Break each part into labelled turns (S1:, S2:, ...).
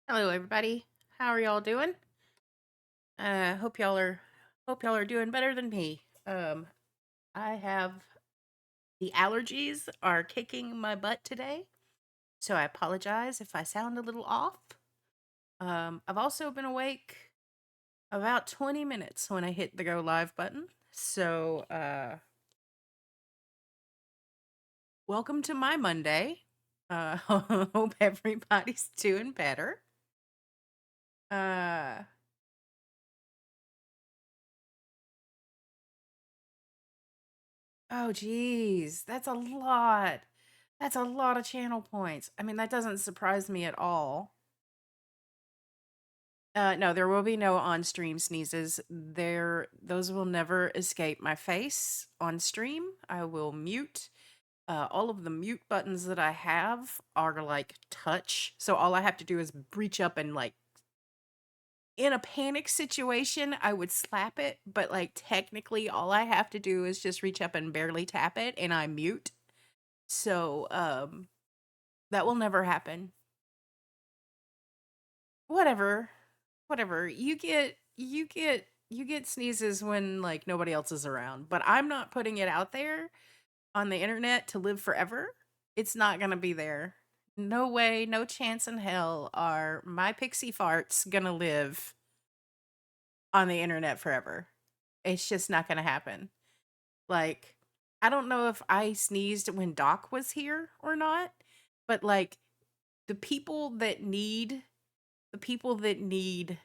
S1: Hello, everybody. How are y'all doing? Hope y'all are doing better than me. I have the allergies are kicking my butt today, so I apologize if I sound a little off. I've also been awake about 20 minutes when I hit the go live button. So, welcome to my Monday. Hope everybody's doing better. Uh, Oh, geez, that's a lot. That's a lot of channel points. I mean, that doesn't surprise me at all. No, there will be no on-stream sneezes. Those will never escape my face on stream. I will mute. All of the mute buttons that I have are like touch. So all I have to do is reach up and like in a panic situation, I would slap it, but like technically all I have to do is just reach up and barely tap it and I mute. So, that will never happen. Whatever. Whatever. You get sneezes when like nobody else is around, but I'm not putting it out there on the internet to live forever. It's not going to be there. No way, no chance in hell are my pixie farts going to live on the internet forever. It's just not going to happen. Like, I don't know if I sneezed when Doc was here or not, but like the people that need the people that need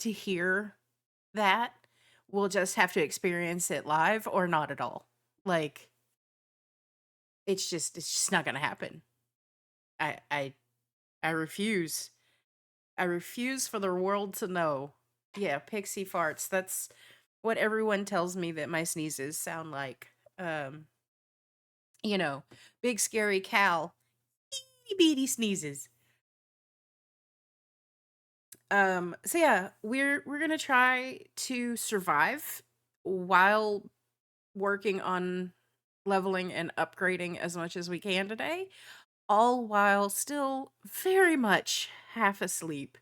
S1: to hear that will just have to experience it live or not at all. Like it's just not gonna happen. I I I refuse. I refuse for the world to know. Yeah, pixie farts. That's what everyone tells me that my sneezes sound like. Um, you know, big scary cow, itty bitty sneezes. So yeah, we're gonna try to survive while working on leveling and upgrading as much as we can today, all while still very much half asleep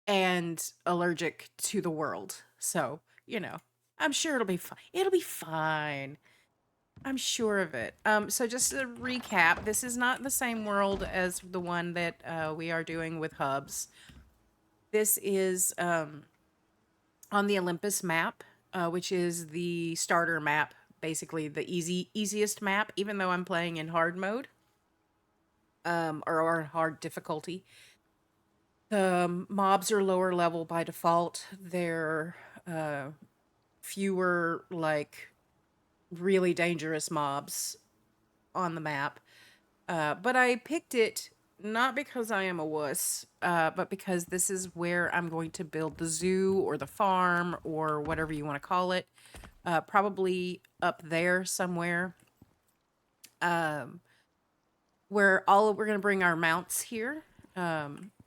S1: and allergic to the world. So, I'm sure it'll be fine. It'll be fine. I'm sure of it. So just to recap, this is not the same world as the one that we are doing with hubs. This is on the Olympus map, which is the starter map, basically the easiest map, even though I'm playing in hard mode, or hard difficulty. The mobs are lower level by default. They're uh, fewer, like, really dangerous mobs on the map. But I picked it not because I am a wuss, but because this is where I'm going to build the zoo or the farm or whatever you want to call it. Probably up there somewhere. Um, where we're going to bring our mounts here.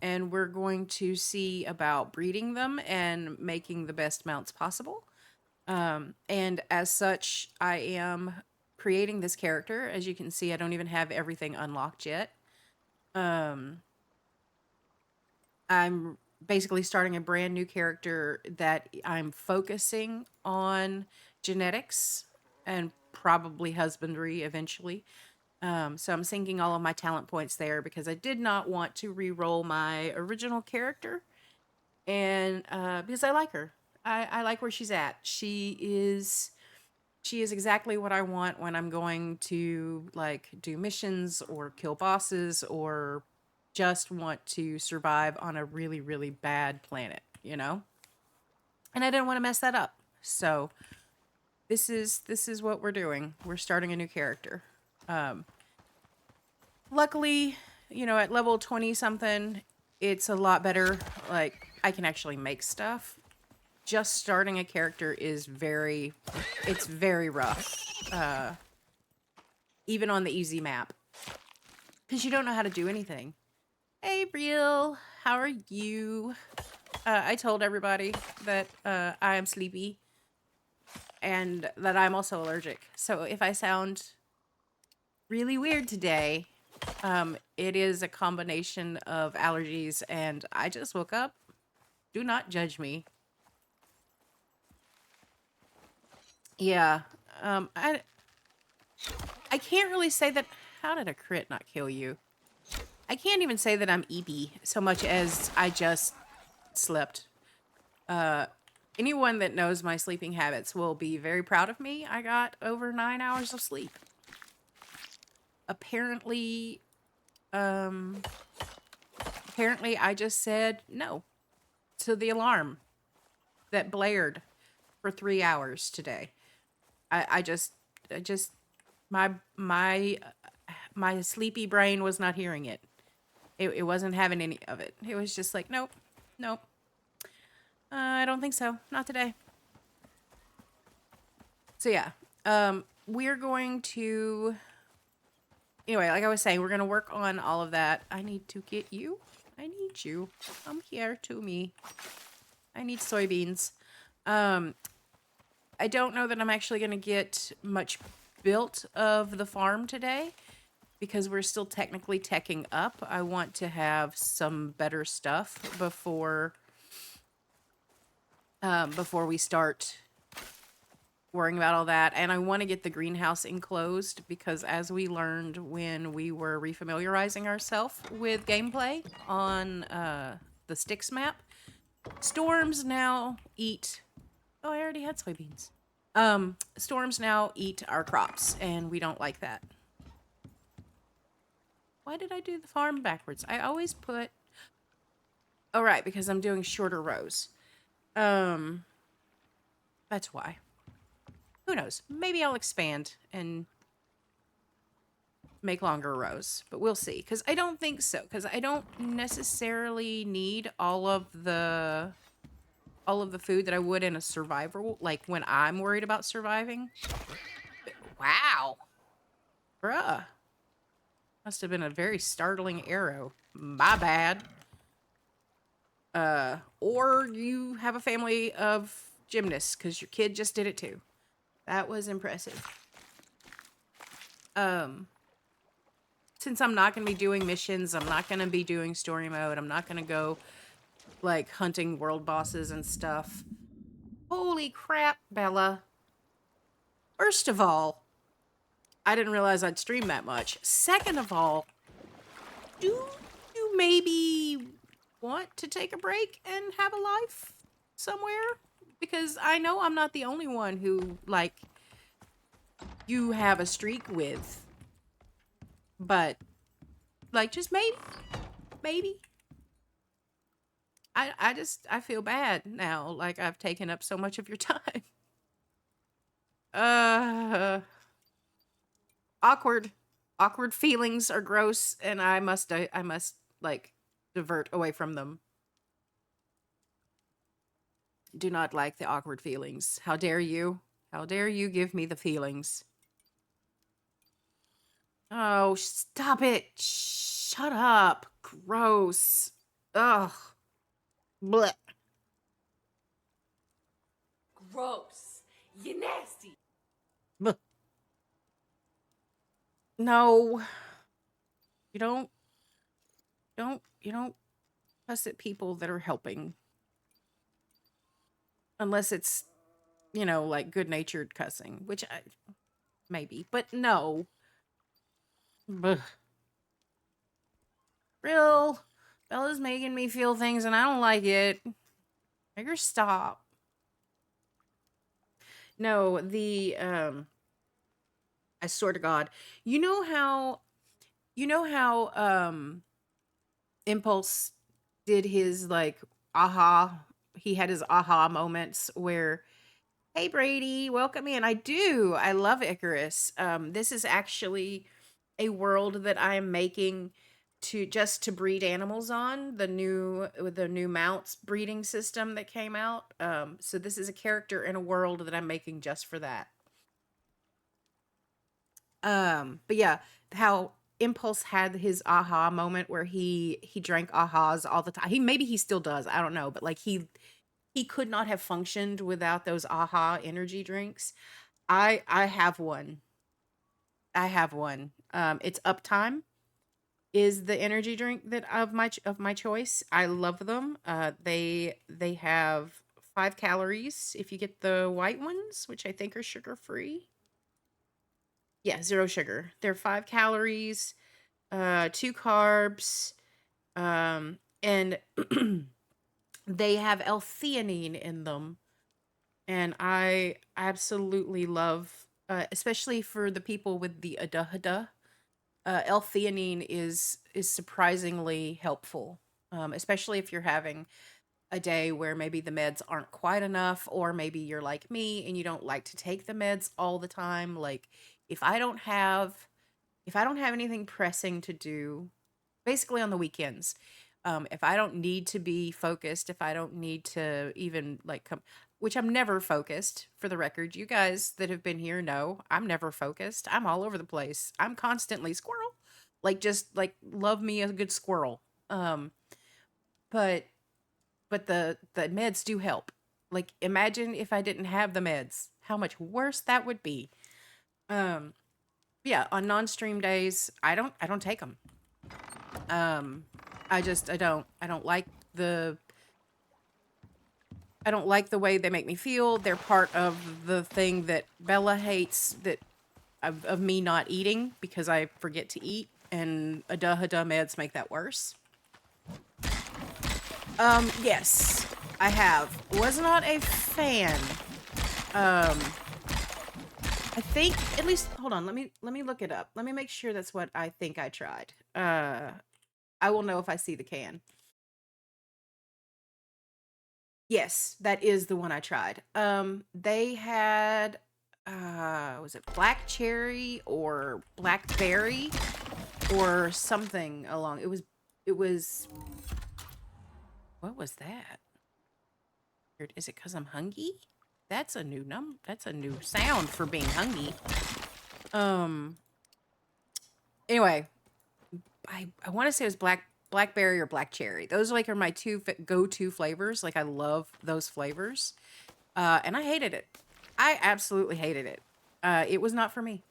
S1: And we're going to see about breeding them and making the best mounts possible. And as such, I am creating this character. As you can see, I don't even have everything unlocked yet. Um, I'm basically starting a brand new character that I'm focusing on genetics and probably husbandry eventually. So I'm sinking all of my talent points there because I did not want to re-roll my original character, and because I like her, I like where she's at. She is exactly what I want when I'm going to like do missions or kill bosses or just want to survive on a really really bad planet. And I didn't want to mess that up. So this is what we're doing. We're starting a new character. Um, Luckily, at level 20 something, it's a lot better. Like, I can actually make stuff. Just starting a character is it's very rough. Even on the easy map. Because you don't know how to do anything. Hey, Real, how are you? I told everybody that I am sleepy and that I'm also allergic. So if I sound really weird today, It is a combination of allergies, and I just woke up. Do not judge me. Yeah. I can't really say that. How did a crit not kill you? I can't even say that I'm EB so much as I just slept. Anyone that knows my sleeping habits will be very proud of me. I got over 9 hours of sleep. Apparently, um, apparently I just said no to the alarm that blared for 3 hours today. I just, my, my, my sleepy brain was not hearing it. It wasn't having any of it. It was just like, nope, nope. I don't think so. Not today. So yeah, we're going to, anyway, like I was saying, we're going to work on all of that. I need to get you. I need you. Come here to me. I need soybeans. I don't know that I'm actually going to get much built of the farm today because we're still technically teching up. I want to have some better stuff before we start worrying about all that. And I want to get the greenhouse enclosed because as we learned when we were refamiliarizing ourselves with gameplay on the Styx map, storms now eat... Oh, I already had soybeans. Storms now eat our crops, and we don't like that. Why did I do the farm backwards? I always put... Oh, right, because I'm doing shorter rows. That's why. Who knows? Maybe I'll expand and make longer rows, but we'll see. Because I don't think so. Because I don't necessarily need all of the food that I would in a survival, like when I'm worried about surviving. Wow. Bruh. Must have been a very startling arrow. My bad. Or you have a family of gymnasts because your kid just did it too. That was impressive. Since I'm not going to be doing missions, I'm not going to be doing story mode, I'm not going to go, like, hunting world bosses and stuff. Holy crap, Bella. First of all, I didn't realize I'd stream that much. Second of all, do you maybe want to take a break and have a life somewhere? Because I know I'm not the only one who, like, you have a streak with. But, like, just maybe. I feel bad now. Like, I've taken up so much of your time. Awkward. Awkward feelings are gross, and I must, like, divert away from them. Do not like the awkward feelings. How dare you? How dare you give me the feelings? Oh, stop it. Shut up. Gross. Ugh. Blech.
S2: Gross. You nasty.
S1: Blech. No. You don't fuss at people that are helping. Unless it's, you know, like good-natured cussing, which I maybe, but no. Blech. Real. Bella's making me feel things and I don't like it. Make her stop. No, I swear to God. You know how Impulse did his, like, aha, he had his aha moments where, hey Brady, welcome in. I do. I love Icarus. This is actually a world that I am making to breed animals on, the new mounts breeding system that came out. So this is a character in a world that I'm making just for that. But yeah, how Impulse had his aha moment where he drank ahas all the time. He still does. I don't know, but like he could not have functioned without those aha energy drinks. I have one. I have one. It's Uptime. is the energy drink that of my choice. I love them. They have 5 calories if you get the white ones, which I think are sugar free. Yeah, zero sugar. They're 5 calories, 2 carbs, and they have L-theanine in them, and I absolutely love, especially for the people with the adahada. L-theanine is surprisingly helpful, especially if you're having a day where maybe the meds aren't quite enough, or maybe you're like me and you don't like to take the meds all the time. Like if I don't have if I don't have anything pressing to do, basically on the weekends, if I don't need to be focused, if I don't need to even like come, which I'm never focused, for the record, you guys that have been here know I'm never focused. I'm all over the place. I'm constantly squirrel, like just like love me a good squirrel. Um, but the meds do help. Like imagine if I didn't have the meds, how much worse that would be. Um, yeah, on non-stream days, I don't take them. Um, I don't like the I don't like the way they make me feel. They're part of the thing that Bella hates, that of me not eating because I forget to eat, and Adahada meds make that worse. Yes, I have. Was not a fan. Um, I think at least hold on, let me look it up. Let me make sure that's what I think I tried. I will know if I see the can. Yes, that is the one I tried. They had was it black cherry or blackberry or something along. It was what was that? Is it cuz I'm hungry? That's a new sound for being hungry. Um anyway, I want to say it was blackberry or black cherry. Those like are my two go-to flavors. Like I love those flavors. And I hated it. I absolutely hated it. It was not for me.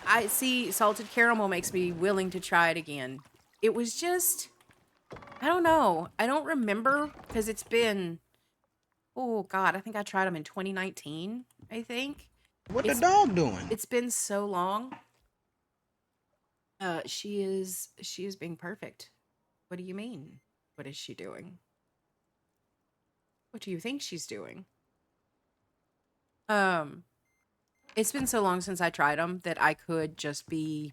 S1: I see salted caramel makes me willing to try it again. It was just, I don't know. I don't remember because it's been, oh God, I think I tried them in 2019, I think.
S3: What the
S1: It's
S3: dog doing?
S1: it's been so long. She is being perfect. What do you mean? What is she doing? What do you think she's doing? Um, it's been so long since I tried them that I could just be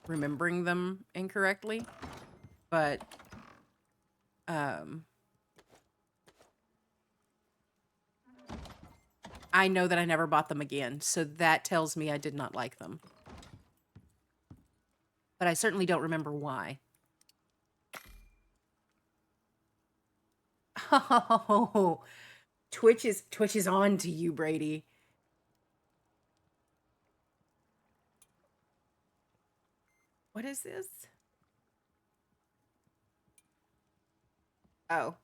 S1: remembering them incorrectly, but um I know that I never bought them again, so that tells me I did not like them. But I certainly don't remember why. Oh, Twitch is on to you, Brady. What is this? Oh.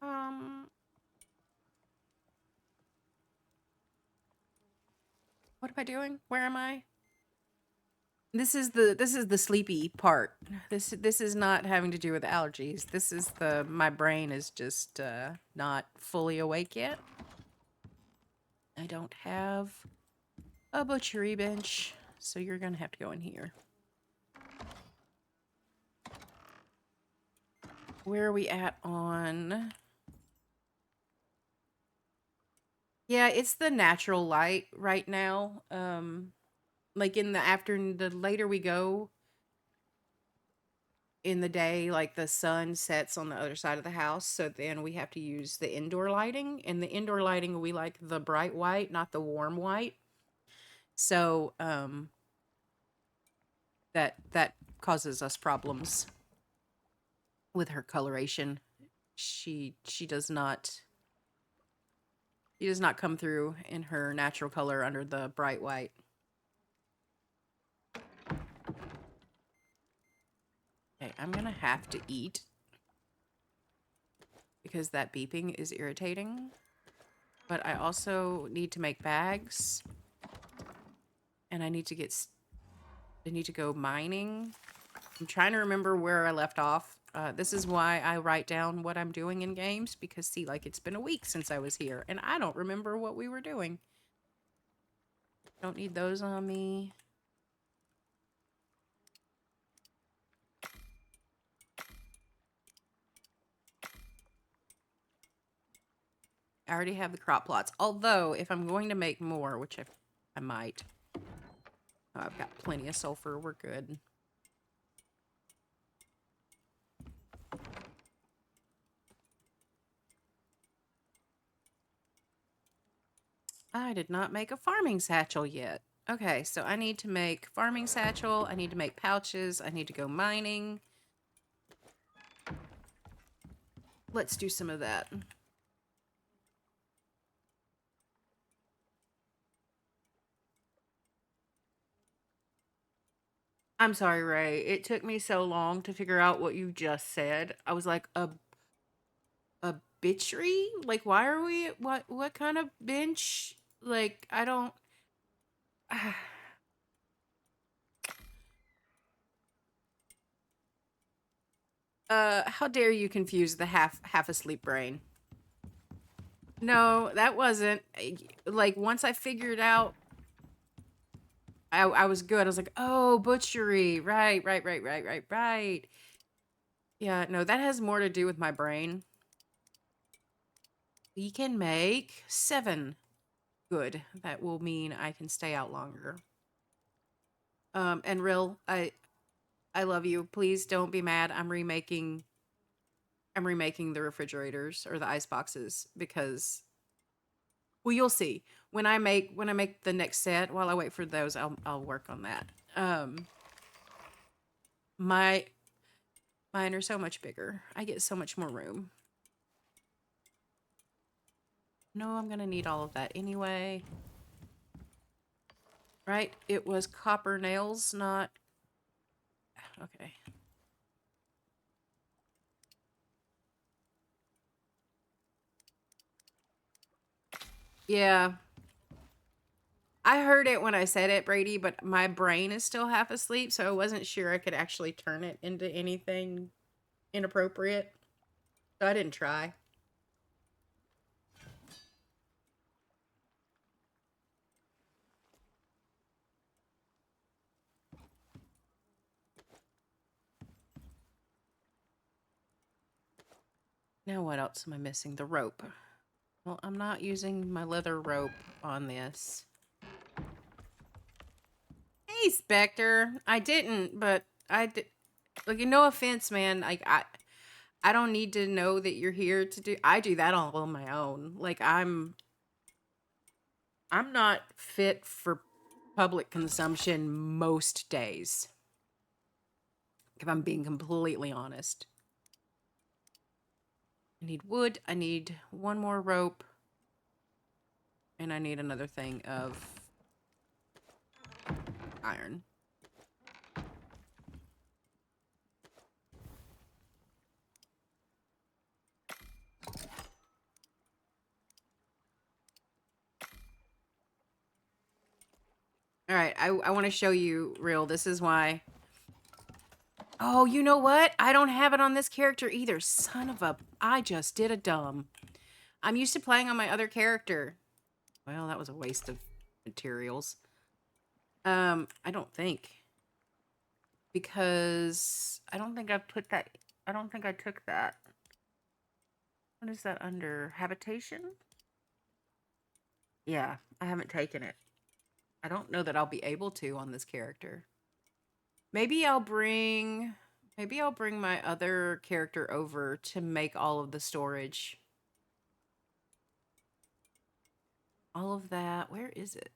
S1: Um what am I doing? Where am I? This is the sleepy part. This is not having to do with allergies. This is the my brain is just not fully awake yet. I don't have a butchery bench, so you're gonna have to go in here. Where are we at on? Yeah, it's the natural light right now. Like in the afternoon, the later we go in the day, like the sun sets on the other side of the house, so then we have to use the indoor lighting. And the indoor lighting, we like the bright white, not the warm white. So, that causes us problems with her coloration. She does not she does not come through in her natural color under the bright white. Okay, I'm gonna have to eat because that beeping is irritating. but I also need to make bags. And I need to go mining. I'm trying to remember where I left off. This is why I write down what I'm doing in games, because see, like, it's been a week since I was here and I don't remember what we were doing. Don't need those on me. I already have the crop plots. Although, if I'm going to make more, which I might. Oh, I've got plenty of sulfur. We're good. I did not make a farming satchel yet. Okay, so I need to make farming satchel. I need to make pouches. I need to go mining. Let's do some of that. I'm sorry, Ray. It took me so long to figure out what you just said. I was like, a bitchery? Like, why are we what kind of bench? Like, I don't how dare you confuse the half asleep brain? No, that wasn't like once I figured out I was good. I was like, "Oh, butchery. Right. Yeah, no, that has more to do with my brain. We can make 7. Good. That will mean I can stay out longer. And Real, I love you. Please don't be mad. I'm remaking the refrigerators or the ice boxes because well, you'll see. When I make the next set, while I wait for those, I'll work on that. My mine are so much bigger. I get so much more room. No, I'm gonna need all of that anyway. Right? It was copper nails, not okay. Yeah. I heard it when I said it, Brady, but my brain is still half asleep, so I wasn't sure I could actually turn it into anything inappropriate. So I didn't try. Now what else am I missing? The rope. Well, I'm not using my leather rope on this. Hey, Spectre. I didn't, but I did. Like, no offense, man. Like, I don't need to know that you're here to do. I do that all on my own. Like, I'm not fit for public consumption most days. If I'm being completely honest. I need wood. I need one more rope. And I need another thing of iron. All right, I want to show you Real. This is why. Oh, you know what? I don't have it on this character either. Son of a... I just did a dumb. I'm used to playing on my other character. Well, that was a waste of materials. I don't think. Because I don't think I've put that... I don't think I took that. What is that under? Habitation? Yeah, I haven't taken it. I don't know that I'll be able to on this character. Maybe I'll bring my other character over to make all of the storage. All of that. Where is it?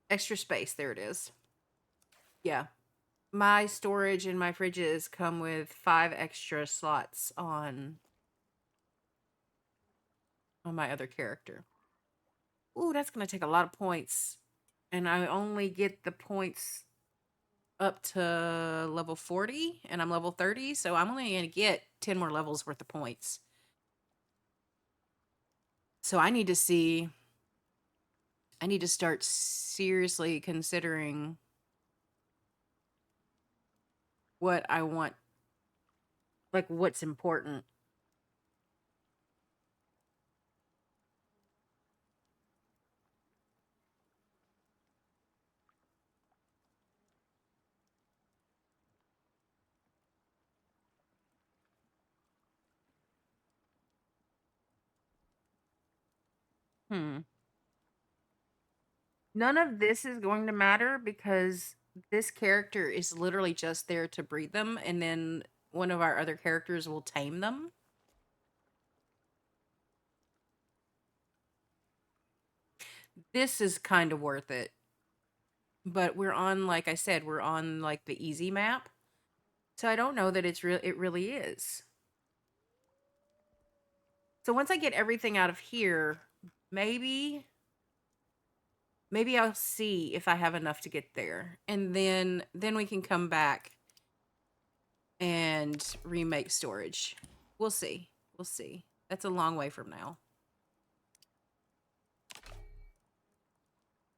S1: Extra space. There it is. Yeah. My storage and my fridges come with 5 extra slots on my other character. Ooh, that's going to take a lot of points. And I only get the points up to level 40 and I'm level 30, so I'm only going to get 10 more levels worth of points. So I need to start seriously considering what I want, like what's important. Hmm. None of this is going to matter because this character is literally just there to breed them, and then one of our other characters will tame them. This is kind of worth it. But we're on, like I said, we're on like the easy map. So I don't know that it really is. So once I get everything out of here, maybe I'll see if I have enough to get there. And then we can come back and remake storage. We'll see. We'll see. That's a long way from now.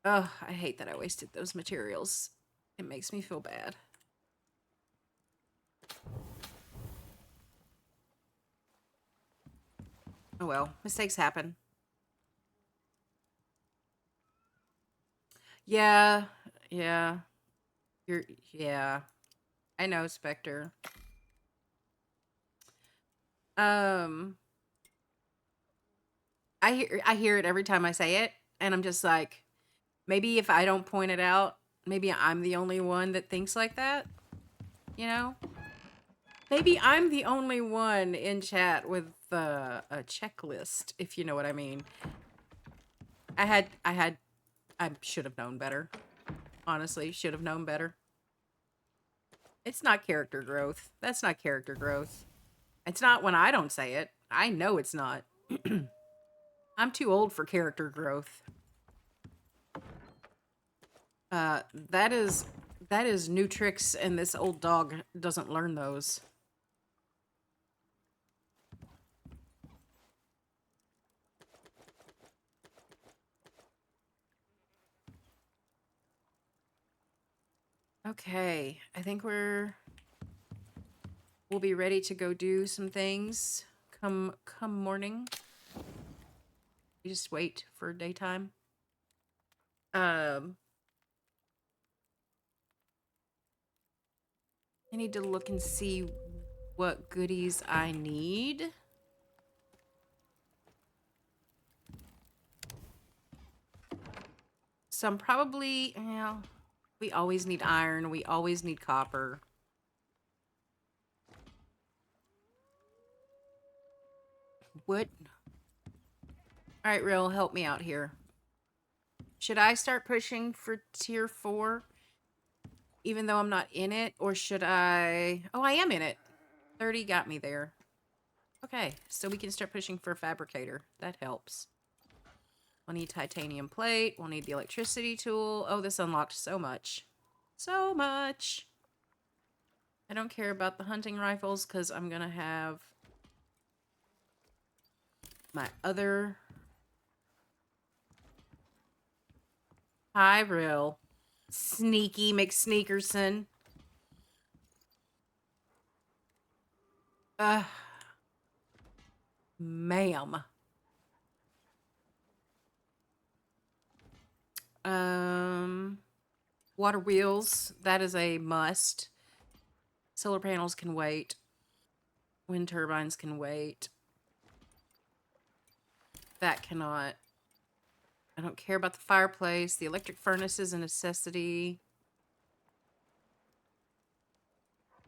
S1: Ugh, I hate that I wasted those materials. It makes me feel bad. Oh well, mistakes happen. Yeah, yeah. Yeah. I know, Spectre. Um, I hear it every time I say it, and I'm just like, maybe if I don't point it out, maybe I'm the only one that thinks like that, you know? Maybe I'm the only one in chat with a checklist, if you know what I mean. I should have known better. Honestly, should have known better. It's not character growth. That's not character growth. It's not when I don't say it. I know it's not. I'm too old for character growth. That is new tricks, and this old dog doesn't learn those. Okay, I think we'll be ready to go do some things come morning. You just wait for daytime. I need to look and see what goodies I need. So I'm probably, well, we always need iron. We always need copper. What? All right, Real, help me out here. Should I start pushing for tier 4? Even though I'm not in it? Or should I... Oh, I am in it. 30 got me there. Okay, so we can start pushing for a fabricator. That helps. We'll need titanium plate. We'll need the electricity tool. Oh, this unlocked so much. So much. I don't care about the hunting rifles because I'm going to have my other... Hi, Real. Sneaky McSneakerson. Ma'am. Water wheels. That is a must. Solar panels can wait. Wind turbines can wait. That cannot. I don't care about the fireplace. The electric furnace is a necessity.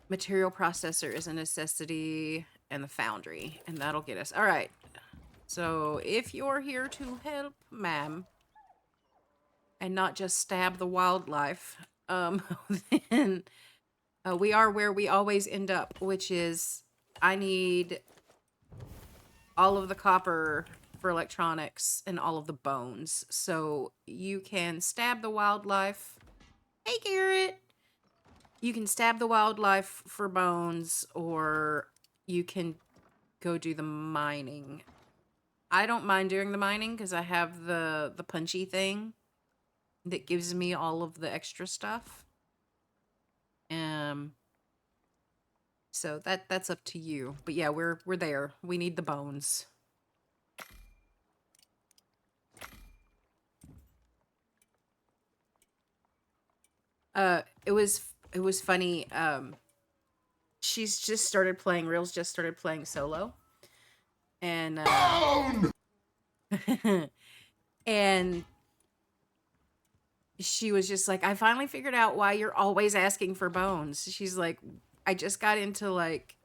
S1: Material processor is a necessity. And the foundry. And that'll get us. All right. So if you're here to help, ma'am, and not just stab the wildlife, then we are where we always end up, which is I need all of the copper for electronics and all of the bones. So you can stab the wildlife. Hey, Garrett. You can stab the wildlife for bones, or you can go do the mining. I don't mind doing the mining because I have the punchy thing that gives me all of the extra stuff. Um, so that's up to you. But yeah, we're there. We need the bones. It was funny. She's just started playing. Reels just started playing solo, and and she was just like, I finally figured out why you're always asking for bones. She's like, I just got into like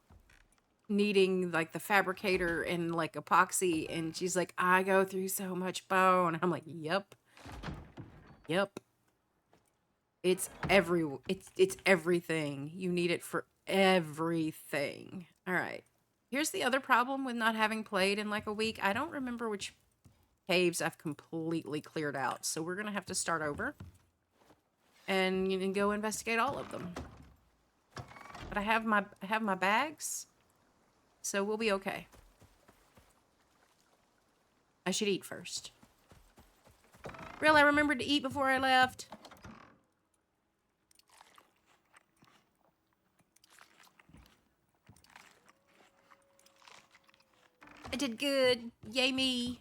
S1: needing like the fabricator and like epoxy, and she's like, I go through so much bone. I'm like, yep, yep. It's everything. You need it for everything. All right. Here's the other problem with not having played in like a week. I don't remember which caves I've completely cleared out. So we're going to have to start over and you can go investigate all of them. But I have my bags. So we'll be okay. I should eat first. Really, I remembered to eat before I left. I did good. Yay me.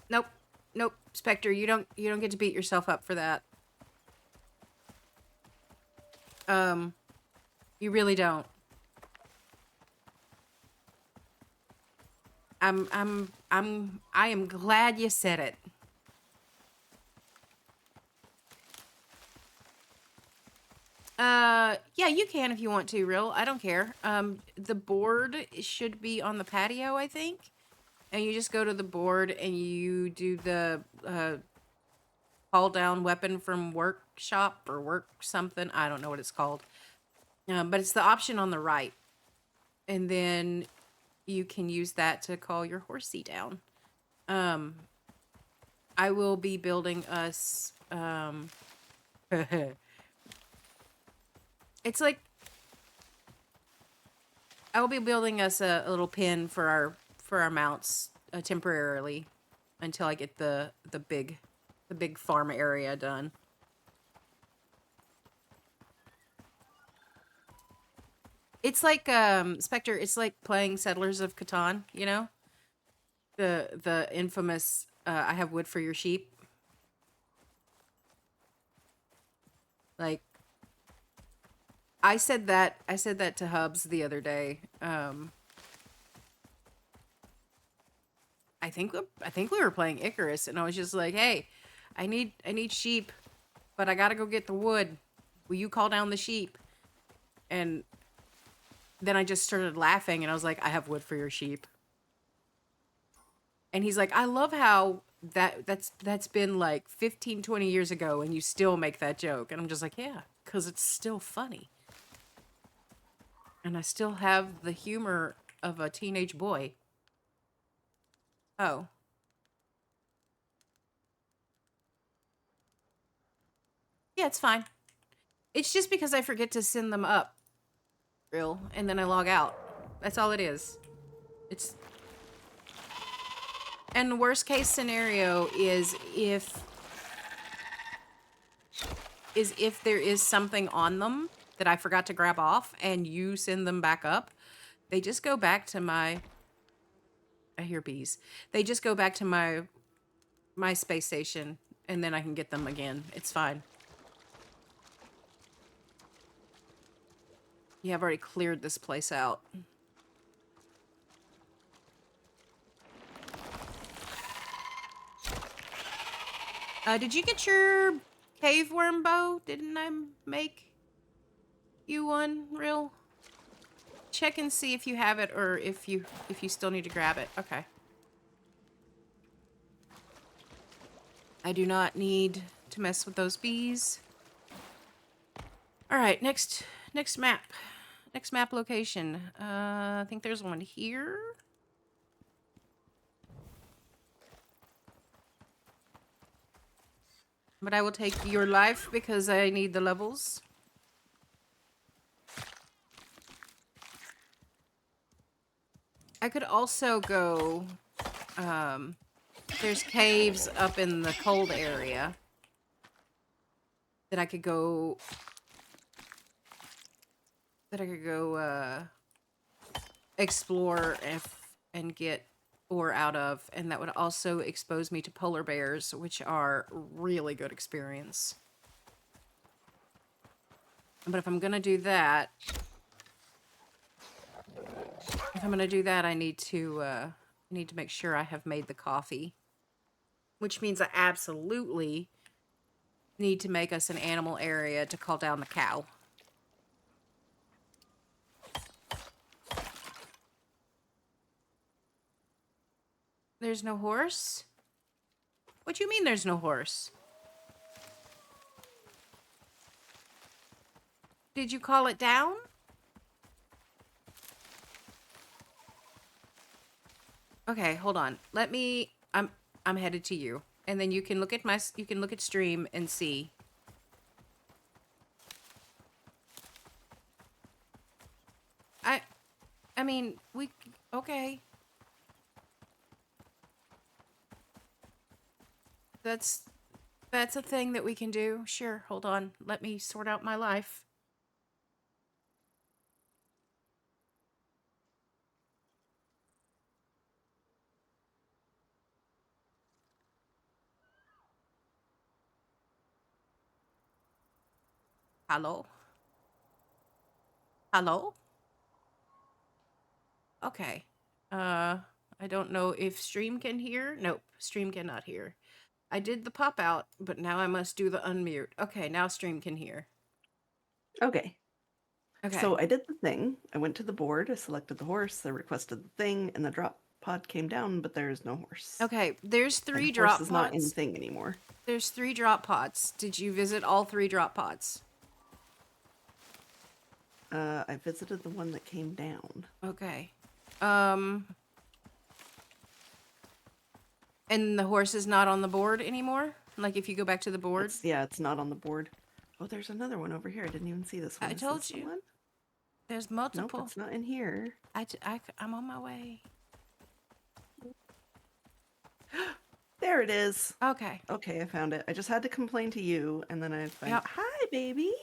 S1: Nope. Nope. Spectre, you don't get to beat yourself up for that. You really don't. I am glad you said it. Yeah, you can if you want to, Real. I don't care. The board should be on the patio, I think. And you just go to the board and you do the, call down weapon from workshop or work something. I don't know what it's called. But it's the option on the right. And then you can use that to call your horsey down. I will be building us, it's like, I will be building us a little pen for our mounts temporarily until I get the big farm area done. It's like Spectre, it's like playing Settlers of Catan, you know? The infamous I have wood for your sheep. Like I said that to Hubs the other day. I think we were playing Icarus, and I was just like, "Hey, I need sheep, but I gotta go get the wood. Will you call down the sheep?" And then I just started laughing, and I was like, "I have wood for your sheep." And he's like, "I love how that's been like 15, 20 years ago, and you still make that joke." And I'm just like, "Yeah, because it's still funny, and I still have the humor of a teenage boy." Oh. Yeah, it's fine. It's just because I forget to send them up, real, and then I log out. That's all it is. It's and the worst case scenario is if there is something on them that I forgot to grab off and you send them back up, they just go back to my I hear bees. They just go back to my space station and then I can get them again. It's fine. Yeah, I've already cleared this place out. Did you get your cave worm bow? Didn't I make you one, Real? Check and see if you have it or if you still need to grab it. Okay. I do not need to mess with those bees. All right, next map. Next map location. I think there's one here. But I will take your life because I need the levels. I could also go, there's caves up in the cold area that I could go, explore and get ore out of, and that would also expose me to polar bears, which are really good experience. But if I'm gonna do that, I need to make sure I have made the coffee, which means I absolutely need to make us an animal area to call down the cow. There's no horse? What do you mean there's no horse? Did you call it down? Okay, hold on. I'm headed to you. And then you can look at stream and see. I I mean, okay. That's a thing that we can do. Sure, hold on. Let me sort out my life. Hello? Hello? Okay. I don't know if stream can hear. Nope, stream cannot hear. I did the pop out, but now I must do the unmute. Okay, now stream can hear.
S3: Okay.
S1: Okay.
S3: So I did the thing. I went to the board. I selected the horse. I requested the thing, and the drop pod came down, but there is no horse.
S1: Okay, there's
S3: And
S1: 3
S3: horse
S1: drop
S3: is not in
S1: pods.
S3: thing anymore.
S1: There's 3 drop pods. Did you visit all 3 drop pods?
S3: I visited the one that came down.
S1: Okay. And the horse is not on the board anymore? Like if you go back to the board?
S3: It's not on the board. Oh, there's another one over here. I didn't even see this one.
S1: I
S3: Is
S1: told
S3: this the
S1: you.
S3: one?
S1: There's
S3: Nope,
S1: multiple.
S3: it's not in here.
S1: I'm on my way.
S3: There it is.
S1: Okay.
S3: Okay, I found it. I just had to complain to you, and then I find,
S1: Yep.
S3: hi, baby.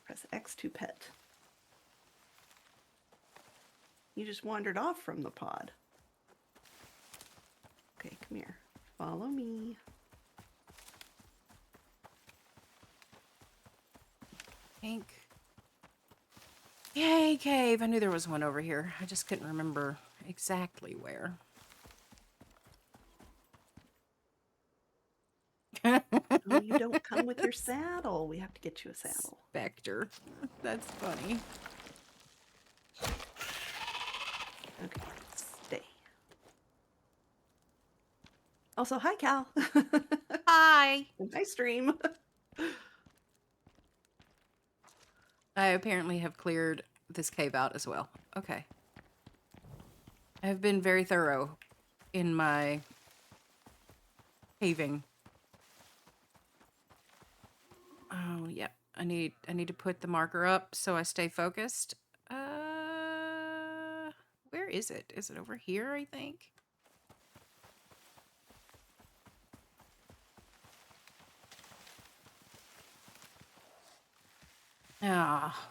S3: Press X to pet. You just wandered off from the pod. Okay, come here. Follow me.
S1: Pink. Yay, cave. I knew there was one over here. I just couldn't remember exactly where.
S3: Oh, you don't come with your saddle. We have to get you a saddle.
S1: Spectre. That's funny.
S3: Okay, stay. Also, hi, Cal.
S1: Hi.
S3: Hi, stream.
S1: I apparently have cleared this cave out as well. Okay. I've been very thorough in my caving. Oh, yep. I need to put the marker up so I stay focused. Where is it? Is it over here, I think? Ah.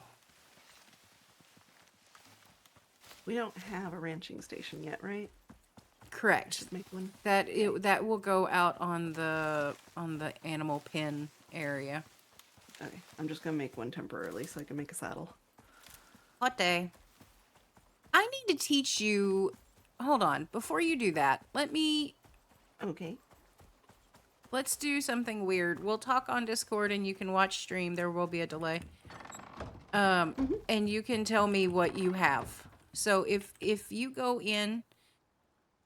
S3: We don't have a ranching station yet, right?
S1: Correct.
S3: Just make one.
S1: That will go out on the animal pen area.
S3: Okay, I'm just gonna make one temporarily so I can make a saddle.
S1: What day? I need to teach you. Hold on. Before you do that,
S3: Okay.
S1: let's do something weird. We'll talk on Discord and you can watch stream. There will be a delay. And you can tell me what you have. So if you go in,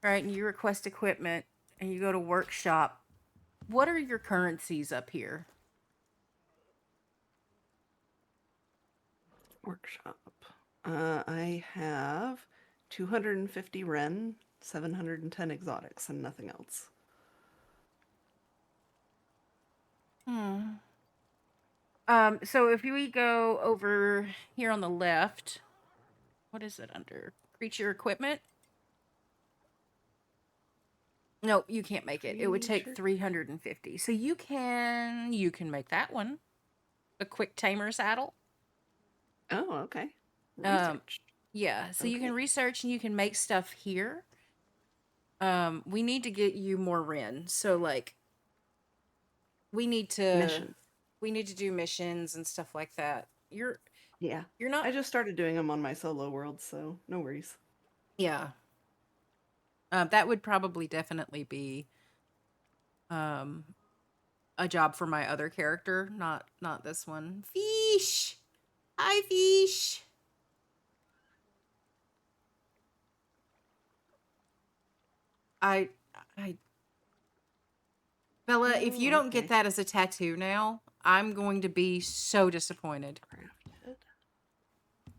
S1: right, and you request equipment and you go to workshop, what are your currencies up here?
S3: Workshop. I have 250 Ren, 710 exotics, and nothing else.
S1: Hmm. So if we go over here on the left, what is it under? Creature equipment? No, you can't make it. It would take
S3: Creature.
S1: 350. So you can make that one. A quick tamer saddle.
S3: Oh, okay.
S1: Um,
S3: Research.
S1: yeah, so you can
S3: Okay.
S1: research and you can make stuff here. We need to get you more Ren. So like we need to
S3: Missions.
S1: we need to do missions and stuff like that.
S3: Yeah.
S1: You're not
S3: I just started doing them on my solo world, so no worries.
S1: yeah. That would probably definitely be um a job for my other character, not this one. Fish. Hi fish. I I Bella, if you
S3: Oh,
S1: don't get
S3: okay.
S1: that as a tattoo now, I'm going to be so disappointed.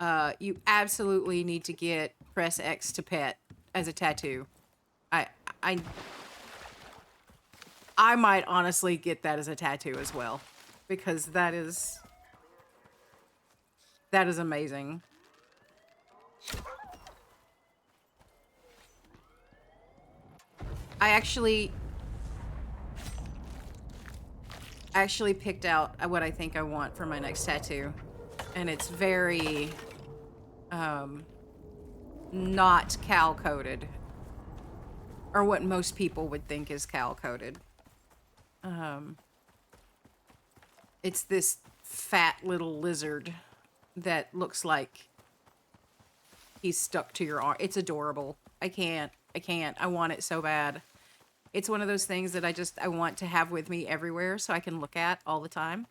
S3: Crafted.
S1: You absolutely need to get press X to pet as a tattoo. I I I might honestly get that as a tattoo as well because that is amazing. I actually picked out what I think I want for my next tattoo, and it's very um not cal coded, or what most people would think is cal coded. Um, it's this fat little lizard that looks like he's stuck to your arm. It's adorable. I can't. I can't. I want it so bad. It's one of those things that I want to have with me everywhere so I can look at all the time.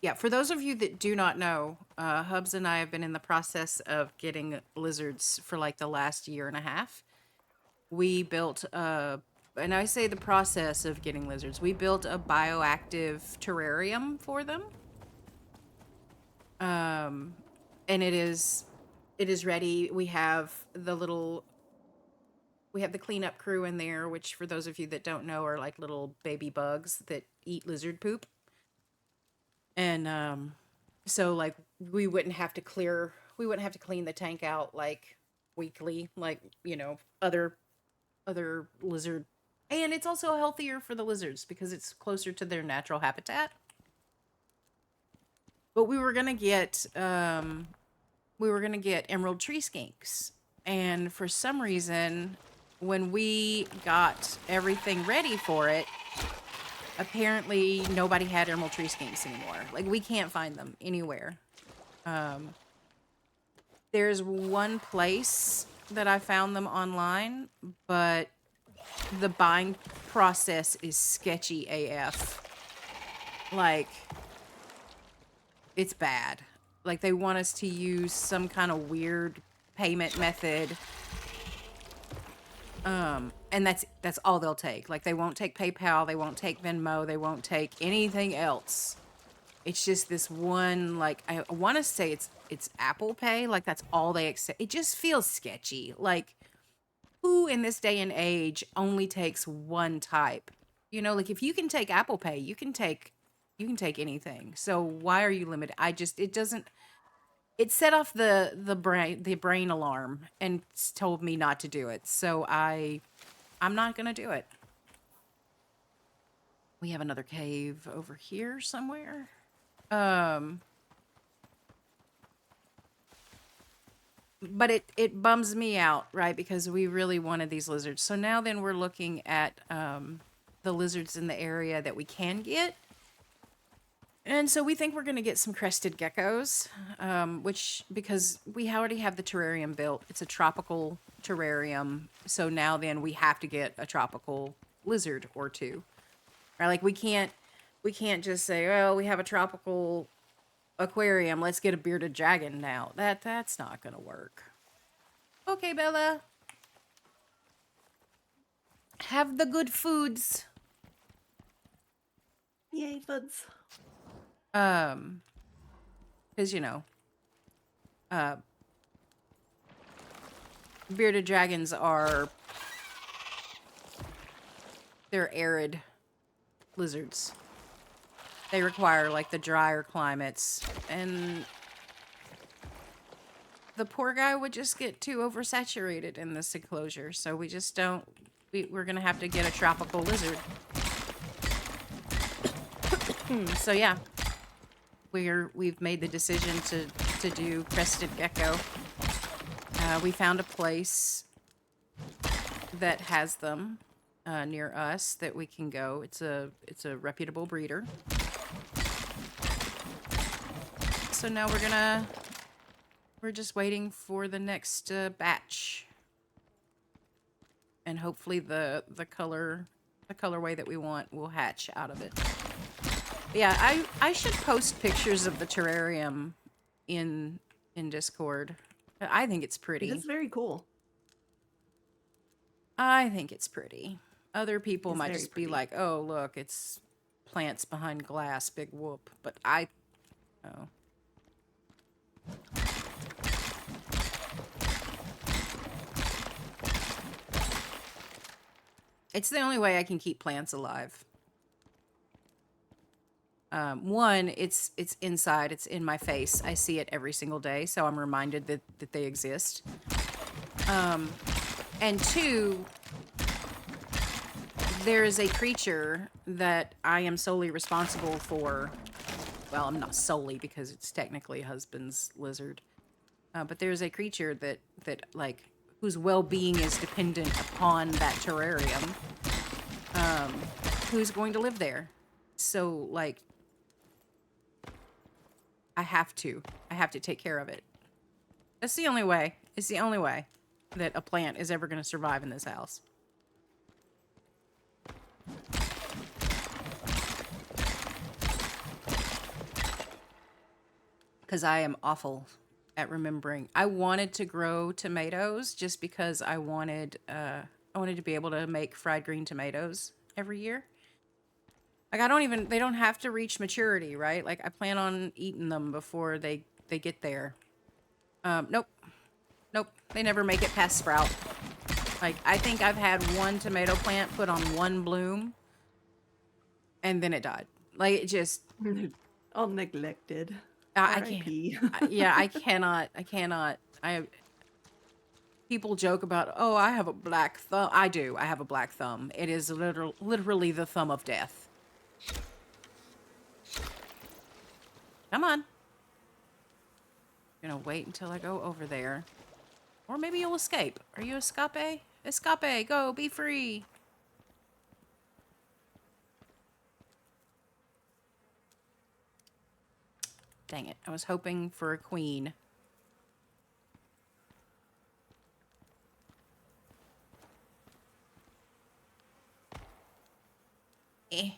S1: Yeah, for those of you that do not know, Hubs and I have been in the process of getting lizards for like the last year and a half. We built and I say the process of getting lizards, we built a bioactive terrarium for them. Um, and it is ready. We have the cleanup crew in there, which for those of you that don't know are like little baby bugs that eat lizard poop. And so like we wouldn't have to clean the tank out like weekly, like, other lizard. And it's also healthier for the lizards because it's closer to their natural habitat. But we were gonna get emerald tree skinks. And for some reason, when we got everything ready for it, apparently nobody had emerald tree skinks anymore. Like we can't find them anywhere. Um, there's one place that I found them online, but the buying process is sketchy AF. Like it's bad. Like they want us to use some kind of weird payment method. And that's all they'll take. Like they won't take PayPal, they won't take Venmo, they won't take anything else. It's just this one, like I want to say it's Apple Pay, like that's all they accept. It just feels sketchy. Like who in this day and age only takes one type? Like if you can take Apple Pay, you can take anything. So why are you limited? It doesn't. It set off the brain alarm and told me not to do it. So I'm not gonna do it. We have another cave over here somewhere. Um, but it bums me out, right? Because we really wanted these lizards. So now then we're looking at the lizards in the area that we can get. And so we think we're going to get some crested geckos, which, because we already have the terrarium built, it's a tropical terrarium. So now then we have to get a tropical lizard or two. Right? Like we can't just say, oh, we have a tropical aquarium, let's get a bearded dragon now. That's not going to work. Okay, Bella. Have the good foods.
S3: Yay, buds.
S1: Um, because uh, bearded dragons are they're arid lizards. They require like the drier climates, and the poor guy would just get too oversaturated in this enclosure. So we just don't. We're gonna have to get a tropical lizard. So yeah, we've made the decision to do crested gecko. We found a place that has them near us that we can go. It's a reputable breeder. So now we're just waiting for the next batch, and hopefully the colorway that we want will hatch out of it. But yeah, I should post pictures of the terrarium in Discord. I think it's
S3: It
S1: pretty.
S3: is very cool.
S1: I think it's pretty. Other people
S3: It's
S1: might
S3: very
S1: just be
S3: pretty.
S1: like, "Oh, look, it's plants behind glass, big whoop." But oh. It's the only way I can keep plants alive. One, it's inside, it's in my face. I see it every single day, so I'm reminded that they exist. And two, there is a creature that I am solely responsible for. Well, I'm not solely because it's technically husband's lizard. But there's a creature that like whose well-being is dependent upon that terrarium. Who's going to live there? So like, I have to take care of it. That's the only way. It's the only way that a plant is ever going to survive in this house. Because I am awful at remembering. I wanted to grow tomatoes just because I wanted to be able to make fried green tomatoes every year. Like they don't have to reach maturity, right? Like I plan on eating them before they get there. Nope. They never make it past sprout. Like I think I've had one tomato plant put on one bloom and then it died. Like it just,
S3: All neglected.
S1: I can't.
S3: R.I.P.
S1: Yeah, I cannot. People joke about, oh, I have a black thumb. I do. I have a black thumb. It is literally the thumb of death. Come on. I'm gonna wait until I go over there. Or maybe you'll escape. Are you escape? Escape, go, be free. Dang it. I was hoping for a queen. Eh.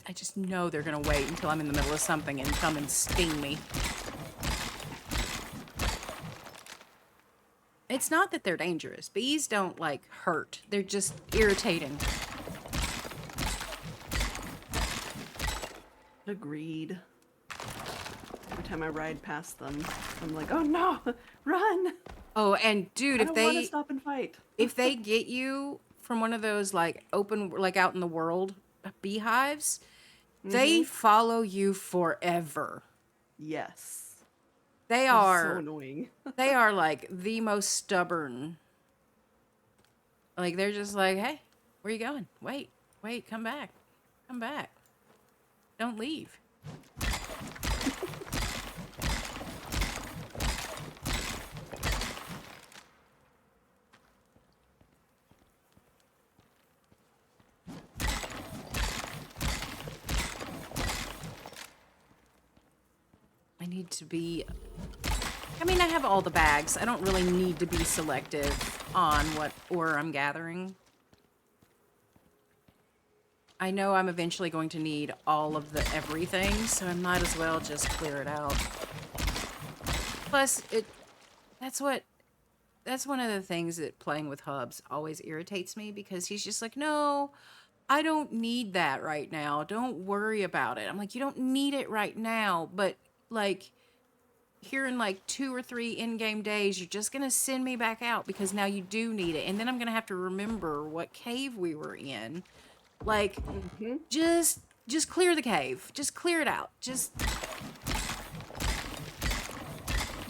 S1: I just know they're gonna wait until I'm in the middle of something and come and sting me. It's not that they're dangerous. Bees don't, like, hurt. They're just irritating.
S3: Agreed. Every time I ride past them, I'm like, oh no, run!
S1: Oh, and dude,
S3: I
S1: if
S3: don't want to
S1: they
S3: stop and fight.
S1: if they get you from one of those like open, like out in the world beehives, they follow you forever.
S3: Yes.
S1: They
S3: That is so
S1: are
S3: annoying.
S1: they are like the most stubborn. Like they're just like, hey, where you going? Wait, come back, don't leave. I need to be... I mean, I have all the bags. I don't really need to be selective on what ore I'm gathering. I know I'm eventually going to need all of the everything, so I might as well just clear it out. Plus, that's one of the things that playing with hubs always irritates me, because he's just like, no, I don't need that right now. Don't worry about it. I'm like, you don't need it right now, but like, here in like 2 or 3 in-game days, you're just gonna send me back out because now you do need it. And then I'm gonna have to remember what cave we were in. Like, just clear the cave. Just clear it out.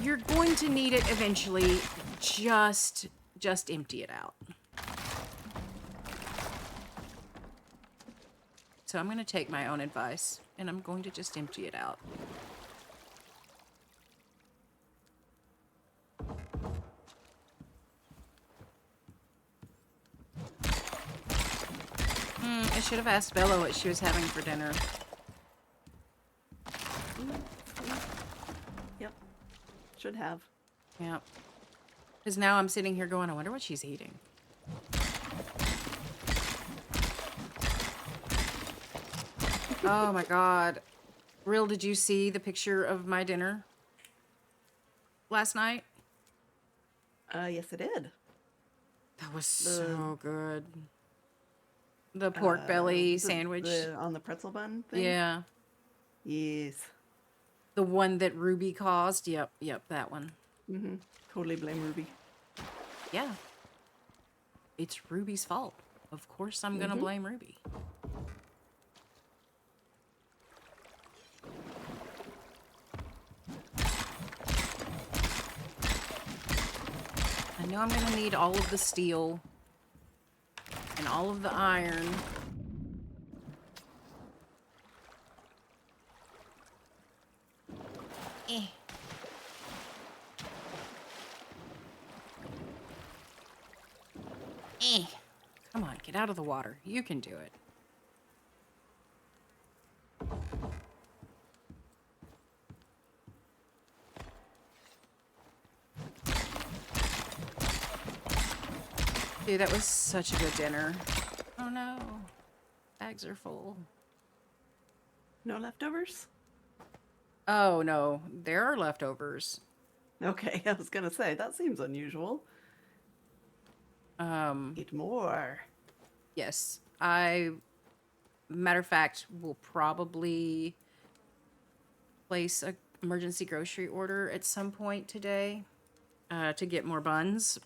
S1: You're going to need it eventually. Just empty it out. So I'm going to take my own advice, and I'm going to just empty it out. I should have asked Bella what she was having for dinner.
S3: Yep. Should have.
S1: Yeah. Because now I'm sitting here going, I wonder what she's eating. Oh my god. Real, did you see the picture of my dinner last night?
S3: Yes, I did.
S1: That was so good. The pork belly sandwich.
S3: On the pretzel bun thing?
S1: Yeah.
S3: Yes.
S1: The one that Ruby caused. Yep, that one.
S3: Totally blame Ruby.
S1: Yeah. It's Ruby's fault. Of course I'm gonna blame Ruby. I know I'm gonna need all of the steel and all of the iron. Eh. Eh. Come on, get out of the water. You can do it. Dude, that was such a good dinner. Oh no. Bags are full.
S3: No leftovers?
S1: Oh no, there are leftovers.
S3: Okay, I was gonna say, that seems unusual. Eat more.
S1: Yes. Matter of fact, will probably place a emergency grocery order at some point today to get more buns,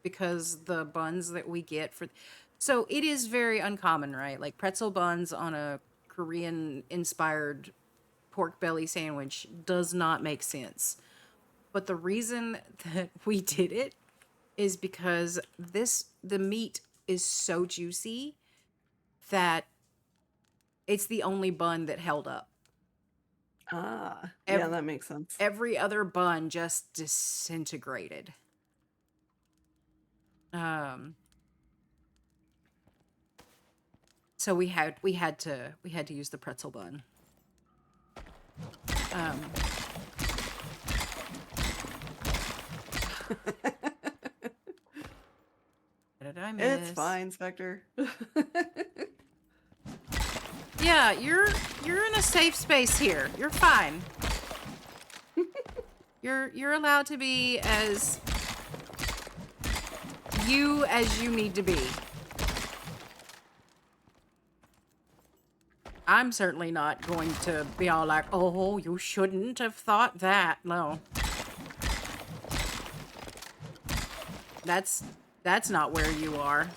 S1: because the buns that we get so it is very uncommon, right? Like pretzel buns on a Korean inspired pork belly sandwich does not make sense. But the reason that we did it is because the meat is so juicy that it's the only bun that held up.
S3: Ah, yeah, that makes sense.
S1: Every other bun just disintegrated. So we had to use the pretzel bun. What did I miss?
S3: It's fine, Spectre.
S1: Yeah, you're in a safe space here. You're fine. You're allowed to be as you need to be. I'm certainly not going to be all like, oh, you shouldn't have thought that. No. That's not where you are.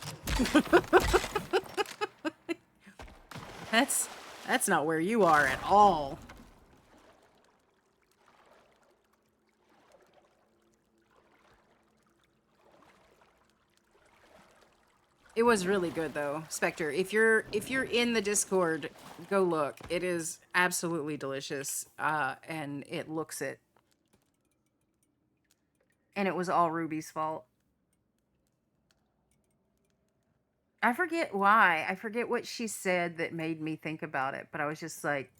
S1: That's not where you are at all. It was really good though, Spectre. If you're in the Discord, go look. It is absolutely delicious, and it looks it. And it was all Ruby's fault. I forget why. I forget what she said that made me think about it, but I was just like,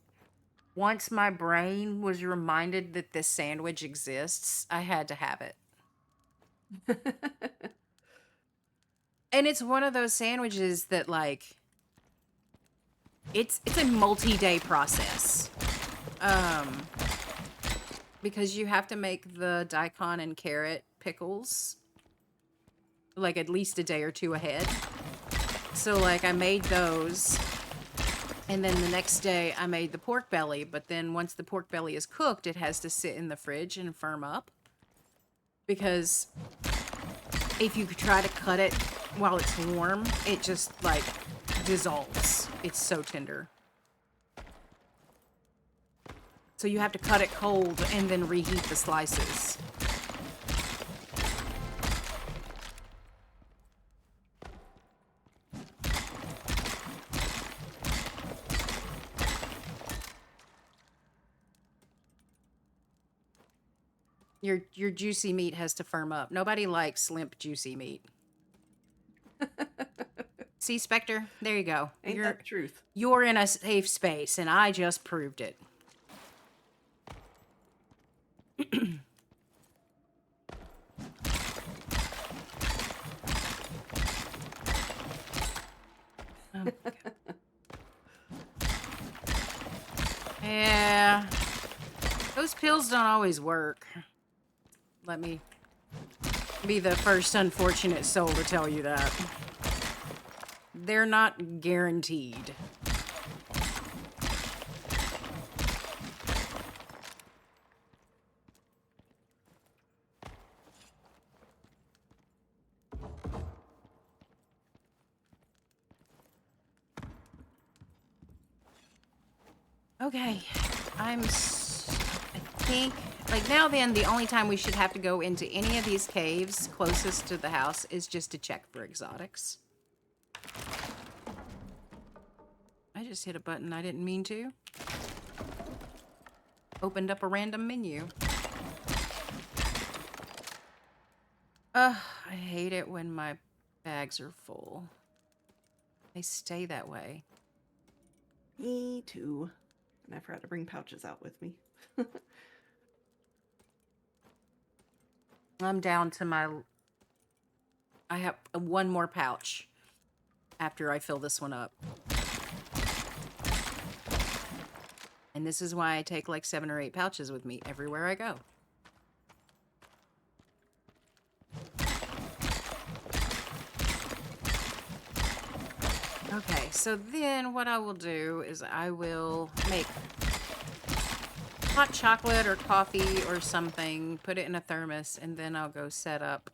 S1: once my brain was reminded that this sandwich exists, I had to have it. And it's one of those sandwiches that, like, it's a multi-day process. Because you have to make the daikon and carrot pickles, like, at least a day or two ahead. So, like, I made those. And then the next day I made the pork belly, but then once the pork belly is cooked, it has to sit in the fridge and firm up. Because if you try to cut it while it's warm, it just like dissolves. It's so tender. So you have to cut it cold and then reheat the slices. Your juicy meat has to firm up. Nobody likes limp juicy meat. See, Spectre? There you go.
S3: Ain't that the truth?
S1: You're in a safe space, and I just proved it. Oh, yeah. Those pills don't always work. Let me be the first unfortunate soul to tell you that. They're not guaranteed. Okay, I think, like, now then, the only time we should have to go into any of these caves closest to the house is just to check for exotics. I just hit a button I didn't mean to. Opened up a random menu. I hate it when my bags are full. They stay that way.
S3: Me too. And I forgot to bring pouches out with me.
S1: I'm down to my... I have one more pouch after I fill this one up. And this is why I take like 7 or 8 pouches with me everywhere I go. Okay, so then what I will do is I will make hot chocolate or coffee or something, put it in a thermos, and then I'll go set up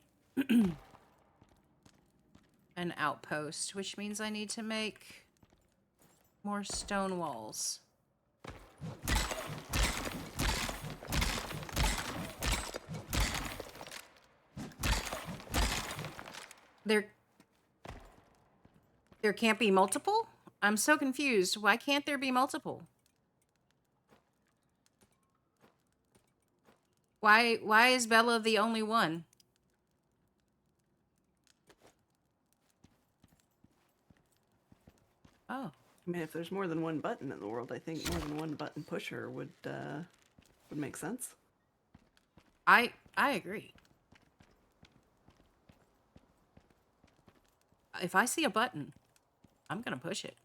S1: an outpost, which means I need to make more stone walls. There can't be multiple? I'm so confused. Why can't there be multiple? Why is Bella the only one? Oh.
S3: I mean, if there's more than one button in the world, I think more than one button pusher would make sense.
S1: I agree. If I see a button, I'm gonna push it.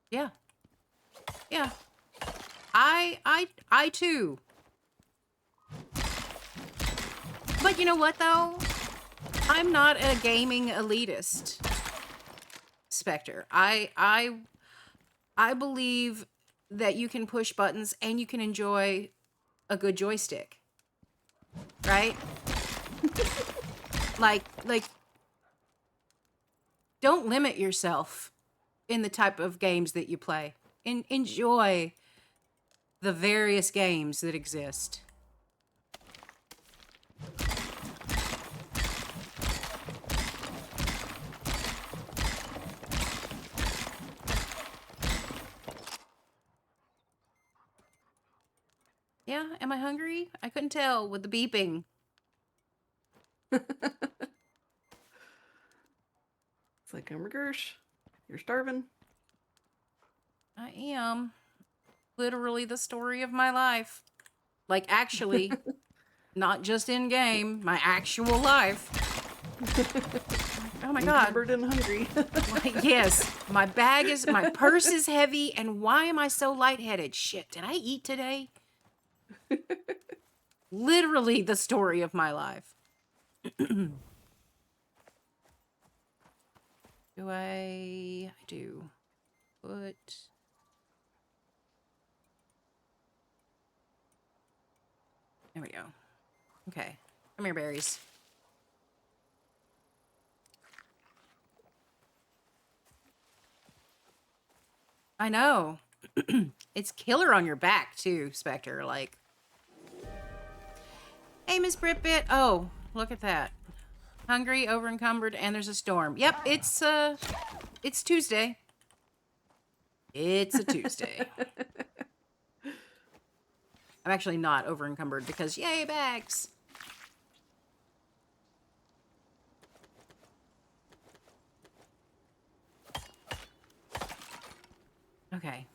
S1: Yeah. Yeah. I too. But you know what though? I'm not a gaming elitist, Spectre. I believe that you can push buttons and you can enjoy a good joystick. Right? like don't limit yourself in the type of games that you play. Enjoy the various games that exist. Yeah, am I hungry? I couldn't tell with the beeping.
S3: It's like, oh my gosh, you're starving.
S1: I am. Literally the story of my life. Like, actually, not just in game, my actual life. Oh my god.
S3: Encumbered and hungry.
S1: Yes, my purse is heavy, and why am I so lightheaded? Shit, did I eat today? Literally the story of my life. Do I do. Put... There we go. Okay. Come here, berries. I know. It's killer on your back, too, Spectre. Like... Hey, Miss Britbit. Oh, look at that. Hungry, overencumbered, and there's a storm. Yep, it's Tuesday. It's a Tuesday. I'm actually not overencumbered because yay, bags. Okay.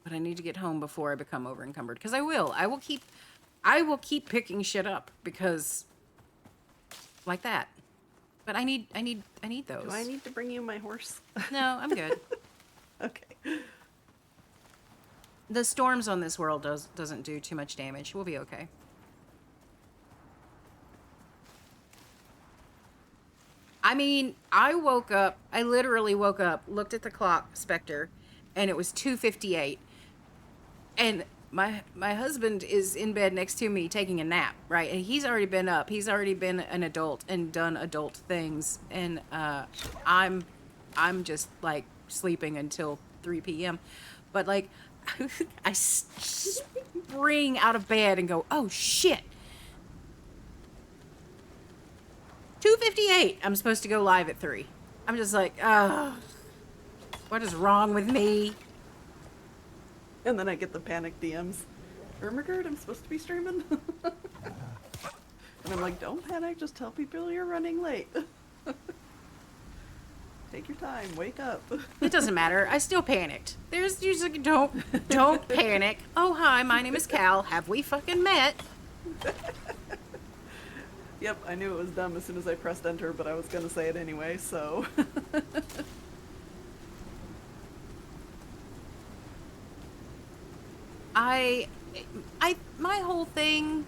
S1: But I need to get home before I become overencumbered because I will. I will keep picking shit up because like that. But I need those.
S3: Do I need to bring you my horse?
S1: No, I'm good.
S3: Okay.
S1: The storms on this world doesn't do too much damage. We'll be okay. I mean, I literally woke up, looked at the clock, Spectre, and it was 2:58. And my husband is in bed next to me taking a nap, right? And he's already been up. He's already been an adult and done adult things. And I'm just like sleeping until 3 p.m. But like I spring out of bed and go, "Oh shit. 2:58. I'm supposed to go live at 3." I'm just like, "Oh, what is wrong with me?"
S3: And then I get the panic DMs. Ermagerd, I'm supposed to be streaming. And I'm like, don't panic, just tell people you're running late. Take your time, wake up.
S1: It doesn't matter. I still panicked. There's usually don't panic. Oh, hi, my name is Cal. Have we fucking met?
S3: Yep, I knew it was dumb as soon as I pressed enter, but I was gonna say it anyway, so.
S1: My whole thing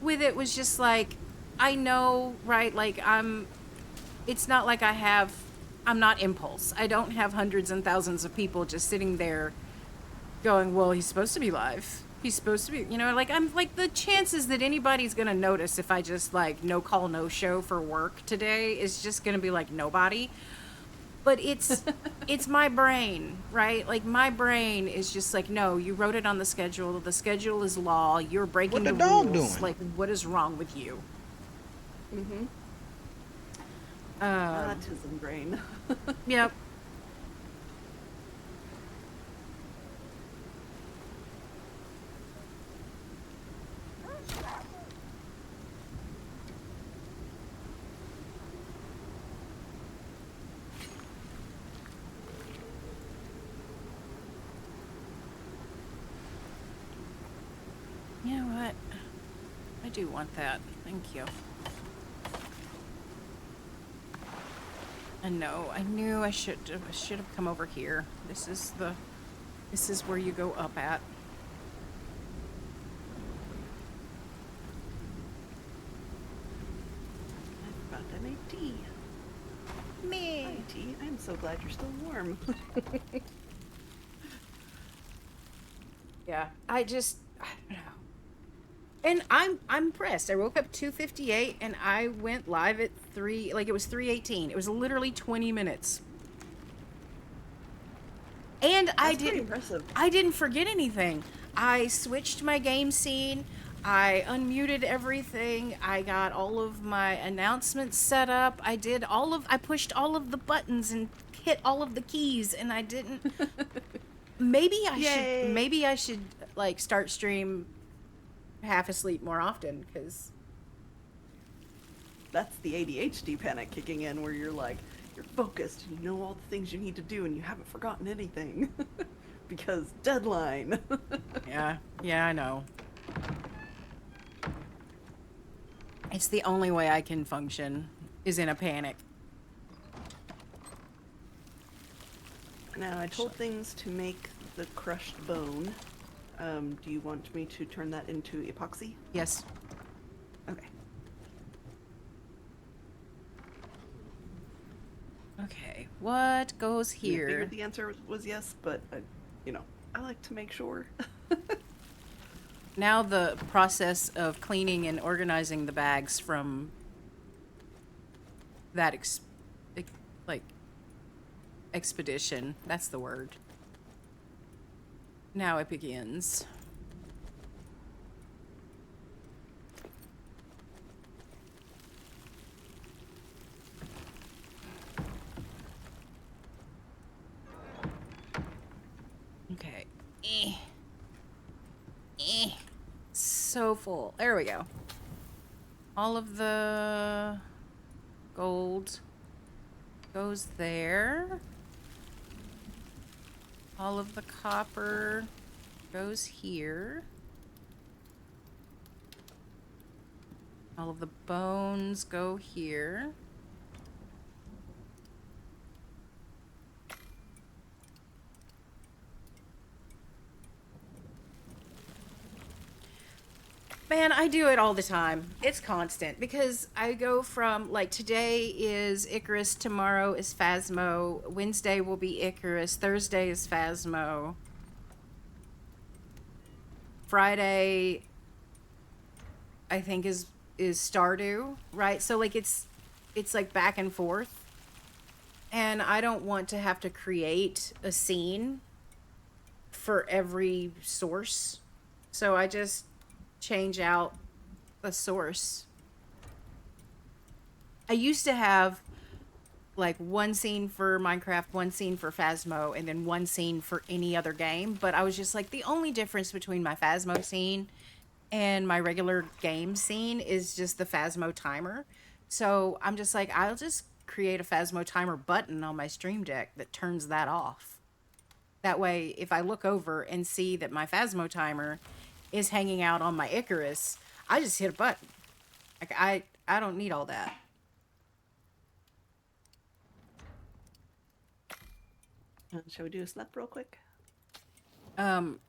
S1: with it was just like, I know, right? Like it's not like I'm not Impulse. I don't have hundreds and thousands of people just sitting there going, well, he's supposed to be live. He's supposed to be, like, I'm like, the chances that anybody's gonna notice if I just like no call, no show for work today is just gonna be like nobody. But it's my brain, right? Like my brain is just like, no, you wrote it on the schedule. The schedule is law. You're breaking
S4: What
S1: the
S4: the dog
S1: rules.
S4: doing?
S1: Like, what is wrong with you?
S3: Mm-hmm. Autism brain.
S1: Yep. You know what? I do want that. Thank you. I know. I knew I should have come over here. This is where you go up at.
S3: I forgot to make tea.
S1: Me.
S3: Hi, tea. I'm so glad you're still warm.
S1: Yeah. I don't know. And I'm impressed. I woke up 2:58 and I went live at 3, like it was 3:18. It was literally 20 minutes. And
S3: That's pretty impressive.
S1: I didn't forget anything. I switched my game scene. I unmuted everything. I got all of my announcements set up. I pushed all of the buttons and hit all of the keys, and I didn't. Maybe I should like start stream half asleep more often, because
S3: That's the ADHD panic kicking in, where you're like, you're focused and you know all the things you need to do and you haven't forgotten anything. Because deadline.
S1: yeah, I know. It's the only way I can function is in a panic.
S3: Now, I told things to make the crushed bone. Do you want me to turn that into epoxy?
S1: Yes. What goes
S3: I mean, I
S1: here?
S3: figured the answer was yes, but I like to make sure.
S1: Now the process of cleaning and organizing the bags from that like expedition. That's the word. Now it begins. Okay. So full. There we go. All of the gold goes there. All of the copper goes here. All of the bones go here. Man, I do it all the time. It's constant because I go from like today is Icarus, tomorrow is Phasmo, Wednesday will be Icarus, Thursday is Phasmo, Friday I think is Stardew, right? So like it's like back and forth. And I don't want to have to create a scene for every source. So I just change out a source. I used to have like one scene for Minecraft, one scene for Phasmo, and then one scene for any other game. But I was just like, the only difference between my Phasmo scene and my regular game scene is just the Phasmo timer. So I'm just like, I'll just create a Phasmo timer button on my Stream Deck that turns that off. That way, if I look over and see that my Phasmo timer is hanging out on my Icarus, I just hit a button. Like I don't need all that.
S3: Shall we do a snap real quick?
S1: I'm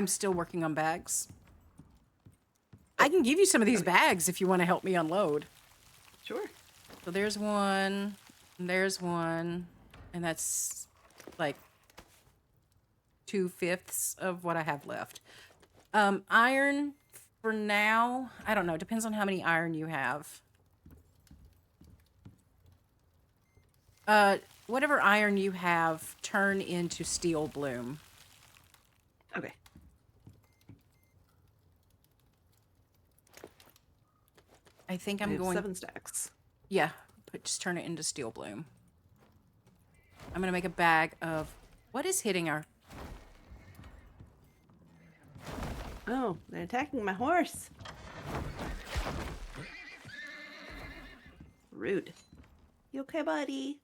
S1: still working on bags. I can give you some of these bags if you want to help me unload.
S3: Sure.
S1: So there's one, and there's one, and that's like 2/5 of what I have left. Iron for now, I don't know. Depends on how many iron you have. Whatever iron you have, turn into steel bloom.
S3: Okay.
S1: I think
S3: I
S1: I'm
S3: have
S1: going
S3: 7 stacks.
S1: Yeah, but just turn it into steel bloom. I'm gonna make a bag of what is hitting our.
S3: Oh, they're attacking my horse. Rude. You okay, buddy?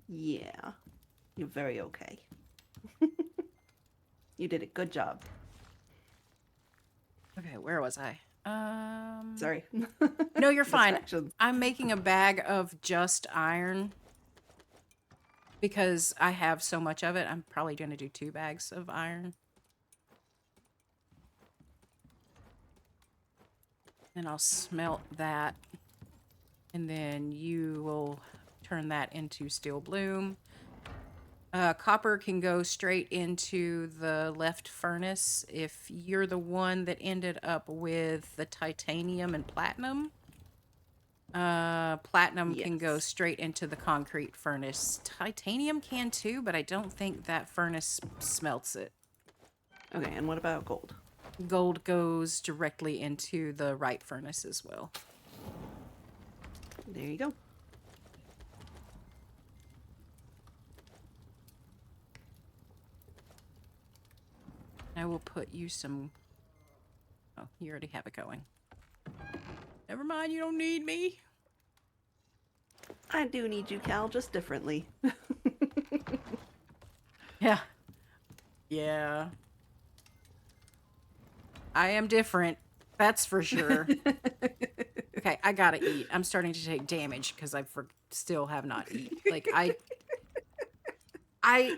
S3: Yeah. You're very okay. You did a good job.
S1: Okay, where was I?
S3: Sorry.
S1: No, you're fine.
S3: Distractions.
S1: I'm making a bag of just iron because I have so much of it. I'm probably gonna do 2 bags of iron. And I'll smelt that. And then you will turn that into steel bloom. Copper can go straight into the left furnace if you're the one that ended up with the titanium and platinum. Platinum can go
S3: Yes.
S1: straight into the concrete furnace. Titanium can too, but I don't think that furnace smelts it.
S3: Okay, and what about gold?
S1: Gold goes directly into the right furnace as well.
S3: There you go.
S1: I will put you some. Oh, you already have it going. Never mind, you don't need me.
S3: I do need you, Cal, just differently.
S1: Yeah. Yeah. I am different. That's for sure. Okay, I gotta eat. I'm starting to take damage because still have not eaten. Like, I
S3: I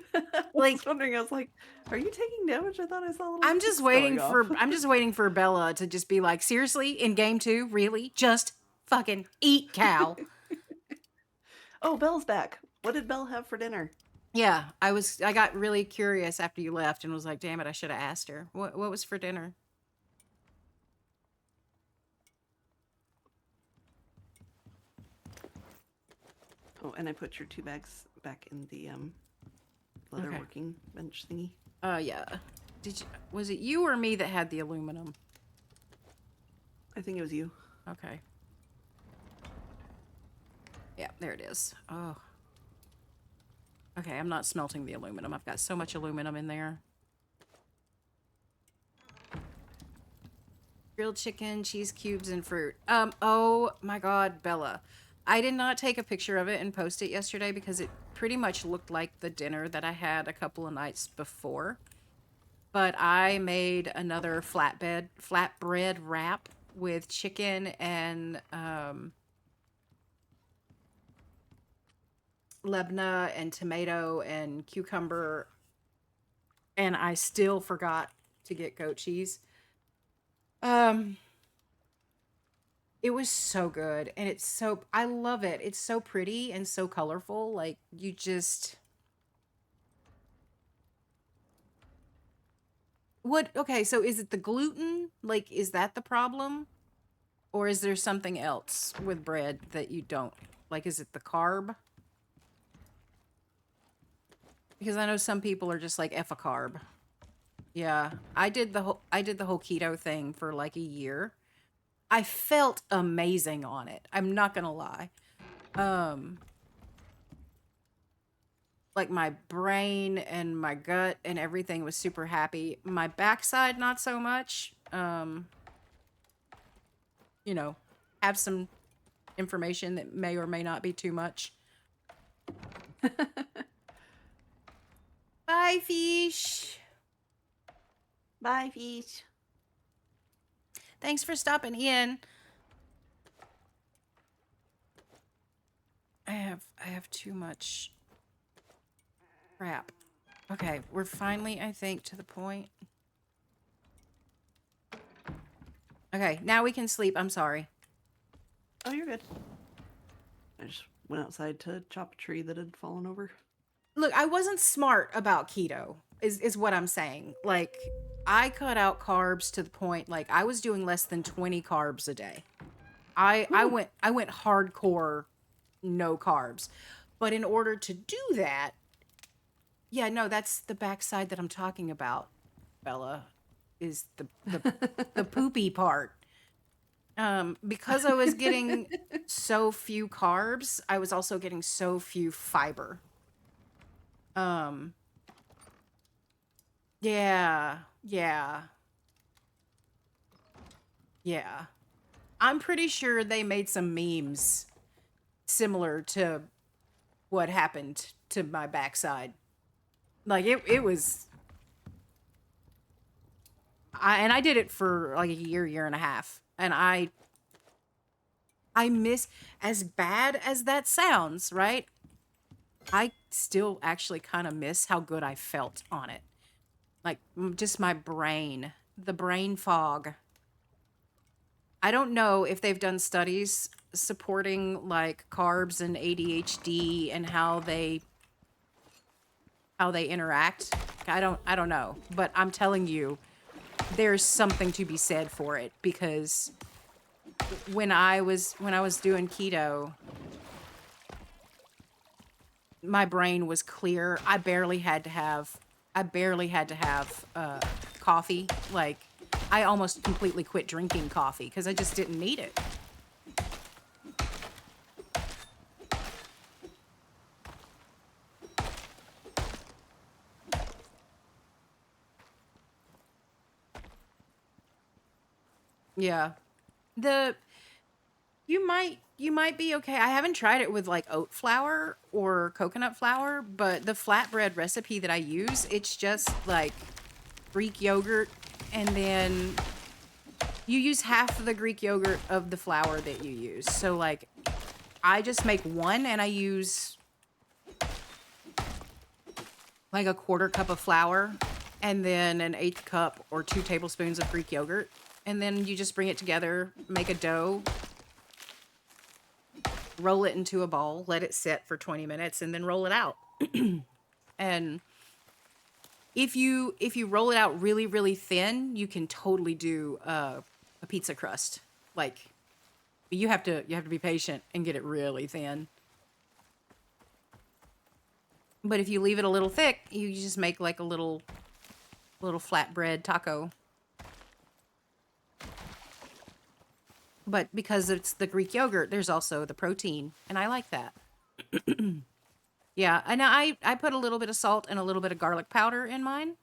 S1: like.
S3: was wondering, I was like, are you taking damage? I thought I saw a little
S1: I'm just
S3: ticks
S1: waiting
S3: going
S1: for.
S3: off.
S1: I'm just waiting for Bella to just be like, seriously, in game 2, really, just fucking eat, Cal.
S3: Oh, Belle's back. What did Belle have for dinner?
S1: Yeah, I got really curious after you left and was like, damn it, I should have asked her. What was for dinner?
S3: Oh, and I put your 2 bags back in the leather
S1: Okay.
S3: working bench thingy.
S1: Yeah. Was it you or me that had the aluminum?
S3: I think it was you.
S1: Okay. Yeah, there it is. Oh. Okay, I'm not smelting the aluminum. I've got so much aluminum in there. Grilled chicken, cheese cubes, and fruit. Oh my God, Bella. I did not take a picture of it and post it yesterday because it pretty much looked like the dinner that I had a couple of nights before. But I made another flatbread wrap with chicken and labna and tomato and cucumber, and I still forgot to get goat cheese. It was so good, and I love it. It's so pretty and so colorful. Like, you just okay, so is it the gluten? Like, is that the problem? Or is there something else with bread that you don't like? Is it the carb? Because I know some people are just like F a carb. Yeah, I did the whole keto thing for like a year. I felt amazing on it. I'm not gonna lie. Like, my brain and my gut and everything was super happy. My backside, not so much. You know, have some information that may or may not be too much. Bye, fish.
S3: Bye, fish.
S1: Thanks for stopping in. I have too much crap. Okay, we're finally, I think, to the point. Okay, now we can sleep. I'm sorry.
S3: Oh, you're good. I just went outside to chop a tree that had fallen over.
S1: Look, I wasn't smart about keto, is what I'm saying. Like, I cut out carbs to the point, like, I was doing less than 20 carbs a day. I went hardcore no carbs. But in order to do that, yeah, no, that's the backside that I'm talking about, Bella, is the poopy part. Because I was getting so few carbs, I was also getting so few fiber. Yeah, yeah, yeah. I'm pretty sure they made some memes similar to what happened to my backside. Like, it was, I did it for like a year and a half, and I miss, as bad as that sounds, right? I still actually kind of miss how good I felt on it. Like, just my brain, the brain fog. I don't know if they've done studies supporting like carbs and ADHD and how they interact. I don't know, but I'm telling you, there's something to be said for it, because when I was doing keto, my brain was clear. I barely had to have coffee. Like, I almost completely quit drinking coffee because I just didn't need it. Yeah. You might be okay. I haven't tried it with like oat flour or coconut flour, but the flatbread recipe that I use, it's just like Greek yogurt, and then you use half of the Greek yogurt of the flour that you use. So like, I just make one, and I use like a 1/4 cup of flour and then an 1/8 cup or 2 tablespoons of Greek yogurt. And then you just bring it together, make a dough. roll it into a ball, let it sit for 20 minutes, and then roll it out. And if you roll it out really, really thin, you can totally do a pizza crust. Like you have to be patient and get it really thin. But if you leave it a little thick, you just make like a little flatbread taco. But because it's the Greek yogurt, there's also the protein, and I like that. Yeah, and I put a little bit of salt and a little bit of garlic powder in mine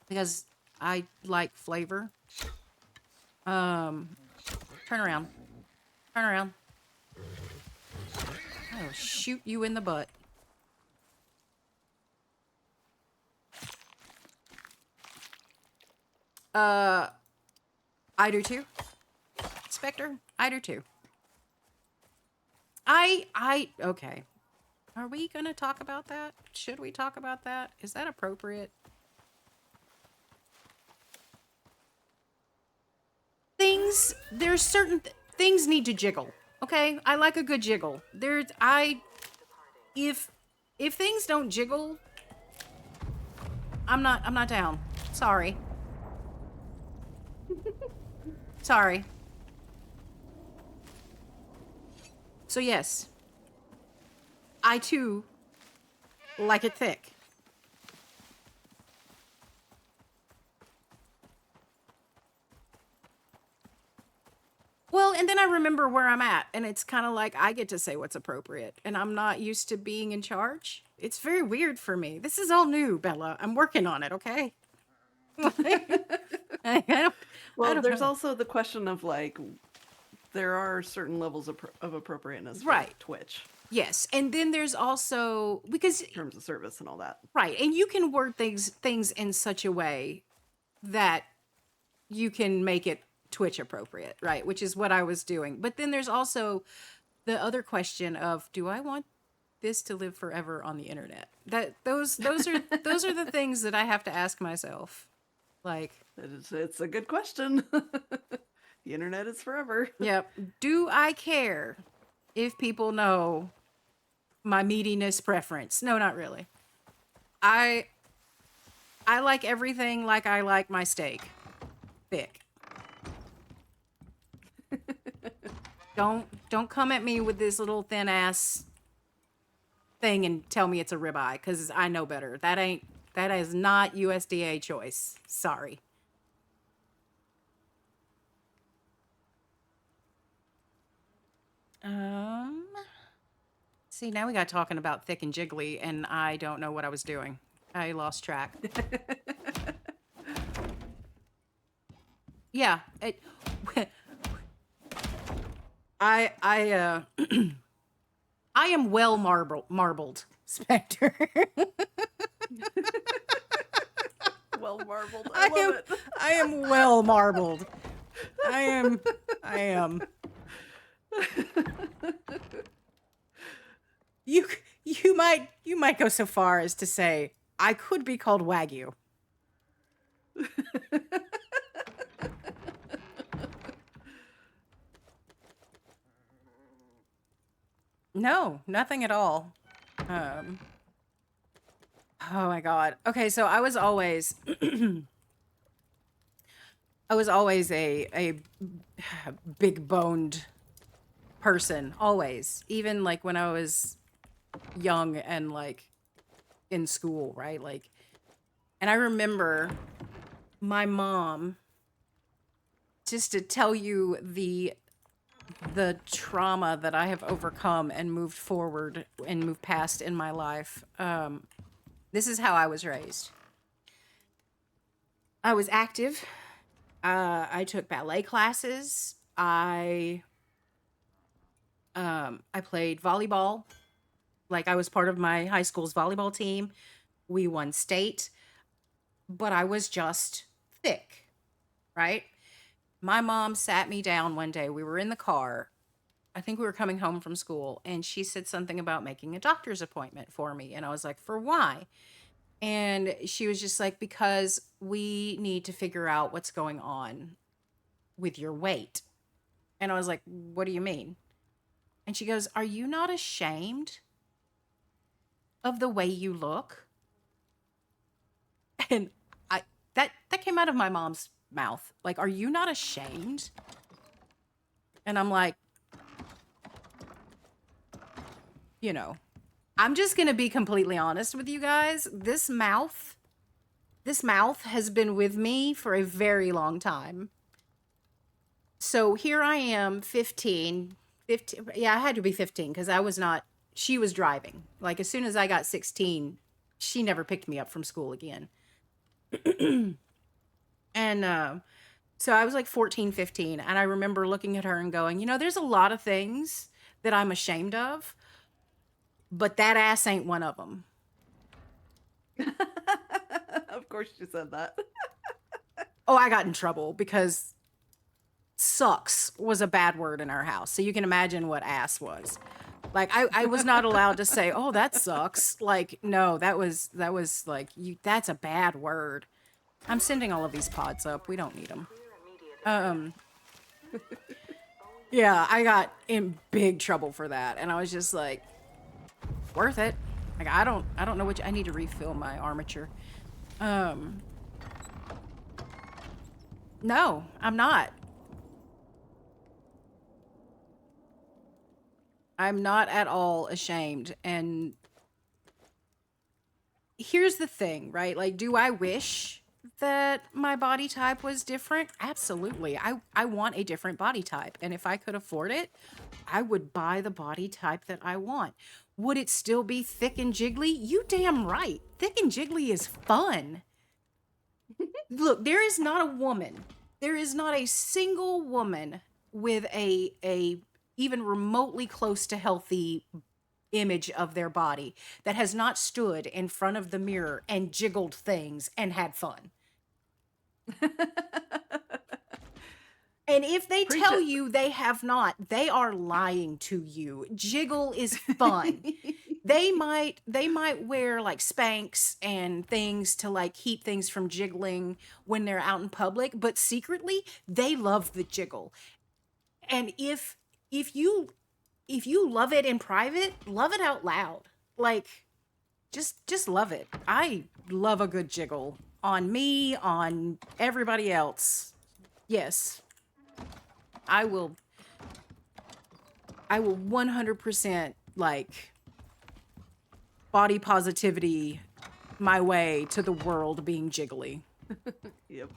S1: because I like flavor. Turn around. Turn around. I'll shoot you in the butt. I do too. Spectre, I do too. Okay. Are we gonna talk about that? Should we talk about that? Is that appropriate? There's certain things need to jiggle. Okay, I like a good jiggle. If things don't jiggle, I'm not down. Sorry. Sorry. So yes, I too like it thick. Well, and then I remember where I'm at, and it's kind of like I get to say what's appropriate, and I'm not used to being in charge. It's very weird for me. This is all new, Bella. I'm working on it, okay? I
S3: Well,
S1: don't
S3: there's
S1: know.
S3: also the question of like, there are certain levels of appropriateness for
S1: Right.
S3: Twitch
S1: Yes, and then there's also because
S3: in terms of service and all that.
S1: right, and you can word things in such a way that you can make it Twitch appropriate, right? Which is what I was doing. But then there's also the other question of, do I want this to live forever on the internet? Those are the things that I have to ask myself. Like,
S3: It's a good question. The internet is forever.
S1: yep, do I care if people know my meatiness preference? No, not really. I like everything like I like my steak. Thick. Don't come at me with this little thin ass thing and tell me it's a ribeye, because I know better. That is not USDA choice. Sorry. See, now we got talking about thick and jiggly, and I don't know what I was doing. I lost track. Yeah, I I am well marbled, Spectre.
S3: Well marbled. I love it.
S1: I am well marbled. I am. You might go so far as to say I could be called Wagyu. No, nothing at all. Oh my god. Okay, so I was always a big boned person, always. Even like when I was young and like in school, right? Like, and I remember my mom, just to tell you the trauma that I have overcome and moved forward and moved past in my life. This is how I was raised. I was active. I took ballet classes. I played volleyball. Like, I was part of my high school's volleyball team. We won state, but I was just thick, right? My mom sat me down one day. We were in the car. I think we were coming home from school, and she said something about making a doctor's appointment for me. And I was like, for why? And she was just like, because we need to figure out what's going on with your weight. And I was like, what do you mean? And she goes, "Are you not ashamed of the way you look?" And I that came out of my mom's mouth. Like, "Are you not ashamed?" And I'm like, you know, I'm just going to be completely honest with you guys. This mouth has been with me for a very long time. So here I am, 15. Yeah, I had to be 15 because she was driving. Like, as soon as I got 16, she never picked me up from school again. And so I was like 14, 15. And I remember looking at her and going, there's a lot of things that I'm ashamed of, but that ass ain't one of them.
S3: Of course you said that.
S1: Oh, I got in trouble because sucks was a bad word in our house. So you can imagine what ass was. Like, I was not allowed to say, "Oh, that sucks." Like, no, that was like, that's a bad word. I'm sending all of these pods up. We don't need them. Yeah, I got in big trouble for that. And I was just like, worth it. Like, I don't know I need to refill my armature. No, I'm not. I'm not at all ashamed. And here's the thing, right? Like, do I wish that my body type was different? Absolutely. I want a different body type. And if I could afford it, I would buy the body type that I want. Would it still be thick and jiggly? You damn right. Thick and jiggly is fun. Look, there is not a single woman with a even remotely close to healthy image of their body that has not stood in front of the mirror and jiggled things and had fun. And if they
S3: Preach
S1: tell
S3: it.
S1: you they have not, they are lying to you. Jiggle is fun. They might wear like Spanx and things to like keep things from jiggling when they're out in public, but secretly they love the jiggle. And if you love it in private, love it out loud. Like, just love it. I love a good jiggle on me, on everybody else. Yes. I will 100% like body positivity my way to the world being jiggly.
S3: Yep.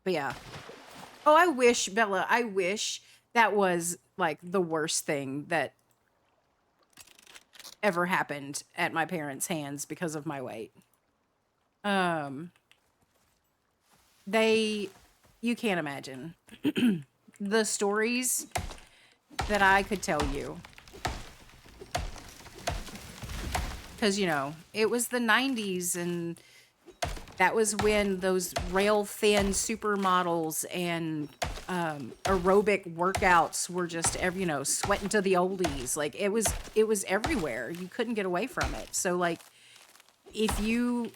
S1: But yeah. Oh, I wish, Bella, that was like the worst thing that ever happened at my parents' hands because of my weight. You can't imagine the stories that I could tell you. Because, it was the 90s, and that was when those rail thin supermodels and aerobic workouts were just, sweating to the oldies. Like, it was everywhere. You couldn't get away from it. So, like, if you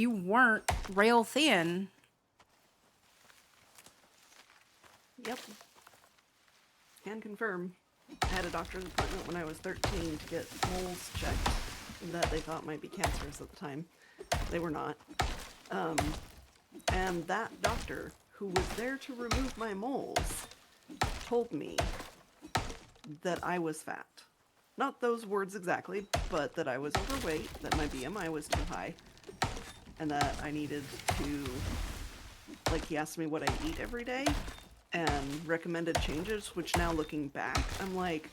S1: weren't rail thin.
S3: Yep. Can confirm. I had a doctor's appointment when I was 13 to get moles checked that they thought might be cancerous at the time. They were not. And that doctor, who was there to remove my moles, told me that I was fat. Not those words exactly, but that I was overweight, that my BMI was too high, and that I needed to, like, he asked me what I eat every day and recommended changes, which now looking back, I'm like,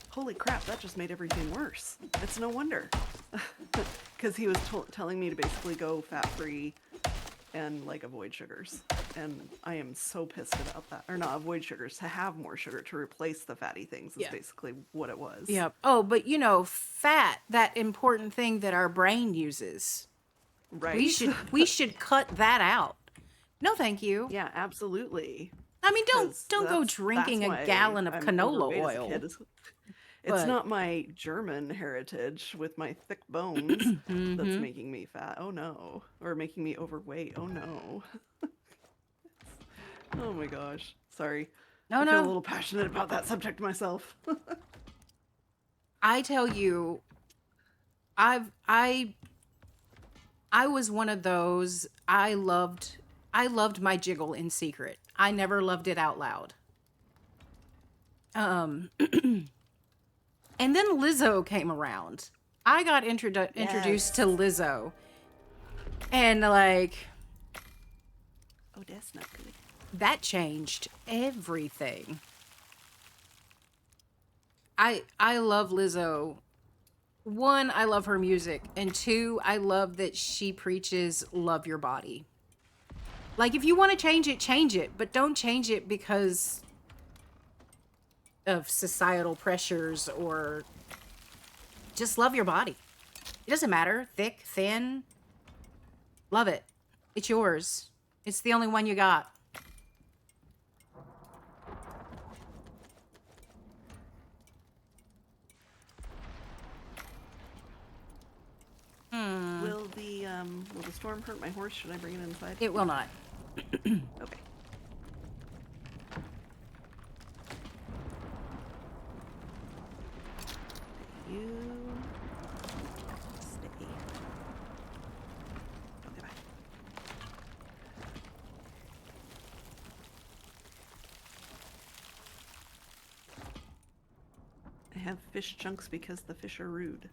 S3: holy crap, that just made everything worse. It's no wonder. Because he was telling me to basically go fat-free and, like, avoid sugars. And I am so pissed about that. Or not avoid sugars, to have more sugar, to replace the fatty things is basically what it was.
S1: Yeah. Oh, but fat, that important thing that our brain uses.
S3: Right?
S1: We should cut that out. No, thank you.
S3: Yeah, absolutely.
S1: I mean, don't go drinking a gallon of canola oil.
S3: It's not my German heritage with my thick bones that's making me fat. Oh no. Or making me overweight. Oh no. Oh my gosh. Sorry.
S1: No,
S3: I feel a
S1: no.
S3: little passionate about that subject myself.
S1: I tell you, I've I was one of those. I loved my jiggle in secret. I never loved it out loud. Um and then Lizzo came around. I got introduced to
S3: Yes.
S1: Lizzo. And like
S3: Oh, that's not good.
S1: that changed everything. I love Lizzo. One, I love her music, and two, I love that she preaches love your body. Like if you want to change it, but don't change it because of societal pressures or just love your body. It doesn't matter, thick, thin, love it. It's yours. It's the only one you got.
S3: Will the storm hurt my horse? Should I bring it inside?
S1: It will not.
S3: Okay. You stay. Okay, bye. I have fish chunks because the fish are rude.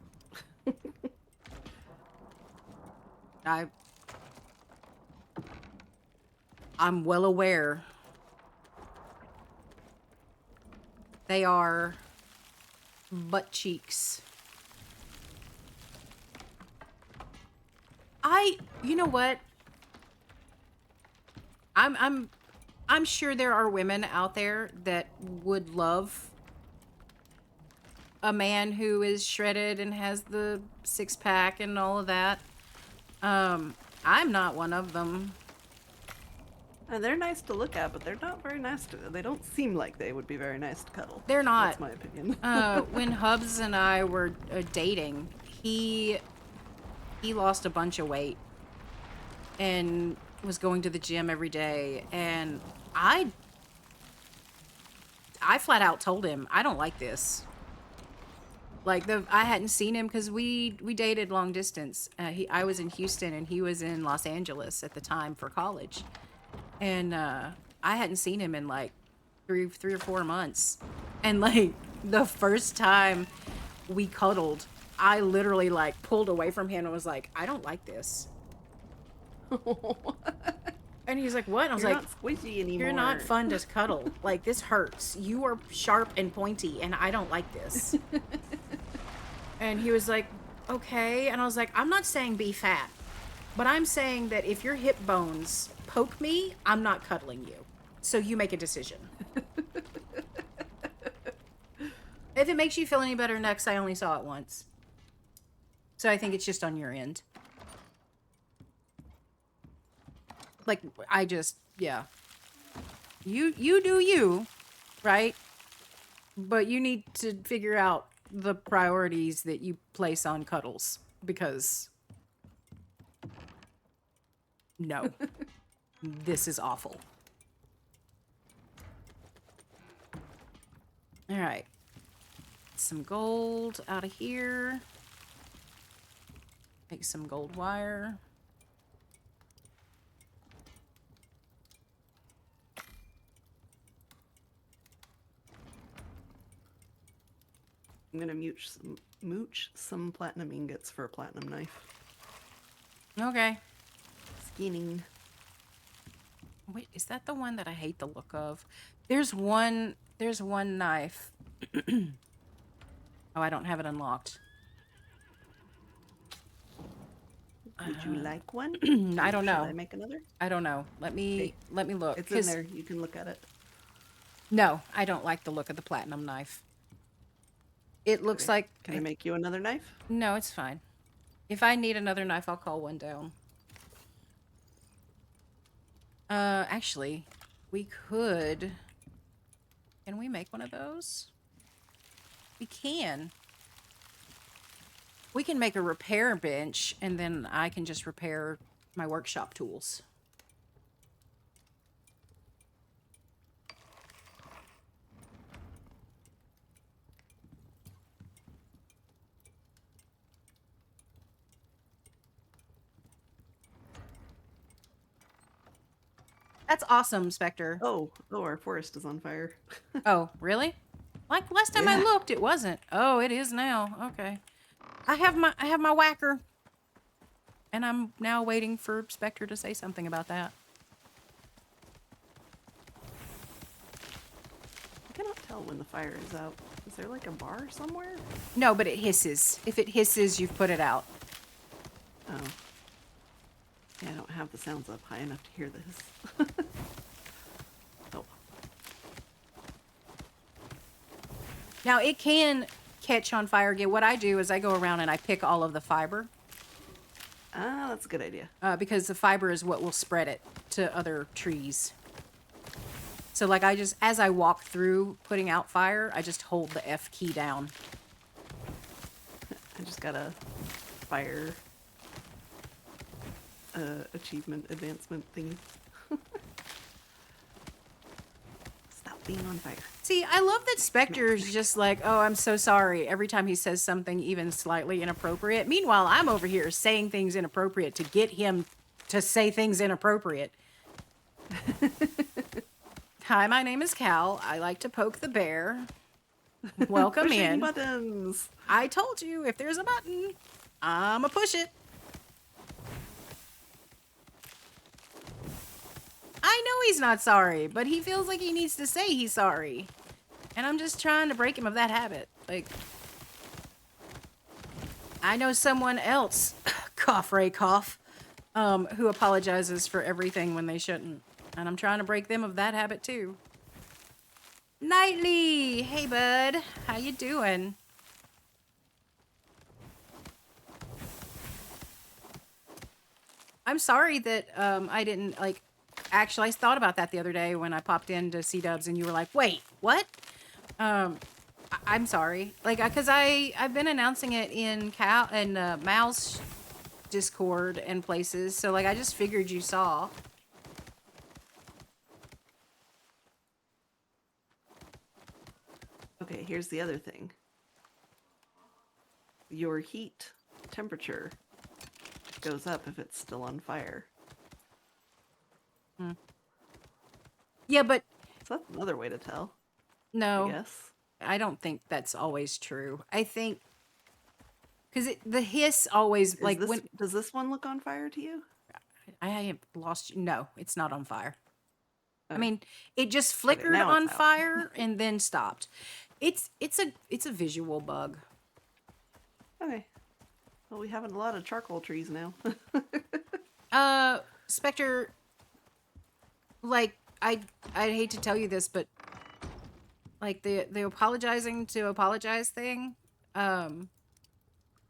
S1: I I'm well aware. They are butt cheeks. You know what? I'm sure there are women out there that would love a man who is shredded and has the six pack and all of that. I'm not one of them.
S3: And they're nice to look at, but they're not very nice to. They don't seem like they would be very nice to cuddle.
S1: They're not.
S3: That's my opinion.
S1: When Hubs and I were dating, he lost a bunch of weight and was going to the gym every day, and I flat out told him I don't like this. Like I hadn't seen him because we dated long distance. I was in Houston and he was in Los Angeles at the time for college, and I hadn't seen him in like three or 4 months, and like the first time we cuddled, I literally like pulled away from him and was like, I don't like this. And he's like, what? And I was
S3: You're
S1: like,
S3: not squishy anymore.
S1: you're not fun to cuddle. Like, this hurts. You are sharp and pointy, and I don't like this. And he was like, okay. And I was like, I'm not saying be fat, but I'm saying that if your hip bones poke me, I'm not cuddling you. So you make a decision. If it makes you feel any better next, I only saw it once. So I think it's just on your end. Like, yeah. You do you, right? But you need to figure out the priorities that you place on cuddles, because no. This is awful. All right. Some gold out of here. Make some gold wire.
S3: I'm gonna mooch some platinum ingots for a platinum knife.
S1: Okay.
S3: Skinning.
S1: Wait, is that the one that I hate the look of? There's one knife. Oh, I don't have it unlocked.
S3: Would you like one?
S1: I don't know.
S3: Should I make another?
S1: I don't know. Let me look.
S3: It's in there. You can look at it.
S1: No, I don't like the look of the platinum knife. It looks
S3: Okay.
S1: like...
S3: Can I make you another knife?
S1: No, it's fine. If I need another knife, I'll call one down. Actually, we could... Can we make one of those? We can. We can make a repair bench, and then I can just repair my workshop tools. That's awesome, Spectre.
S3: Oh, our forest is on fire.
S1: Oh, really? Like last time I
S3: Yeah.
S1: looked, it wasn't. Oh, it is now. Okay. I have my whacker. And I'm now waiting for Spectre to say something about that.
S3: I cannot tell when the fire is out. Is there like a bar somewhere?
S1: No, but it hisses. If it hisses, you've put it out.
S3: Oh. Yeah, I don't have the sounds up high enough to hear this. Oh.
S1: Now, it can catch on fire again. What I do is I go around and I pick all of the fiber
S3: Ah, that's a good idea.
S1: because the fiber is what will spread it to other trees. So, like, I just, as I walk through putting out fire, I just hold the F key down.
S3: I just got a fire achievement advancement thingy. Stop being on fire.
S1: See, I love that Spectre is just like, oh, I'm so sorry every time he says something even slightly inappropriate. Meanwhile, I'm over here saying things inappropriate to get him to say things inappropriate. Hi, my name is Cal. I like to poke the bear. Welcome
S3: Pushing
S1: in.
S3: buttons.
S1: I told you, if there's a button, I'ma push it. I know he's not sorry, but he feels like he needs to say he's sorry. And I'm just trying to break him of that habit. Like, I know someone else, cough, Ray, cough, who apologizes for everything when they shouldn't. And I'm trying to break them of that habit too. Nightly! Hey, bud. How you doing? I'm sorry that I didn't, like, actually, I thought about that the other day when I popped into C-Dubs and you were like, wait, what? I'm sorry. Like, because I've been announcing it in Mal's Discord and places, so, like, I just figured you saw.
S3: Okay, here's the other thing. Your heat temperature goes up if it's still on fire.
S1: Yeah, but
S3: So that's another way to tell, I
S1: no,
S3: guess.
S1: I don't think that's always true. I think, because the hiss always, like, when
S3: Does this one look on fire to you?
S1: I have lost you. No, it's not on fire. I
S3: Okay.
S1: mean, it just
S3: Okay,
S1: flickered
S3: now it's
S1: on
S3: out.
S1: fire and then stopped. It's a visual bug.
S3: Okay. Well, we have a lot of charcoal trees now.
S1: Spectre, like, I'd hate to tell you this, but like the apologizing to apologize thing,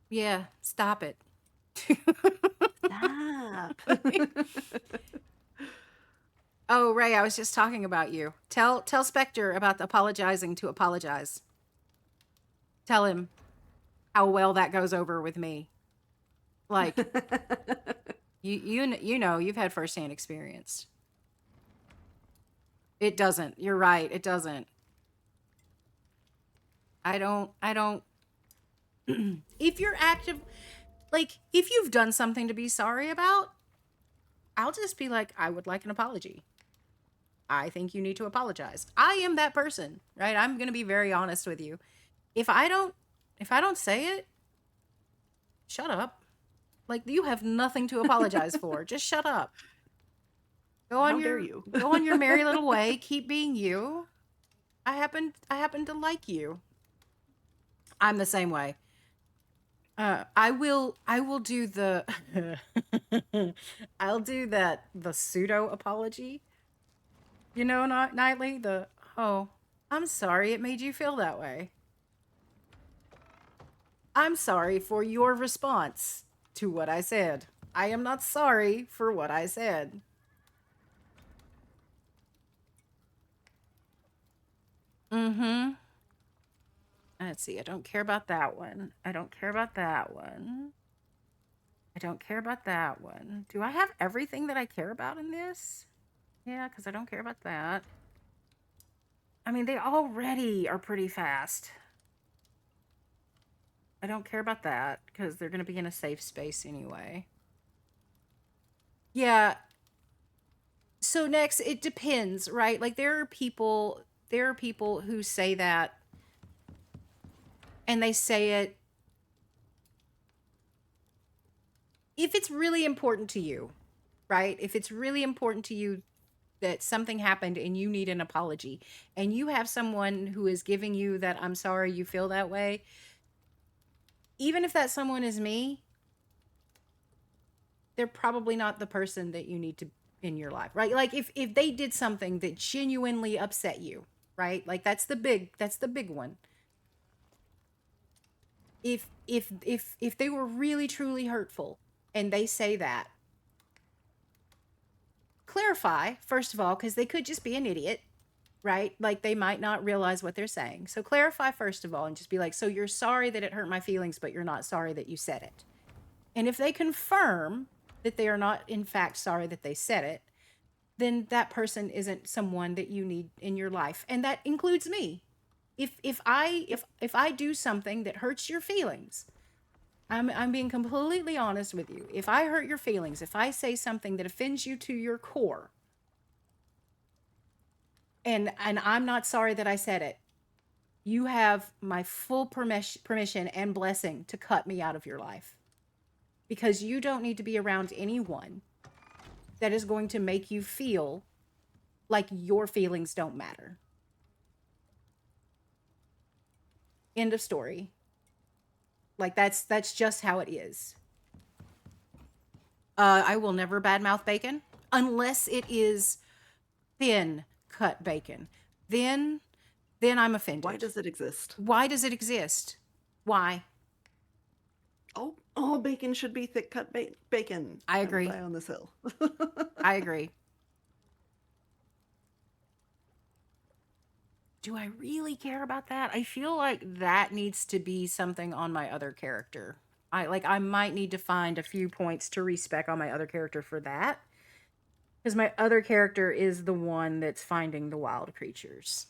S1: yeah, stop it.
S3: Stop.
S1: Oh, Ray, I was just talking about you. Tell Spectre about the apologizing to apologize. Tell him how well that goes over with me. Like, you know, you've had firsthand experience. It doesn't. You're right. It doesn't. I don't if you're active, like, if you've done something to be sorry about, I'll just be like, I would like an apology. I think you need to apologize. I am that person, right? I'm going to be very honest with you. If I don't say it, shut up. Like, you have nothing to apologize for. Just shut up.
S3: How dare you?
S1: Go on your merry little way. Keep being you. I happen to like you. I'm the same way. I will do the I'll do the pseudo apology. You know, not Nightly, oh, I'm sorry it made you feel that way. I'm sorry for your response to what I said. I am not sorry for what I said. Mm-hmm. Let's see. I don't care about that one. I don't care about that one. I don't care about that one. Do I have everything that I care about in this? Yeah, because I don't care about that. I mean, they already are pretty fast. I don't care about that because they're going to be in a safe space anyway. Yeah. So next, it depends, right? Like there are people who say that, and they say it if it's really important to you, right? If it's really important to you that something happened and you need an apology, and you have someone who is giving you that I'm sorry you feel that way, even if that someone is me, they're probably not the person that you need to in your life, right? Like if they did something that genuinely upset you, right? Like that's the big one. If they were really truly hurtful and they say that, clarify first of all, because they could just be an idiot, right? Like they might not realize what they're saying. So clarify first of all and just be like, so you're sorry that it hurt my feelings, but you're not sorry that you said it. And if they confirm that they are not in fact sorry that they said it, then that person isn't someone that you need in your life. And that includes me. If I do something that hurts your feelings, I'm being completely honest with you. If I hurt your feelings, if I say something that offends you to your core, and I'm not sorry that I said it, you have my full permission and blessing to cut me out of your life, because you don't need to be around anyone that is going to make you feel like your feelings don't matter. End of story. Like that's just how it is. I will never badmouth bacon unless it is thin cut bacon. Then then I'm
S3: Why
S1: offended.
S3: does it exist?
S1: Why does it exist? Why?
S3: All bacon should be thick cut bacon.
S1: I
S3: I will
S1: agree.
S3: die on this hill.
S1: I agree. Do I really care about that? I feel like that needs to be something on my other character. I might need to find a few points to respec on my other character for that. Because my other character is the one that's finding the wild creatures.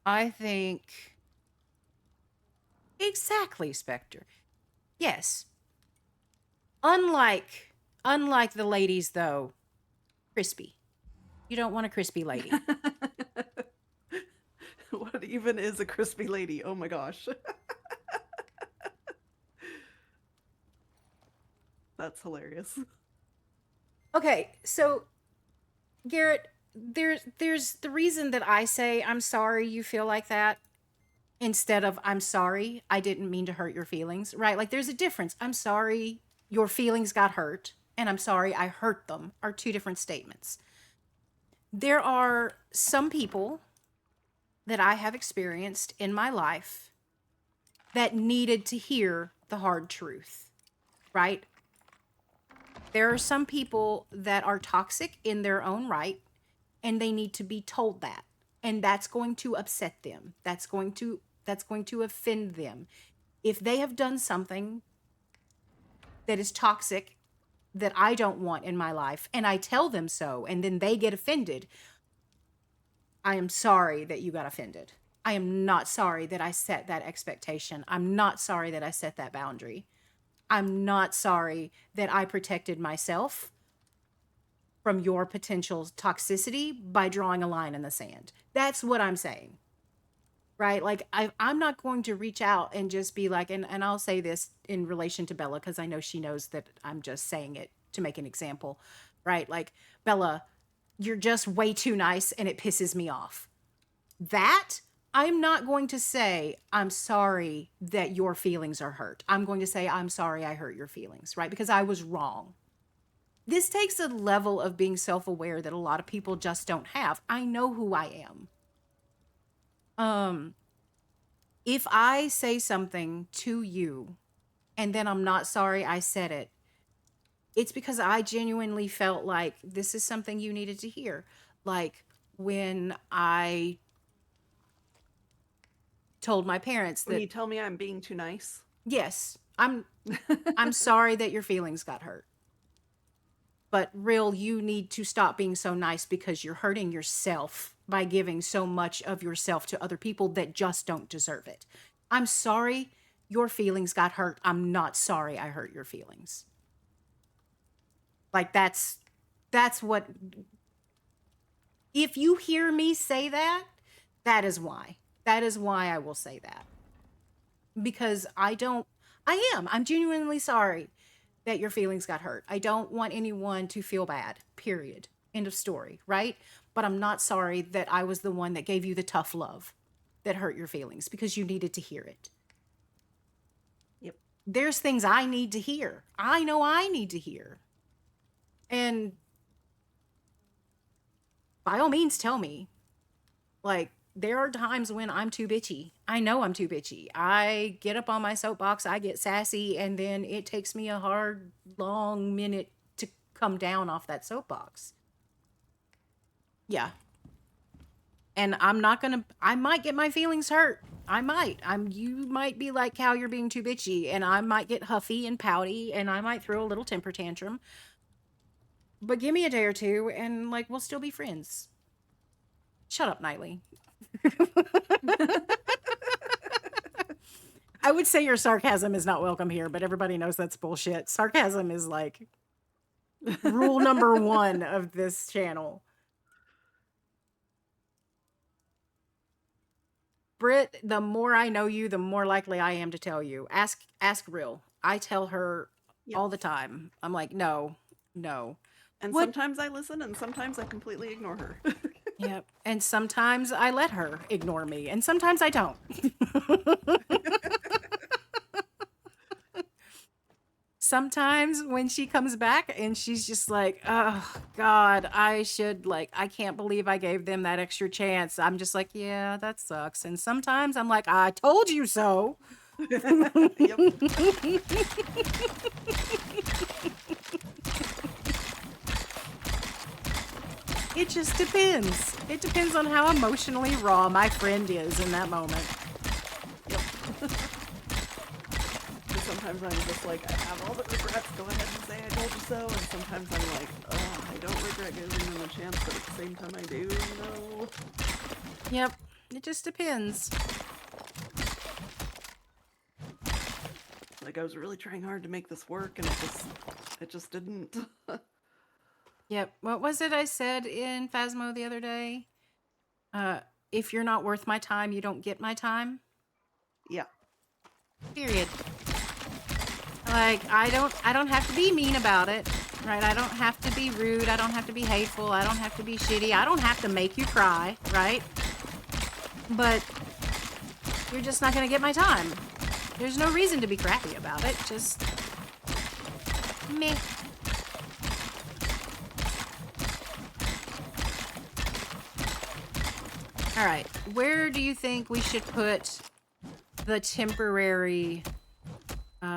S1: I think exactly, Spectre. Yes. Unlike the ladies though, crispy. You don't want a crispy lady.
S3: What even is a crispy lady? Oh my gosh. That's hilarious.
S1: Okay, so Garrett, there's the reason that I say I'm sorry you feel like that instead of I'm sorry I didn't mean to hurt your feelings, right? Like there's a difference. I'm sorry your feelings got hurt and I'm sorry I hurt them are two different statements. There are some people that I have experienced in my life that needed to hear the hard truth, right? There are some people that are toxic in their own right and they need to be told that. And that's going to upset them. That's going to offend them. If they have done something that is toxic that I don't want in my life and I tell them so and then they get offended, I am sorry that you got offended. I am not sorry that I set that expectation. I'm not sorry that I set that boundary. I'm not sorry that I protected myself from your potential toxicity by drawing a line in the sand. That's what I'm saying, right? Like, I'm not going to reach out and just be like, and I'll say this in relation to Bella, because I know she knows that I'm just saying it to make an example, right? Like, Bella, you're just way too nice and it pisses me off. That I'm not going to say, I'm sorry that your feelings are hurt. I'm going to say, I'm sorry I hurt your feelings, right? Because I was wrong. This takes a level of being self aware that a lot of people just don't have. I know who I am. Um, if I say something to you and then I'm not sorry I said it, it's because I genuinely felt like this is something you needed to hear. Like when I told my parents
S3: When
S1: that,
S3: you tell me I'm being too nice.
S1: yes, I'm sorry that your feelings got hurt. But real, you need to stop being so nice because you're hurting yourself by giving so much of yourself to other people that just don't deserve it. I'm sorry your feelings got hurt. I'm not sorry I hurt your feelings. Like that's what, if you hear me say that, that is why. That is why I will say that. Because I'm genuinely sorry that your feelings got hurt. I don't want anyone to feel bad. Period. End of story, right? But I'm not sorry that I was the one that gave you the tough love that hurt your feelings because you needed to hear it.
S3: Yep.
S1: There's things I need to hear. I know I need to hear. And by all means, tell me. Like, there are times when I'm too bitchy. I know I'm too bitchy. I get up on my soapbox, I get sassy, and then it takes me a hard, long minute to come down off that soapbox. Yeah. And I might get my feelings hurt. You might be like, Cal, you're being too bitchy. And I might get huffy and pouty, and I might throw a little temper tantrum. But give me a day or two, and like, we'll still be friends. Shut up, Nightly. I would say your sarcasm is not welcome here, but everybody knows that's bullshit. Sarcasm is like rule number 1 of this channel. Britt, the more I know you, the more likely I am to tell you. Ask Real. I tell her all the time. I'm like, no.
S3: And
S1: What?
S3: sometimes I listen, and sometimes I completely ignore her.
S1: Yep. And sometimes I let her ignore me, and sometimes I don't. Sometimes when she comes back and she's just like, oh God, I can't believe I gave them that extra chance. I'm just like, yeah, that sucks. And sometimes I'm like, I told you so.
S3: Yep.
S1: It just depends. It depends on how emotionally raw my friend is in that moment.
S3: Yep. And sometimes I'm just like, I have all the regrets, go ahead and say I told you so. And sometimes I'm like, oh, I don't regret giving them a chance, but at the same time I do, no.
S1: Yep. It just depends.
S3: Like, I was really trying hard to make this work, and it just didn't.
S1: Yep. What was it I said in Phasmo the other day? If you're not worth my time, you don't get my time.
S3: Yeah.
S1: Period. Like, I don't have to be mean about it, right? I don't have to be rude. I don't have to be hateful. I don't have to be shitty. I don't have to make you cry, right? But you're just not going to get my time. There's no reason to be crappy about it. Just meh. All right. Where do you think we should put the temporary...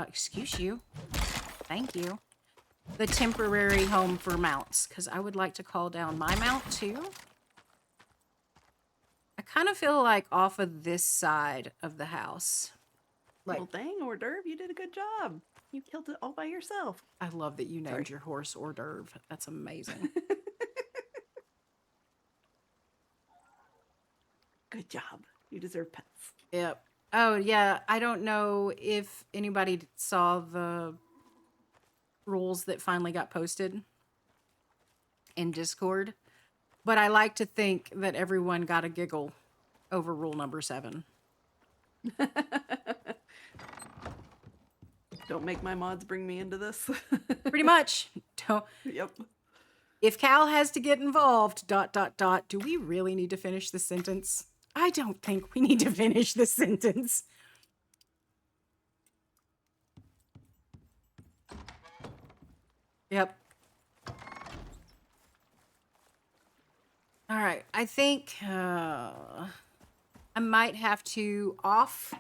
S1: excuse you. Thank you. The temporary home for mounts, because I would like to call down my mount too. I kind of feel like off of this side of the house. Like,
S3: Well, dang, hors d'oeuvre, you did a good job. You killed it all by yourself.
S1: I love that you named
S3: Sorry.
S1: your horse hors d'oeuvre. That's amazing.
S3: Good job. You deserve pets.
S1: Yep. Oh, yeah. I don't know if anybody saw the rules that finally got posted in Discord, but I like to think that everyone got a giggle over rule number 7.
S3: Don't make my mods bring me into this.
S1: Pretty much.
S3: Yep.
S1: If Cal has to get involved, ... Do we really need to finish the sentence? I don't think we need to finish the sentence. Yep. All right. I think I might have to off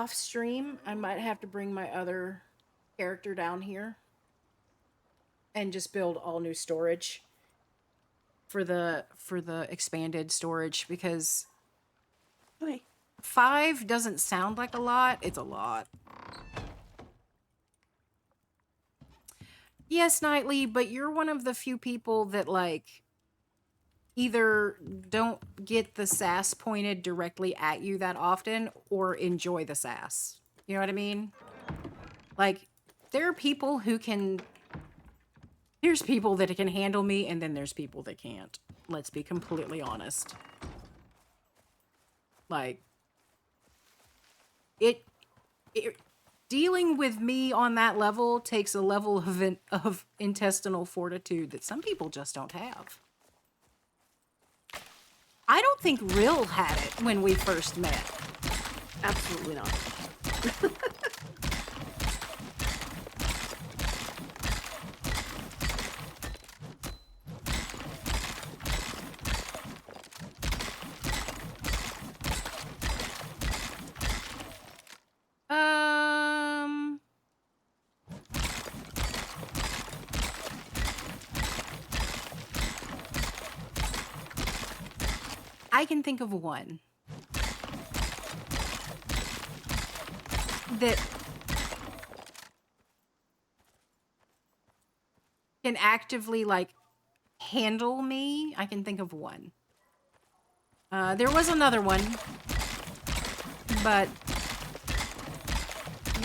S1: stream. I might have to bring my other character down here and just build all new storage for the expanded storage, because
S3: Okay.
S1: 5 doesn't sound like a lot. It's a lot. Yes, Nightly, but you're one of the few people that, like, either don't get the sass pointed directly at you that often or enjoy the sass. You know what I mean? Like, there are people who can There's people that can handle me, and then there's people that can't. Let's be completely honest. Like, it dealing with me on that level takes a level of intestinal fortitude that some people just don't have. I don't think Rill had it when we first met.
S3: Absolutely not.
S1: Um, I can think of one that can actively like handle me. I can think of one. There was another one, but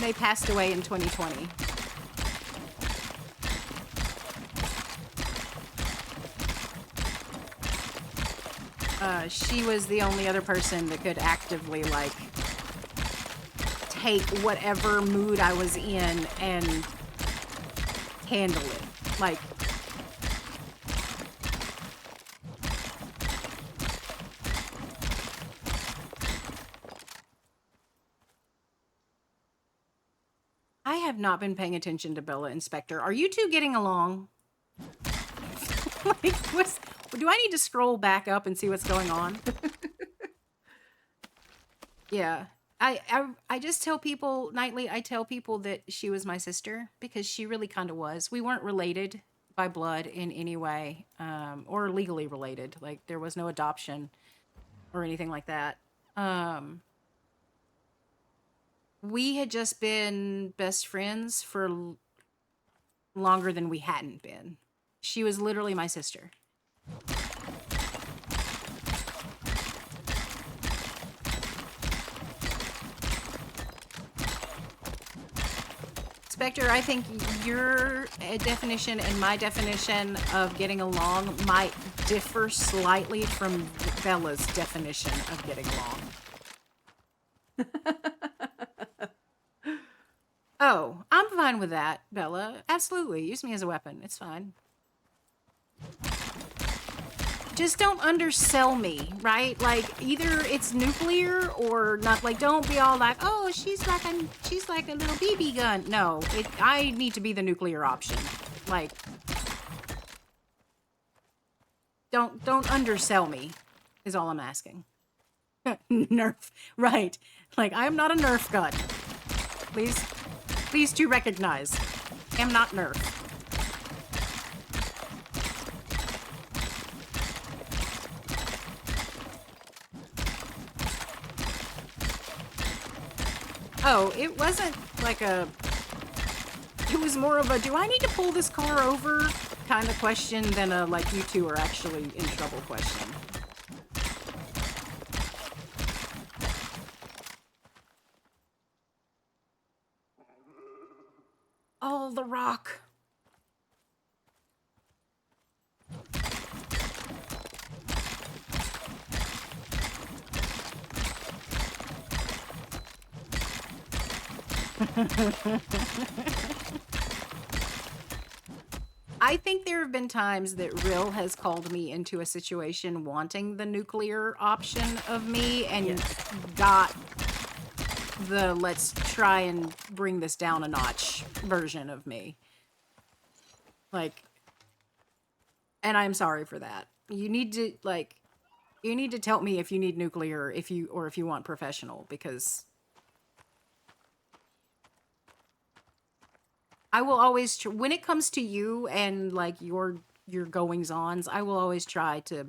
S1: they passed away in 2020. She was the only other person that could actively like take whatever mood I was in and handle it. Like, I have not been paying attention to Bella and Spectre. Are you two getting along? Like, do I need to scroll back up and see what's going on? Yeah. I just tell people nightly, I tell people that she was my sister because she really kind of was. We weren't related by blood in any way, or legally related. Like, there was no adoption or anything like that. We had just been best friends for longer than we hadn't been. She was literally my sister. Spectre, I think your definition and my definition of getting along might differ slightly from Bella's definition of getting along. Oh, I'm fine with that, Bella. Absolutely. Use me as a weapon. It's fine. Just don't undersell me, right? Like, either it's nuclear or not. Like, don't be all like, oh, she's like a little BB gun. No, I need to be the nuclear option. Like, don't undersell me is all I'm asking. Nerf, right? Like, I am not a Nerf gun. Please to recognize, I am not Nerf. Oh, it wasn't like it was more of a, do I need to pull this car over kind of question than a, like, you two are actually in trouble question. Oh, the rock. I think there have been times that Rill has called me into a situation wanting the nuclear option of me and
S3: Yes.
S1: got the let's try and bring this down a notch version of me. Like, and I'm sorry for that. You need to tell me if you need nuclear, if you want professional, because I will always when it comes to you and like your goings-ons, I will always try to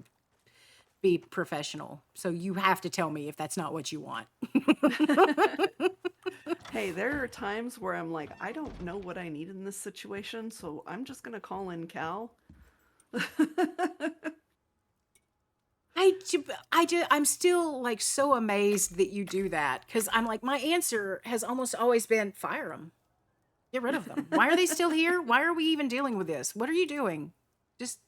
S1: be professional. So you have to tell me if that's not what you want.
S3: Hey, there are times where I'm like, I don't know what I need in this situation, so I'm just gonna call in Cal.
S1: I'm still like so amazed that you do that, because I'm like, my answer has almost always been fire him. Get rid of them. Why are they still here? Why are we even dealing with this? What are you doing? Just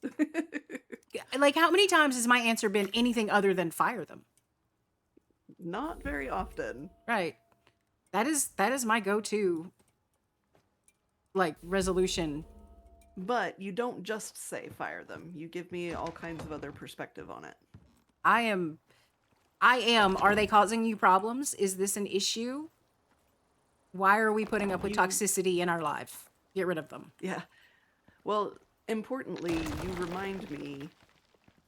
S1: like, how many times has my answer been anything other than fire them?
S3: Not very often.
S1: Right. That is my go-to like resolution.
S3: But you don't just say fire them. You give me all kinds of other perspective on it.
S1: I am are they causing you problems? Is this an issue? Why are we putting up with toxicity in our life? Get rid of them.
S3: Yeah. Well, importantly, you remind me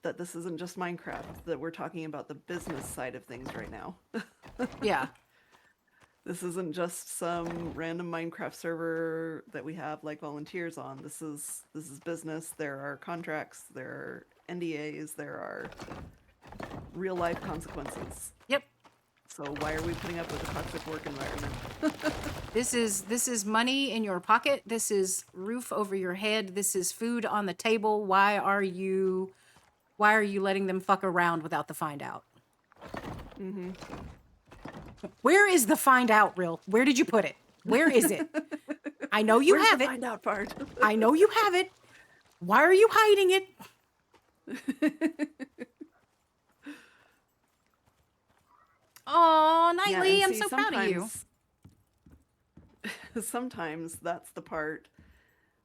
S3: that this isn't just Minecraft, that we're talking about the business side of things right now.
S1: Yeah.
S3: This isn't just some random Minecraft server that we have like volunteers on. This is business. There are contracts, there are NDAs, there are real life consequences.
S1: Yep.
S3: So why are we putting up with a toxic work environment?
S1: This is money in your pocket. This is roof over your head. This is food on the table. Why are you letting them fuck around without the find out?
S3: Mm-hmm.
S1: Where is the find out reel? Where did you put it? Where is it? I know you
S3: Where's
S1: have
S3: the
S1: it.
S3: find out part?
S1: I know you have it. Why are you hiding it? Oh, Nightly, I'm so proud of you.
S3: Sometimes that's the part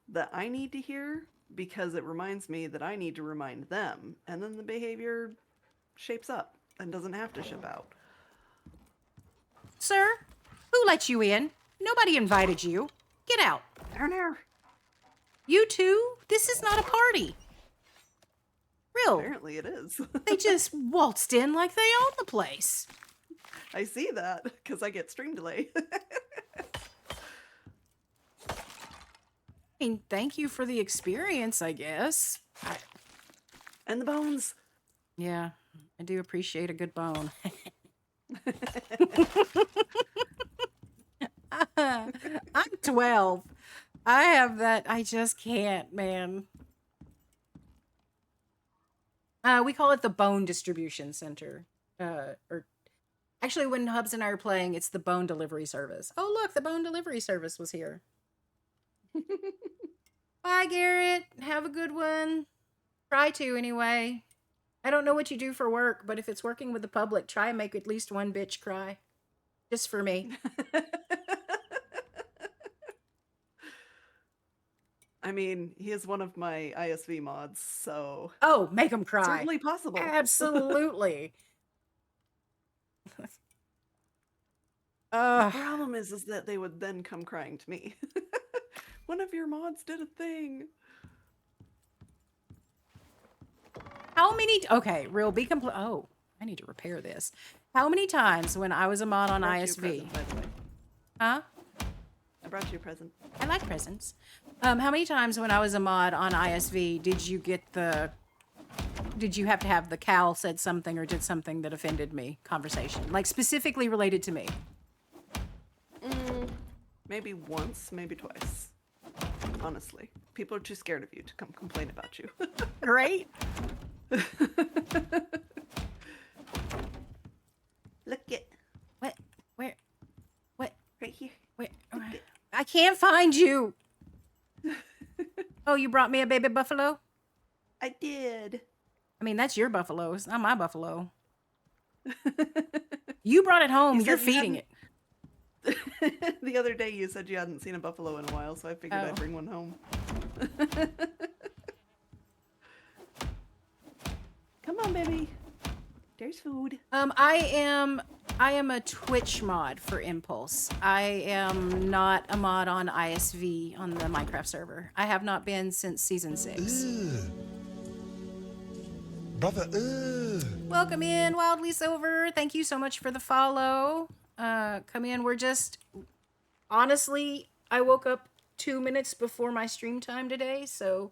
S3: that I need to hear because it reminds me that I need to remind them, and then the behavior shapes up and doesn't have to ship out.
S1: Sir, who let you in? Nobody invited you. Get out.
S3: There.
S1: You two, this is not a party. Real.
S3: Apparently it is.
S1: They just waltzed in like they own the place.
S3: I see that because I get stream delay.
S1: I mean, thank you for the experience, I guess.
S3: And the bones.
S1: Yeah, I do appreciate a good bone. I'm 12. I have that. I just can't, man. We call it the Bone Distribution Center. Or actually, when Hubs and I are playing, it's the Bone Delivery Service. Oh, look, the Bone Delivery Service was here. Bye, Garrett. Have a good one. Try to, anyway. I don't know what you do for work, but if it's working with the public, try and make at least one bitch cry. Just for me.
S3: I mean, he is one of my ISV mods, so...
S1: Oh, make him cry.
S3: Certainly possible.
S1: Absolutely.
S3: The problem is that they would then come crying to me. One of your mods did a thing.
S1: How many... Okay, real be complete... Oh, I need to repair this. How many times when I was a mod on ISV...
S3: Present, by the way.
S1: Huh?
S3: I brought you a present.
S1: I like presents. How many times when I was a mod on ISV did you get the... Did you have to have the Cal said something or did something that offended me conversation? Like, specifically related to me?
S3: Maybe once, maybe twice. Honestly. People are too scared of you to come complain about you.
S1: Great.
S3: Look it.
S1: What? Where? What?
S3: Right here.
S1: Where? I can't find you. Oh, you brought me a baby buffalo?
S3: I did.
S1: I mean, that's your buffalo. It's not my buffalo. You brought it home. You're feeding it.
S3: The other day you said you hadn't seen a buffalo in a while, so I figured I'd bring one home. Come on, baby. There's food.
S1: I am a Twitch mod for Impulse. I am not a mod on ISV on the Minecraft server. I have not been since season 6.
S4: Brother,
S1: Welcome in, Wildly Silver. Thank you so much for the follow. Come in. We're just... Honestly, I woke up 2 minutes before my stream time today, so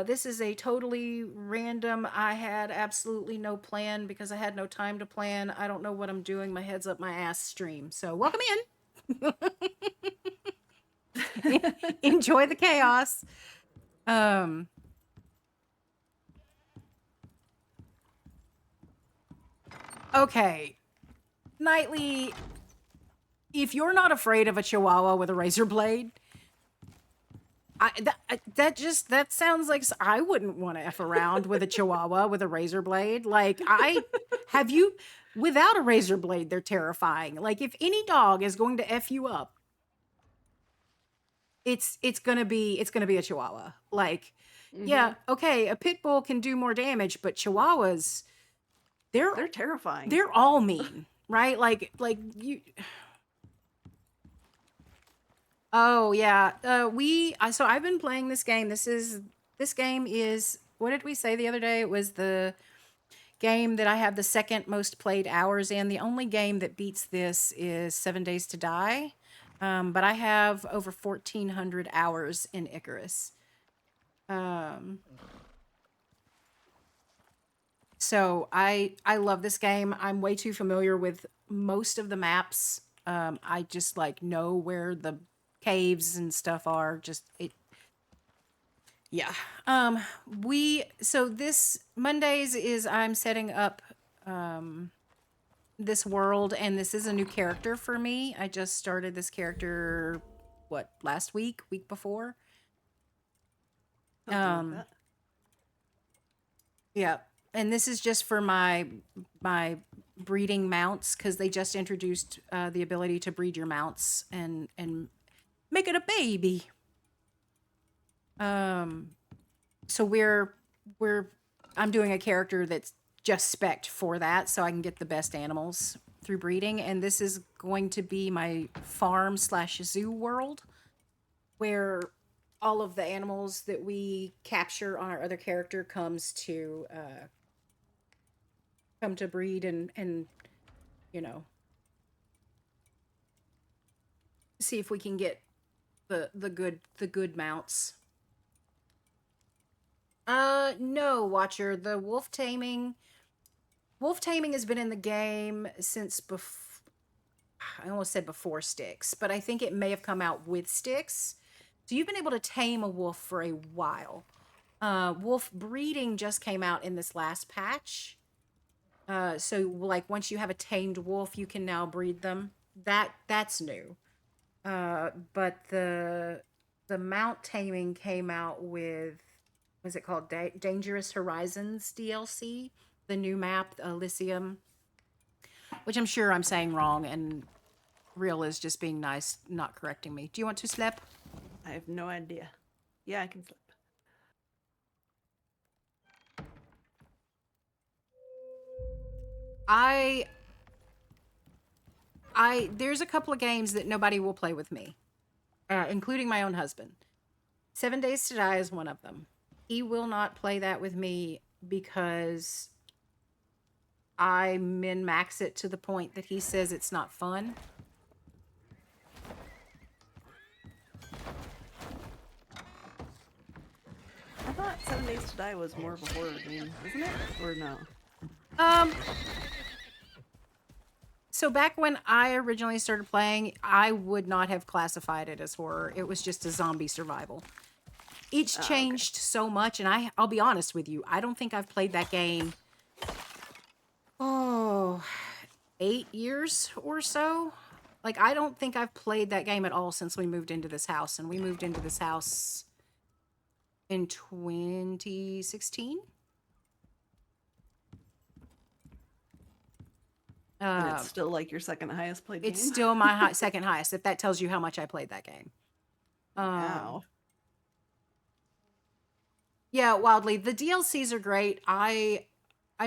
S1: this is a totally random, I had absolutely no plan because I had no time to plan. I don't know what I'm doing. My head's up my ass stream. So welcome in. Enjoy the chaos. Okay. Nightly, if you're not afraid of a chihuahua with a razor blade, That sounds like I wouldn't want to F around with a chihuahua with a razor blade. Like I have you without a razor blade, they're terrifying. Like if any dog is going to F you up, it's gonna be a chihuahua. Like,
S3: Mm-hmm.
S1: yeah, okay, a pit bull can do more damage, but chihuahuas, they're
S3: They're terrifying.
S1: they're all mean, right? Like you Oh yeah. So I've been playing this game. This game is, what did we say the other day? It was the game that I have the second most played hours in. The only game that beats this is 7 Days to Die. But I have over 1,400 hours in Icarus. Um, so I love this game. I'm way too familiar with most of the maps. I just like know where the caves and stuff are. Just it Yeah. We so this Mondays is I'm setting up this world, and this is a new character for me. I just started this character last week before.
S3: Something like
S1: Um
S3: that.
S1: yeah. And this is just for my breeding mounts, cuz they just introduced the ability to breed your mounts and make it a baby. Um so we're I'm doing a character that's just spec'd for that, so I can get the best animals through breeding. And this is going to be my farm slash zoo world, where all of the animals that we capture on our other character come to breed and you know see if we can get the good mounts. No, Watcher. The wolf taming has been in the game since before. I almost said before sticks, but I think it may have come out with sticks. So you've been able to tame a wolf for a while. Wolf breeding just came out in this last patch. So like once you have a tamed wolf, you can now breed them. That's new. But the mount taming came out with, what's it called? Dangerous Horizons DLC, the new map, Elysium, which I'm sure I'm saying wrong, and Real is just being nice, not correcting me. Do you want to slap?
S3: I have no idea. Yeah, I can flip.
S1: I there's a couple of games that nobody will play with me, including my own husband. 7 Days to Die is one of them. He will not play that with me because I min max it to the point that he says it's not fun.
S3: I thought 7 Days to Die was more of a horror game, isn't it? Or no?
S1: Um, so back when I originally started playing, I would not have classified it as horror. It was just a zombie survival. It's
S3: Oh, okay.
S1: changed so much, and I'll be honest with you, I don't think I've played that game, oh, 8 years or so. Like, I don't think I've played that game at all since we moved into this house, and we moved into this house in 2016.
S3: And it's still like your second highest played game?
S1: It's still my second highest, if that tells you how much I played that game.
S3: Wow.
S1: Yeah, Wildly, the DLCs are great. I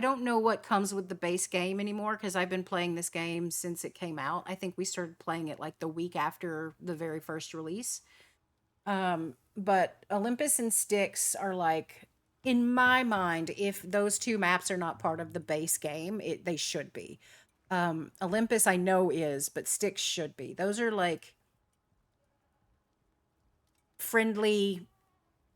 S1: don't know what comes with the base game anymore, because I've been playing this game since it came out. I think we started playing it like the week after the very first release. But Olympus and Styx are like, in my mind, if those two maps are not part of the base game, they should be. Olympus I know is, but Styx should be. Those are like friendly,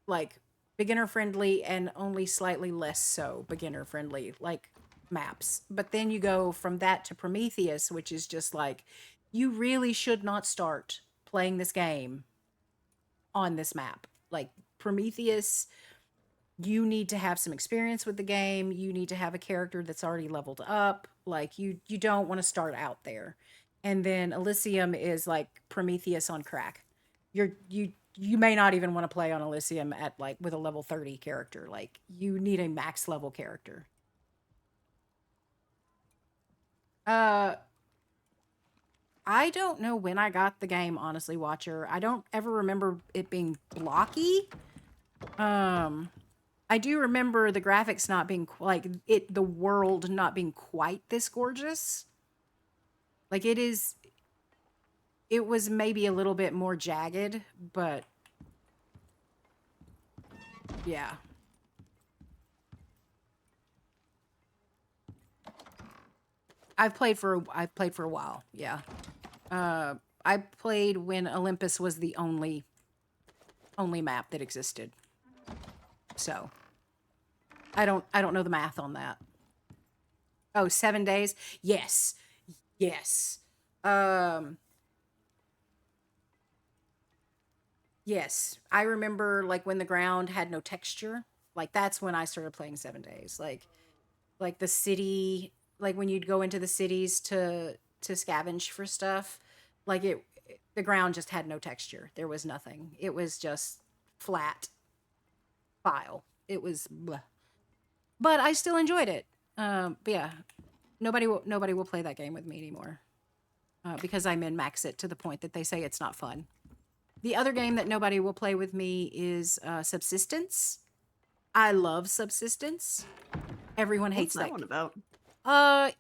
S1: like beginner friendly, and only slightly less so beginner friendly, like maps. But then you go from that to Prometheus, which is just like, you really should not start playing this game on this map. Like Prometheus, you need to have some experience with the game. You need to have a character that's already leveled up. Like you don't want to start out there. And then Elysium is like Prometheus on crack. You you may not even want to play on Elysium at like with a level 30 character. Like you need a max level character. Uh I don't know when I got the game, honestly, Watcher. I don't ever remember it being blocky. I do remember the graphics not being the world not being quite this gorgeous. Like it was maybe a little bit more jagged, but yeah. I've played for a while. Yeah. I played when Olympus was the only map that existed. So, I don't know the math on that. Oh, 7 days? Yes. Yes. Um yes. I remember like when the ground had no texture. Like that's when I started playing 7 days. Like the city, like when you'd go into the cities to scavenge for stuff, like the ground just had no texture. There was nothing. It was just flat file. It was bleh. But I still enjoyed it. But yeah, nobody will play that game with me anymore. Because I min max it to the point that they say it's not fun. The other game that nobody will play with me is Subsistence. I love Subsistence. Everyone
S3: What's
S1: hates
S3: that one about?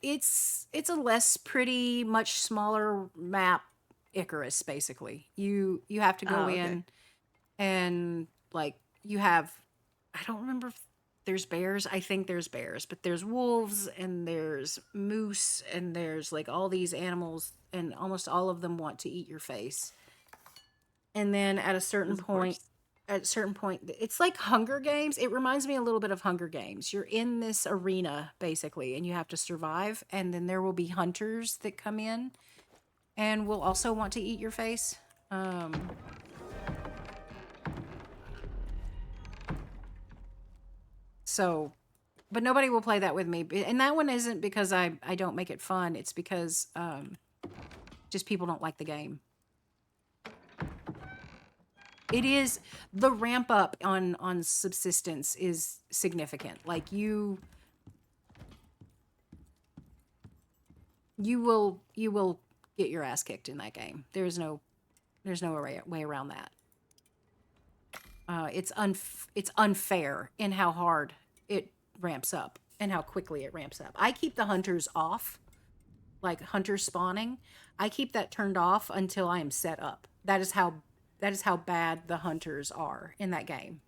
S1: It's a less pretty, much smaller map Icarus, basically. You have to
S3: Oh,
S1: go
S3: okay.
S1: in and like you have I don't remember if there's bears. I think there's bears, but there's wolves and there's moose and there's like all these animals and almost all of them want to eat your face. And then at a certain
S3: Of
S1: point,
S3: course.
S1: it's like Hunger Games. It reminds me a little bit of Hunger Games. You're in this arena basically and you have to survive, and then there will be hunters that come in and will also want to eat your face. So but nobody will play that with me. And that one isn't because I don't make it fun. It's because just people don't like the game. It is the ramp up on Subsistence is significant. Like you will get your ass kicked in that game. There's no way around that. It's unfair in how hard it ramps up and how quickly it ramps up. I keep the hunters off, like hunter spawning. I keep that turned off until I am set up. That is how bad the hunters are in that game.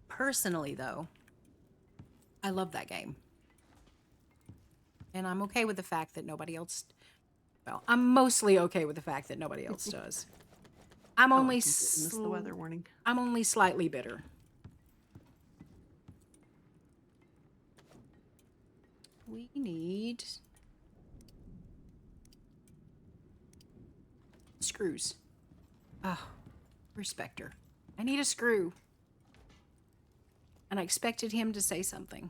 S1: Personally, though, I love that game. And I'm okay with the fact that nobody else. Well, I'm mostly okay with the fact that nobody else does. I'm
S3: Oh, I
S1: only
S3: completely missed the weather warning.
S1: I'm only slightly bitter. We need screws. Oh, Respecter. I need a screw. And I expected him to say something.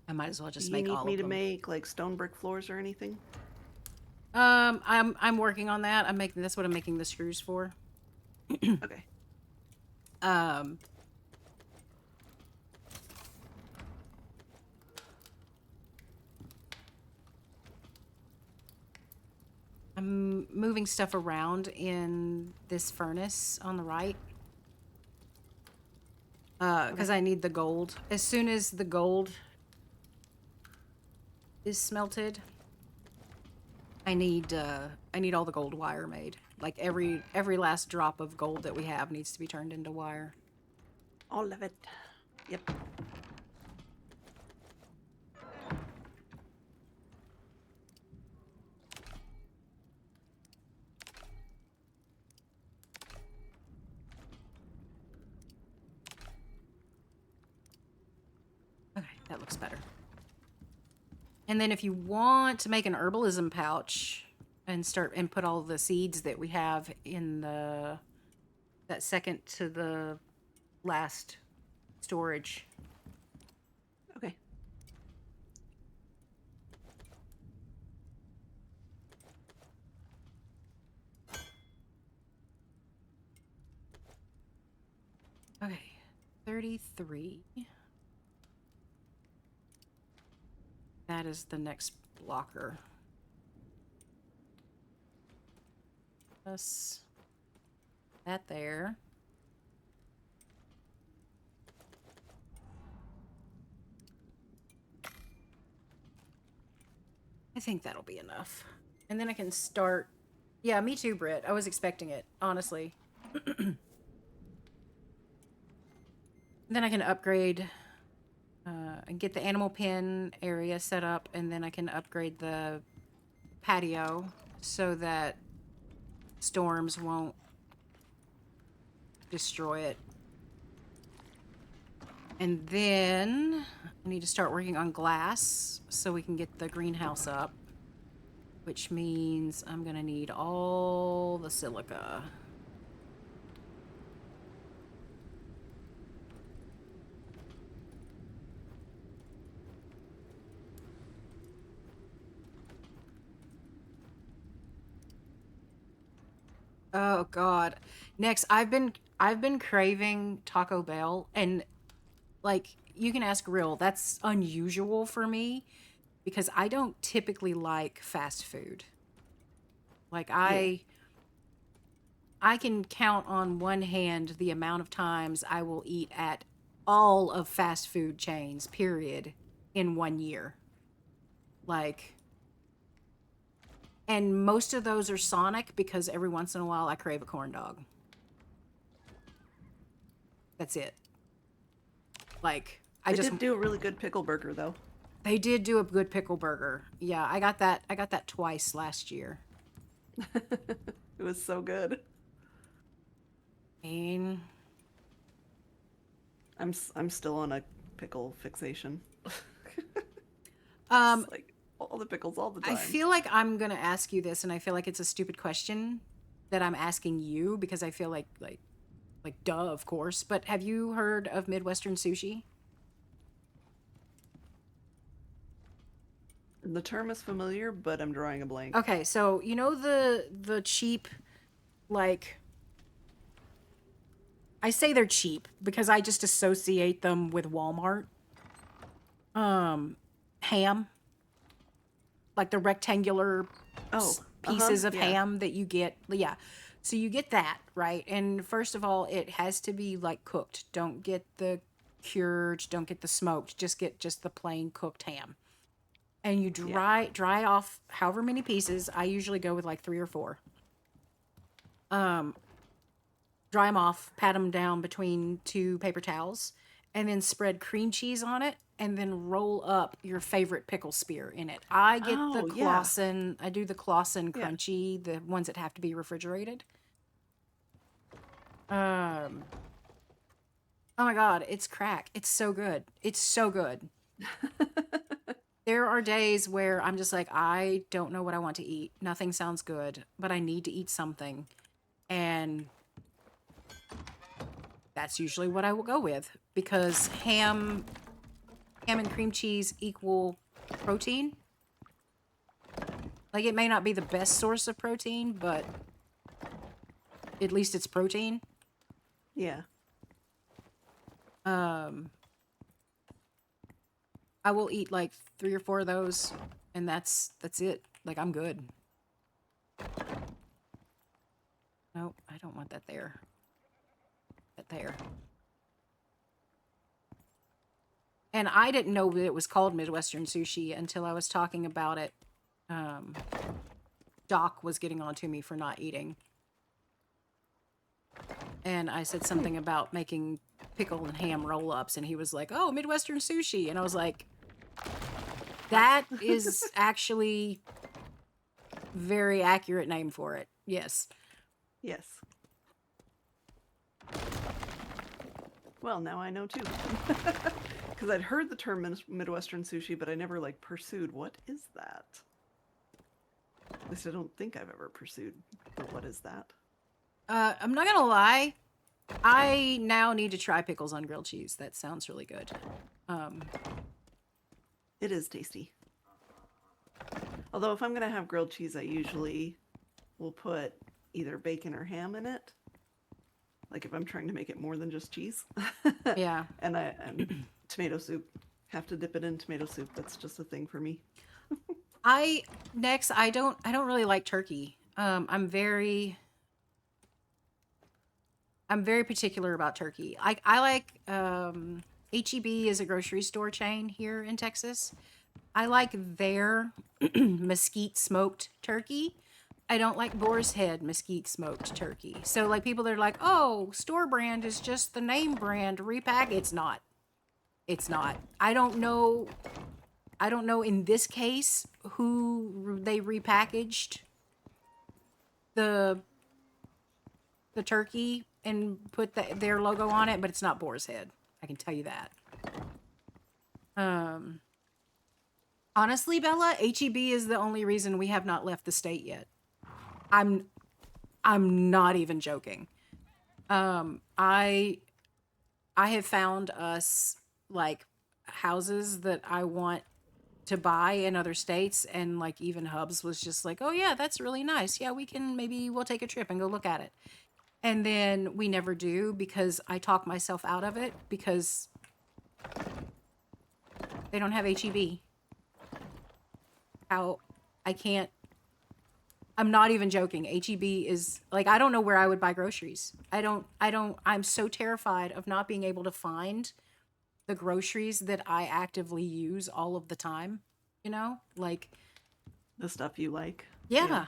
S1: I might as well just
S3: Do you
S1: make
S3: need
S1: all
S3: me
S1: of
S3: to
S1: them.
S3: make like stone brick floors or anything?
S1: I'm working on that. That's what I'm making the screws for.
S3: Okay.
S1: Um, I'm moving stuff around in this furnace on the right. Because I need the gold. As soon as the gold is smelted, I need all the gold wire made. Like every last drop of gold that we have needs to be turned into wire.
S3: All of it. Yep.
S1: Okay, that looks better. And then if you want to make an herbalism pouch and put all the seeds that we have in that second to the last storage.
S3: Okay.
S1: Okay, 33. That is the next blocker. Plus that there. I think that'll be enough. And then I can start. Yeah, me too, Britt. I was expecting it, honestly. Then I can upgrade and get the animal pen area set up, and then I can upgrade the patio so that storms won't destroy it. And then I need to start working on glass so we can get the greenhouse up, which means I'm going to need all the silica. Oh God. Next, I've been craving Taco Bell, and like you can ask Real, that's unusual for me because I don't typically like fast food. Like
S3: Yeah.
S1: I can count on one hand the amount of times I will eat at all of fast food chains, period, in 1 year. Like, and most of those are Sonic because every once in a while I crave a corn dog. That's it. Like,
S3: They did do a really good pickle burger, though.
S1: they did do a good pickle burger. Yeah, I got that twice last year.
S3: It was so good.
S1: And
S3: I'm still on a pickle fixation.
S1: um
S3: Just like all the pickles all the time.
S1: I feel like I'm gonna ask you this, and I feel like it's a stupid question that I'm asking you because I feel like duh, of course. But have you heard of Midwestern sushi?
S3: The term is familiar, but I'm drawing a blank.
S1: Okay, so you know the cheap, like, I say they're cheap because I just associate them with Walmart. Ham, like the rectangular
S3: Oh,
S1: pieces of
S3: yeah.
S1: ham that you get. Yeah. So you get that, right? And first of all, it has to be like cooked. Don't get the cured, don't get the smoked. Just get the plain cooked ham. And you dry off however many pieces. I usually go with like 3 or 4. Dry them off, pat them down between 2 paper towels, and then spread cream cheese on it, and then roll up your favorite pickle spear in it. I get the
S3: Oh, yeah.
S1: Clausen. I do the Clausen
S3: Yeah.
S1: crunchy, the ones that have to be refrigerated. Oh my God, it's crack. It's so good. It's so good. There are days where I'm just like, I don't know what I want to eat. Nothing sounds good, but I need to eat something. And that's usually what I will go with because ham and cream cheese equal protein. Like, it may not be the best source of protein, but at least it's protein.
S3: Yeah.
S1: I will eat like 3 or 4 of those, and that's it. Like, I'm good. Nope, I don't want that there. That there. And I didn't know that it was called Midwestern sushi until I was talking about it. Doc was getting on to me for not eating. And I said something about making pickle and ham roll-ups, and he was like, oh, Midwestern sushi. And I was like, that is actually very accurate name for it. Yes.
S3: Yes. Well, now I know too. Because I'd heard the term Midwestern sushi, but I never like pursued what is that. At least I don't think I've ever pursued the what is that.
S1: I'm not gonna lie. I now need to try pickles on grilled cheese. That sounds really good.
S3: It is tasty. Although if I'm gonna have grilled cheese, I usually will put either bacon or ham in it. Like if I'm trying to make it more than just cheese.
S1: Yeah.
S3: And tomato soup. Have to dip it in tomato soup. That's just a thing for me.
S1: I don't really like turkey. I'm very particular about turkey. I like HEB is a grocery store chain here in Texas. I like their mesquite smoked turkey. I don't like Boar's Head mesquite smoked turkey. So like people that are like, "Oh, store brand is just the name brand repack." It's not. It's not. I don't know in this case who they repackaged the turkey and put their logo on it, but it's not Boar's Head. I can tell you that. Honestly, Bella, HEB is the only reason we have not left the state yet. I'm not even joking. I have found us like houses that I want to buy in other states, and like even Hubs was just like, "Oh yeah, that's really nice. Yeah, we'll take a trip and go look at it." And then we never do because I talk myself out of it because they don't have HEB. I can't. I'm not even joking. HEB is like, I don't know where I would buy groceries. I'm so terrified of not being able to find the groceries that I actively use all of the time. You know, like,
S3: The stuff you like.
S1: yeah,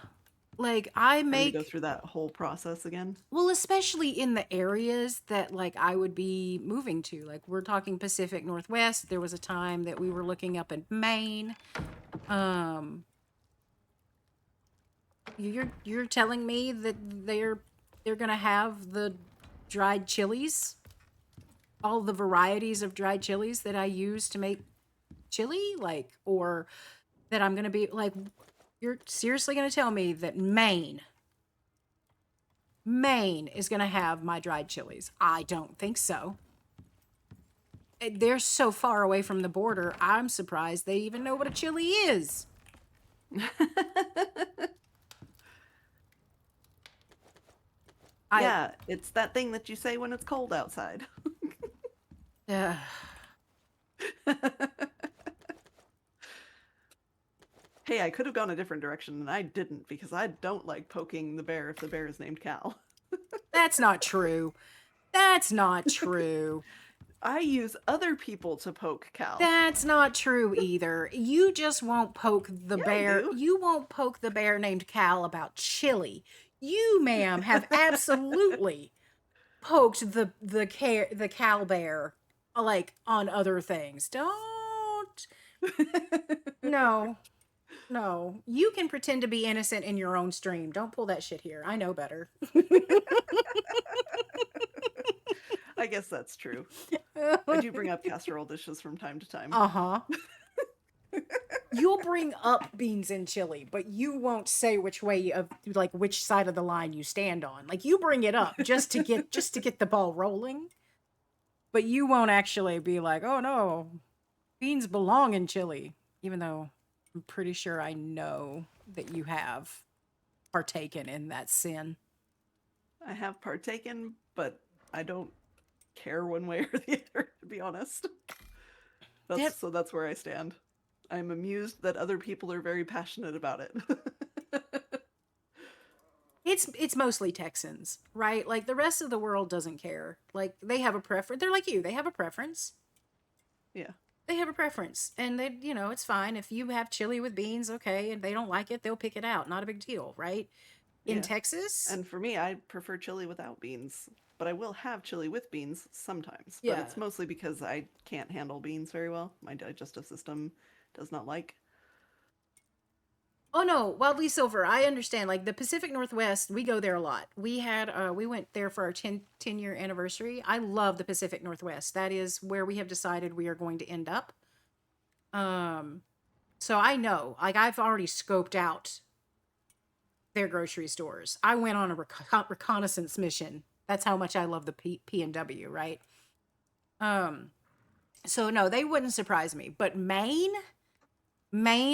S1: like I
S3: Having to go
S1: make,
S3: through that whole process again.
S1: well, especially in the areas that like I would be moving to. Like we're talking Pacific Northwest. There was a time that we were looking up in Maine. You're telling me that they're gonna have the dried chilies, all the varieties of dried chilies that I use to make chili, like, or that I'm gonna be like, you're seriously gonna tell me that Maine is gonna have my dried chilies? I don't think so. They're so far away from the border. I'm surprised they even know what a chili is.
S3: Yeah, it's that thing that you say when it's cold outside.
S1: Uh,
S3: Hey, I could have gone a different direction and I didn't because I don't like poking the bear if the bear is named Cal.
S1: that's not true. That's not true.
S3: I use other people to poke Cal.
S1: That's not true either. You just won't poke the
S3: Yeah, I
S1: bear.
S3: do.
S1: You won't poke the bear named Cal about chili. You, ma'am, have absolutely poked the cow bear like on other things. Don't. No. No. You can pretend to be innocent in your own stream. Don't pull that shit here. I know better.
S3: I guess that's true. I do bring up casserole dishes from time to time.
S1: Uh-huh. You'll bring up beans and chili, but you won't say which way of like which side of the line you stand on. Like you bring it up just to get the ball rolling, but you won't actually be like, "Oh no, beans belong in chili," even though I'm pretty sure I know that you have partaken in that sin.
S3: I have partaken, but I don't care one way or the other, to be honest. So that's where I stand. I'm amused that other people are very passionate about it.
S1: It's mostly Texans, right? Like the rest of the world doesn't care. Like they have a preference. They're like you. They have a preference.
S3: Yeah.
S1: They have a preference, and they, it's fine if you have chili with beans, okay, and they don't like it, they'll pick it out. Not a big deal, right? In
S3: Yeah.
S1: Texas,
S3: And for me, I prefer chili without beans, but I will have chili with beans sometimes. But
S1: yeah.
S3: it's mostly because I can't handle beans very well. My digestive system does not like.
S1: Oh no, Wildly Silver. I understand. Like the Pacific Northwest, we go there a lot. We went there for our 10-year anniversary. I love the Pacific Northwest. That is where we have decided we are going to end up. Um, so I know, like I've already scoped out their grocery stores. I went on a reconnaissance mission. That's how much I love the P&W, right? Um, so no, they wouldn't surprise me. But Maine,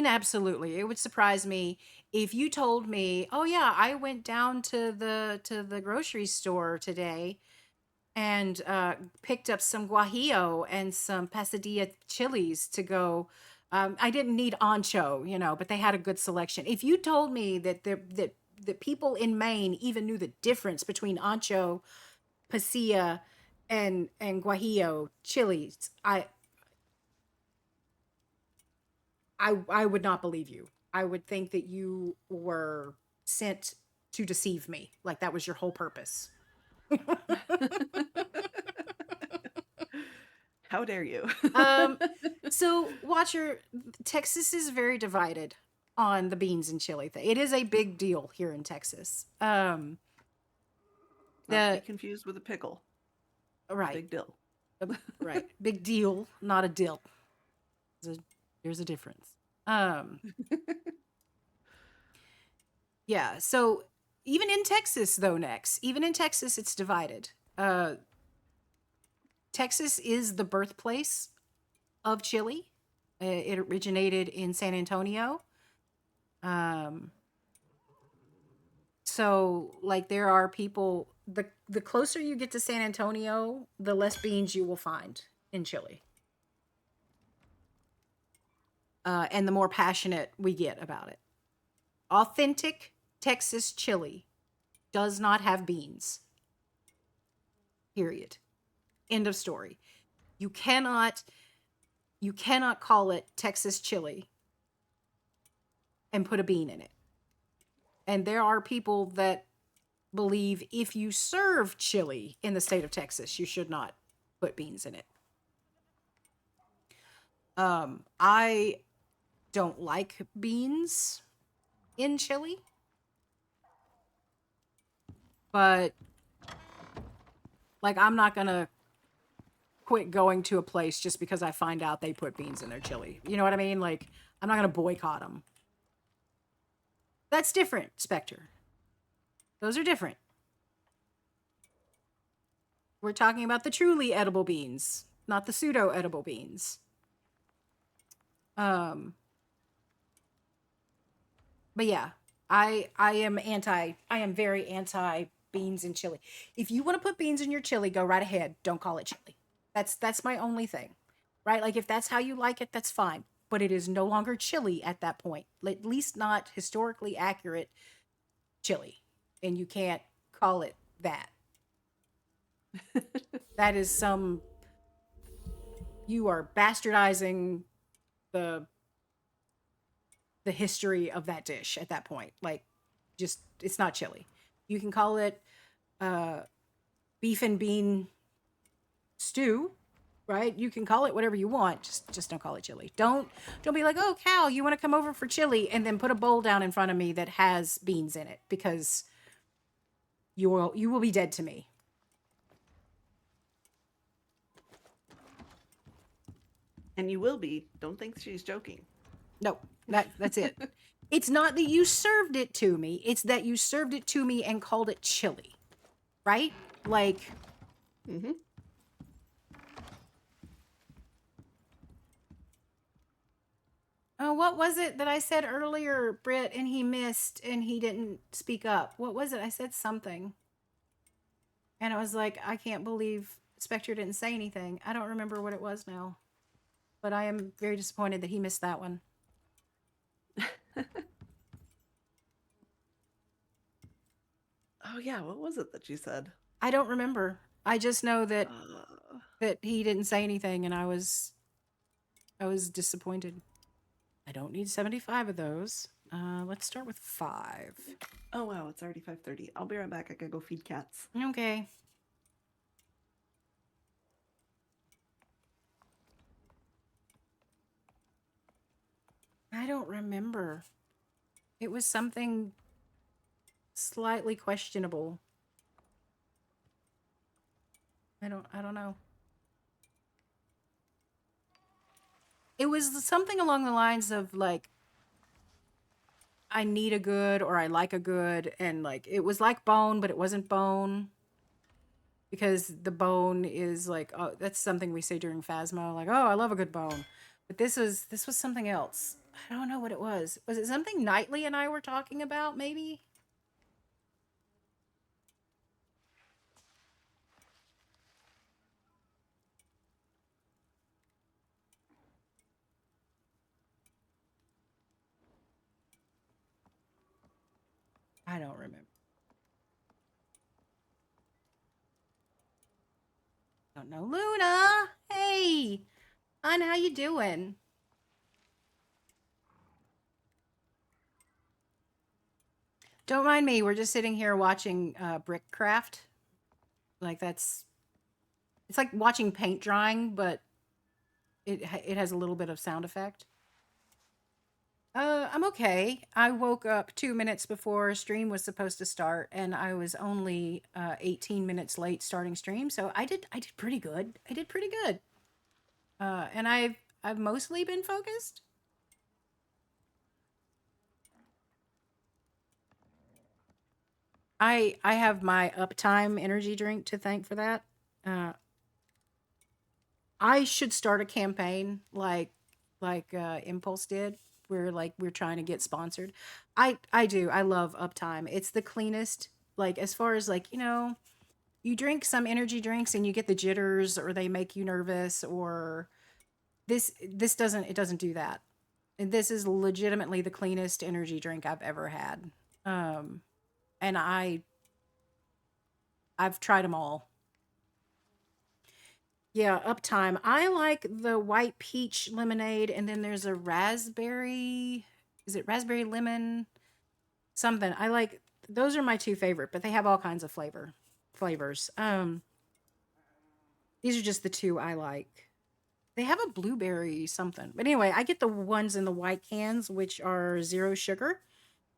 S1: absolutely. It would surprise me if you told me, "Oh yeah, I went down to the grocery store today and picked up some guajillo and some pasadilla chilies to go." I didn't need ancho, but they had a good selection. If you told me that people in Maine even knew the difference between ancho, pasilla, and guajillo chilies, I would not believe you. I would think that you were sent to deceive me. Like that was your whole purpose.
S3: How dare you?
S1: Um, so Watcher, Texas is very divided on the beans and chili thing. It is a big deal here in Texas.
S3: Not to be
S1: The
S3: confused with a pickle.
S1: right,
S3: Big deal.
S1: right, big deal, not a dill. There's a difference. Um, yeah. So even in Texas, though, even in Texas, it's divided. Texas is the birthplace of chili. It originated in San Antonio. Um, so like there are people the closer you get to San Antonio, the less beans you will find in chili. And the more passionate we get about it. Authentic Texas chili does not have beans. Period. End of story. You cannot you cannot call it Texas chili and put a bean in it. And there are people that believe if you serve chili in the state of Texas, you should not put beans in it. I don't like beans in chili, but like I'm not gonna quit going to a place just because I find out they put beans in their chili. You know what I mean? Like I'm not gonna boycott them. That's different, Spectre. Those are different. We're talking about the truly edible beans, not the pseudo edible beans. Um, but yeah, I am very anti beans in chili. If you want to put beans in your chili, go right ahead. Don't call it chili. That's my only thing. Right? Like if that's how you like it, that's fine. But it is no longer chili at that point. At least not historically accurate chili. And you can't call it that. That is some you are bastardizing the the history of that dish at that point. Like, just it's not chili. You can call it uh, beef and bean stew, right? You can call it whatever you want. Just don't call it chili. Don't be like, oh Cal, you want to come over for chili, and then put a bowl down in front of me that has beans in it because you will be dead to me.
S3: And you will be. Don't think she's joking.
S1: No, that's it. It's not that you served it to me. It's that you served it to me and called it chili. Right? Like
S3: Mm-hmm.
S1: oh, what was it that I said earlier, Britt, and he missed and he didn't speak up? What was it? I said something. And I was like, I can't believe Spectre didn't say anything. I don't remember what it was now. But I am very disappointed that he missed that one.
S3: Oh yeah, what was it that you said?
S1: I don't remember. I just know that
S3: Uh,
S1: that he didn't say anything and I was disappointed. I don't need 75 of those. Let's start with 5.
S3: oh wow, it's already 5:30. I'll be right back. I gotta go feed cats.
S1: Okay. I don't remember. It was something slightly questionable. I don't know. It was something along the lines of like, I need a good or I like a good, and like it was like bone, but it wasn't bone. Because the bone is like, oh, that's something we say during Phasmo, like, oh, I love a good bone. But this was something else. I don't know what it was. Was it something Knightley and I were talking about, maybe? I don't remember. Don't know. Luna! Hey! Hon, how you doing? Don't mind me. We're just sitting here watching brick craft. Like it's like watching paint drying, but it has a little bit of sound effect. I'm okay. I woke up 2 minutes before stream was supposed to start, and I was only 18 minutes late starting stream, so I did pretty good. I did pretty good. And I've mostly been focused. I have my uptime energy drink to thank for that. Uh, I should start a campaign like Impulse did, where like we're trying to get sponsored. I do. I love Uptime. It's the cleanest. Like as far as like, you drink some energy drinks and you get the jitters or they make you nervous, or this doesn't do that. And this is legitimately the cleanest energy drink I've ever had. Um and I've tried them all. Yeah, Uptime. I like the white peach lemonade, and then there's a raspberry. Is it raspberry lemon? Something. I like those are my two favorite, but they have all kinds of flavors. These are just the two I like. They have a blueberry something. But anyway, I get the ones in the white cans, which are zero sugar,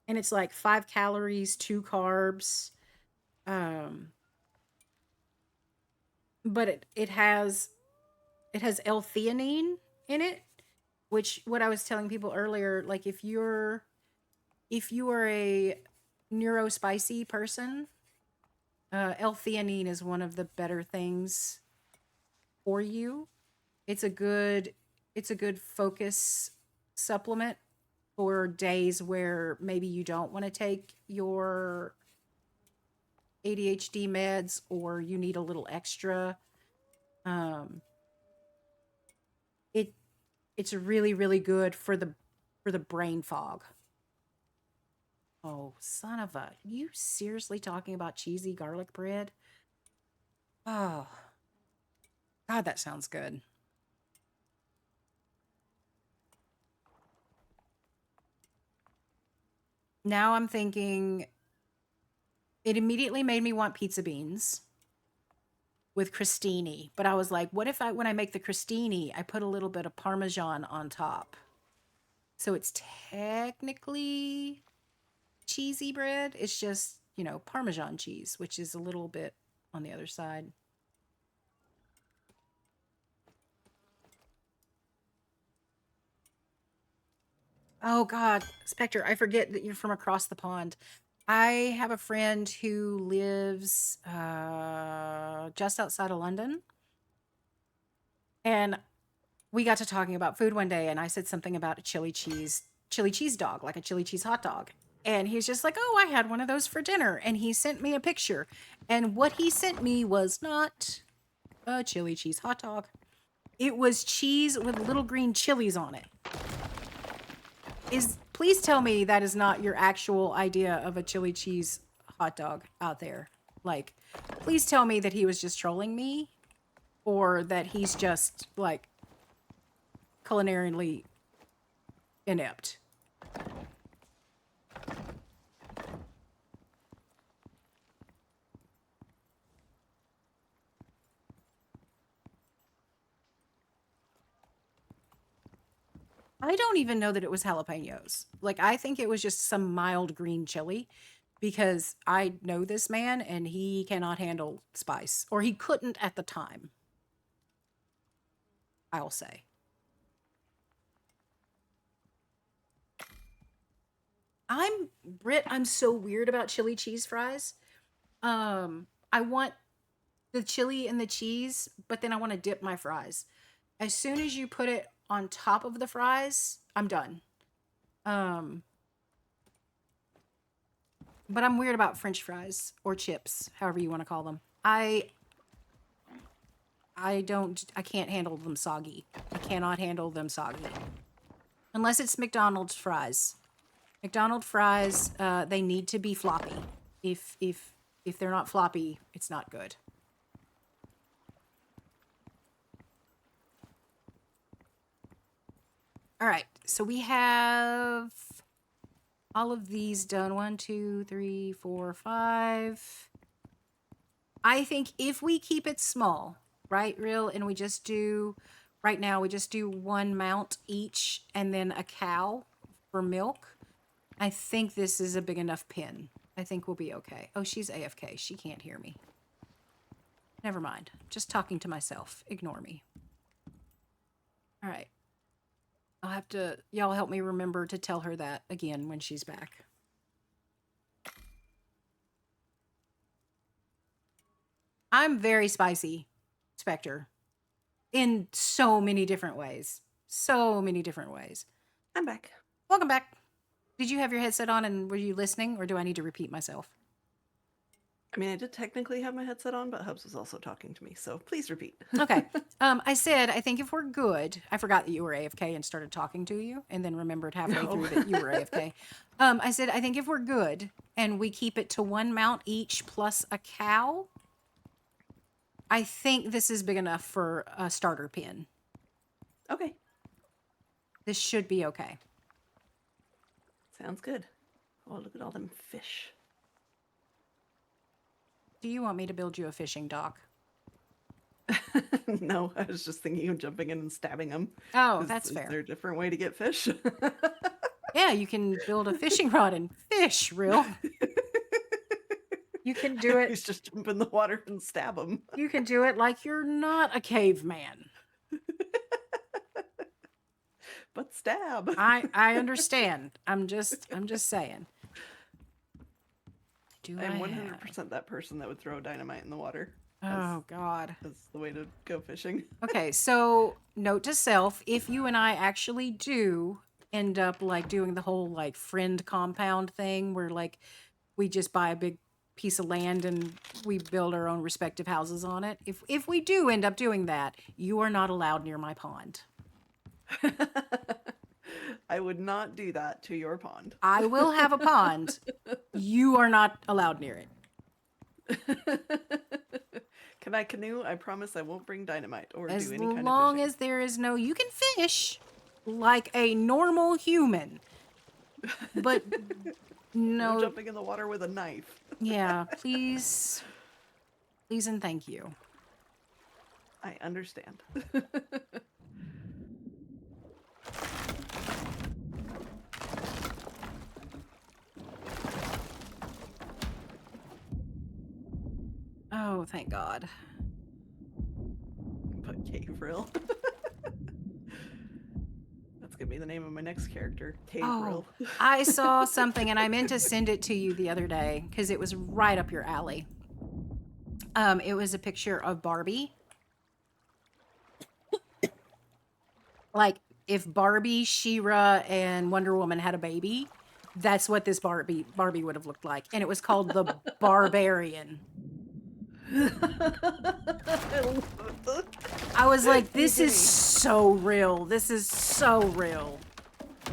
S1: and it's like 5 calories, 2 carbs. Um, but it has L-theanine in it, which what I was telling people earlier, like if you are a neurospicy person, L-theanine is one of the better things for you. It's a good it's a good focus supplement for days where maybe you don't want to take your ADHD meds or you need a little extra. Um, it it's really really good for the brain fog. Oh, son of a! You seriously talking about cheesy garlic bread? Oh, God, that sounds good. Now I'm thinking it immediately made me want pizza beans with crostini, but I was like, what if when I make the crostini, I put a little bit of Parmesan on top? So it's technically cheesy bread. It's just, Parmesan cheese, which is a little bit on the other side. Oh God, Spectre, I forget that you're from across the pond. I have a friend who lives just outside of London. And we got to talking about food one day, and I said something about a chili cheese dog, like a chili cheese hot dog. And he's just like, "Oh, I had one of those for dinner." And he sent me a picture. And what he sent me was not a chili cheese hot dog. It was cheese with little green chilies on it. Please tell me that is not your actual idea of a chili cheese hot dog out there. Like, please tell me that he was just trolling me, or that he's just like culinarily inept. I don't even know that it was jalapenos. Like, I think it was just some mild green chili because I know this man and he cannot handle spice, or he couldn't at the time, I'll say. I'm so weird about chili cheese fries. I want the chili and the cheese, but then I want to dip my fries. As soon as you put it on top of the fries, I'm done. But I'm weird about French fries or chips, however you want to call them. I can't handle them soggy. I cannot handle them soggy. Unless it's McDonald's fries. McDonald's fries, they need to be floppy. If they're not floppy, it's not good. All right, so we have all of these done. 1, 2, 3, 4, 5. I think if we keep it small, right, Real, and we just do, right now, we just do 1 mount each and then a cow for milk. I think this is a big enough pin. I think we'll be okay. Oh, she's AFK. She can't hear me. Never mind. Just talking to myself. Ignore me. All right. I'll have to, y'all help me remember to tell her that again when she's back. I'm very spicy, Spectre, in so many different ways. So many different ways.
S3: I'm back.
S1: Welcome back. Did you have your headset on and were you listening, or do I need to repeat myself?
S3: I mean, I did technically have my headset on, but Hubs was also talking to me, so please repeat.
S1: Okay. I said, I think if we're good, I forgot that you were AFK and started talking to you, and then remembered halfway through that you were AFK. I said, I think if we're good and we keep it to 1 mount each plus a cow, I think this is big enough for a starter pin.
S3: Okay.
S1: This should be okay.
S3: Sounds good. Oh, look at all them fish.
S1: Do you want me to build you a fishing dock?
S3: No, I was just thinking of jumping in and stabbing them.
S1: Oh, that's fair.
S3: Is there a different way to get fish?
S1: Yeah, you can build a fishing rod and fish, Real. You can do it.
S3: He's just jump in the water and stab him.
S1: You can do it like you're not a caveman.
S3: But stab.
S1: I understand. I'm just saying.
S3: I'm 100% that person that would throw dynamite in the water.
S1: Oh God.
S3: That's the way to go fishing.
S1: Okay, so note to self, if you and I actually do end up like doing the whole like friend compound thing where like we just buy a big piece of land and we build our own respective houses on it. If we do end up doing that, you are not allowed near my pond.
S3: I would not do that to your pond.
S1: I will have a pond. You are not allowed near it.
S3: Can I canoe? I promise I won't bring dynamite or do any kind of fishing.
S1: As long as there is no, you can fish like a normal human, but no
S3: jumping in the water with a knife.
S1: Yeah, please and thank you.
S3: I understand.
S1: Oh, thank God.
S3: But Gabriel. That's gonna be the name of my next character, Gabriel.
S1: Oh, I saw something and I meant to send it to you the other day because it was right up your alley. It was a picture of Barbie. Like if Barbie, She-Ra, and Wonder Woman had a baby, that's what this Barbie would have looked like. And it was called the Barbarian. I was like, this is so real. This is so real.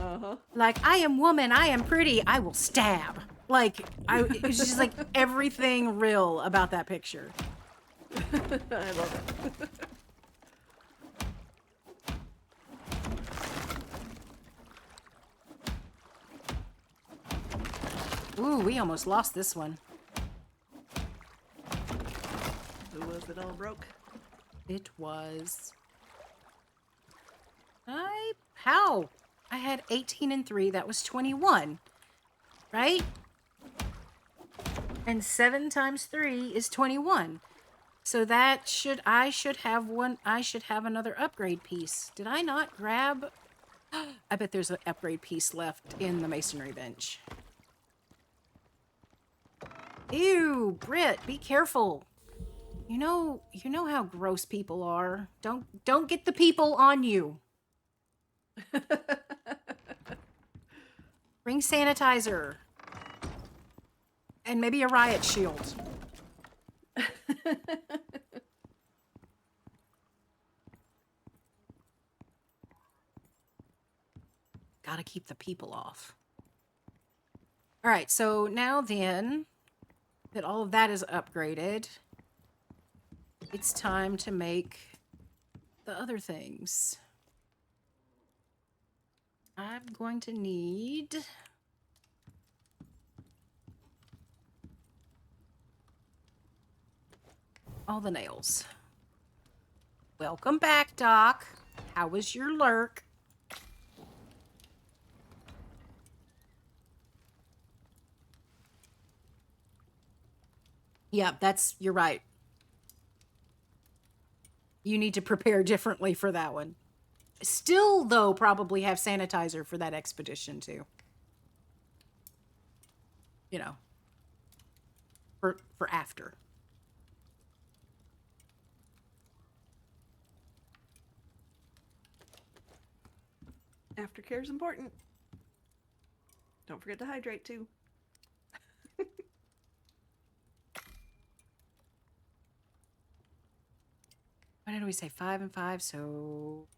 S3: Uh-huh.
S1: Like, I am woman, I am pretty, I will stab. Like, it was just like everything real about that picture.
S3: I love it.
S1: Ooh, we almost lost this one.
S3: Who was it all broke?
S1: It was... How? I had 18 and 3. That was 21. Right? And 7 times 3 is 21. So I should have another upgrade piece. Did I not grab? I bet there's an upgrade piece left in the masonry bench. Ew, Britt, be careful. You know how gross people are. Don't get the people on you. Bring sanitizer. And maybe a riot shield. Gotta keep the people off. All right, so now then that all of that is upgraded, it's time to make the other things. I'm going to need all the nails. Welcome back, Doc. How was your lurk? Yeah, you're right. You need to prepare differently for that one. Still, though, probably have sanitizer for that expedition, too. You know. For after.
S3: Aftercare is important. Don't forget to hydrate, too.
S1: What did we say? 5 and 5, so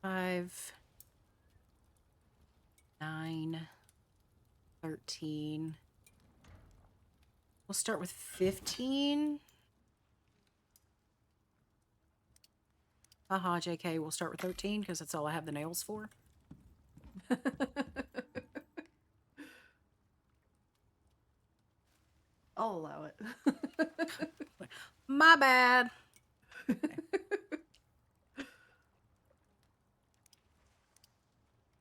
S1: 5, 9, 13. We'll start with 15. Haha, JK, we'll start with 13 because that's all I have the nails for.
S3: I'll allow it.
S1: My bad. Okay.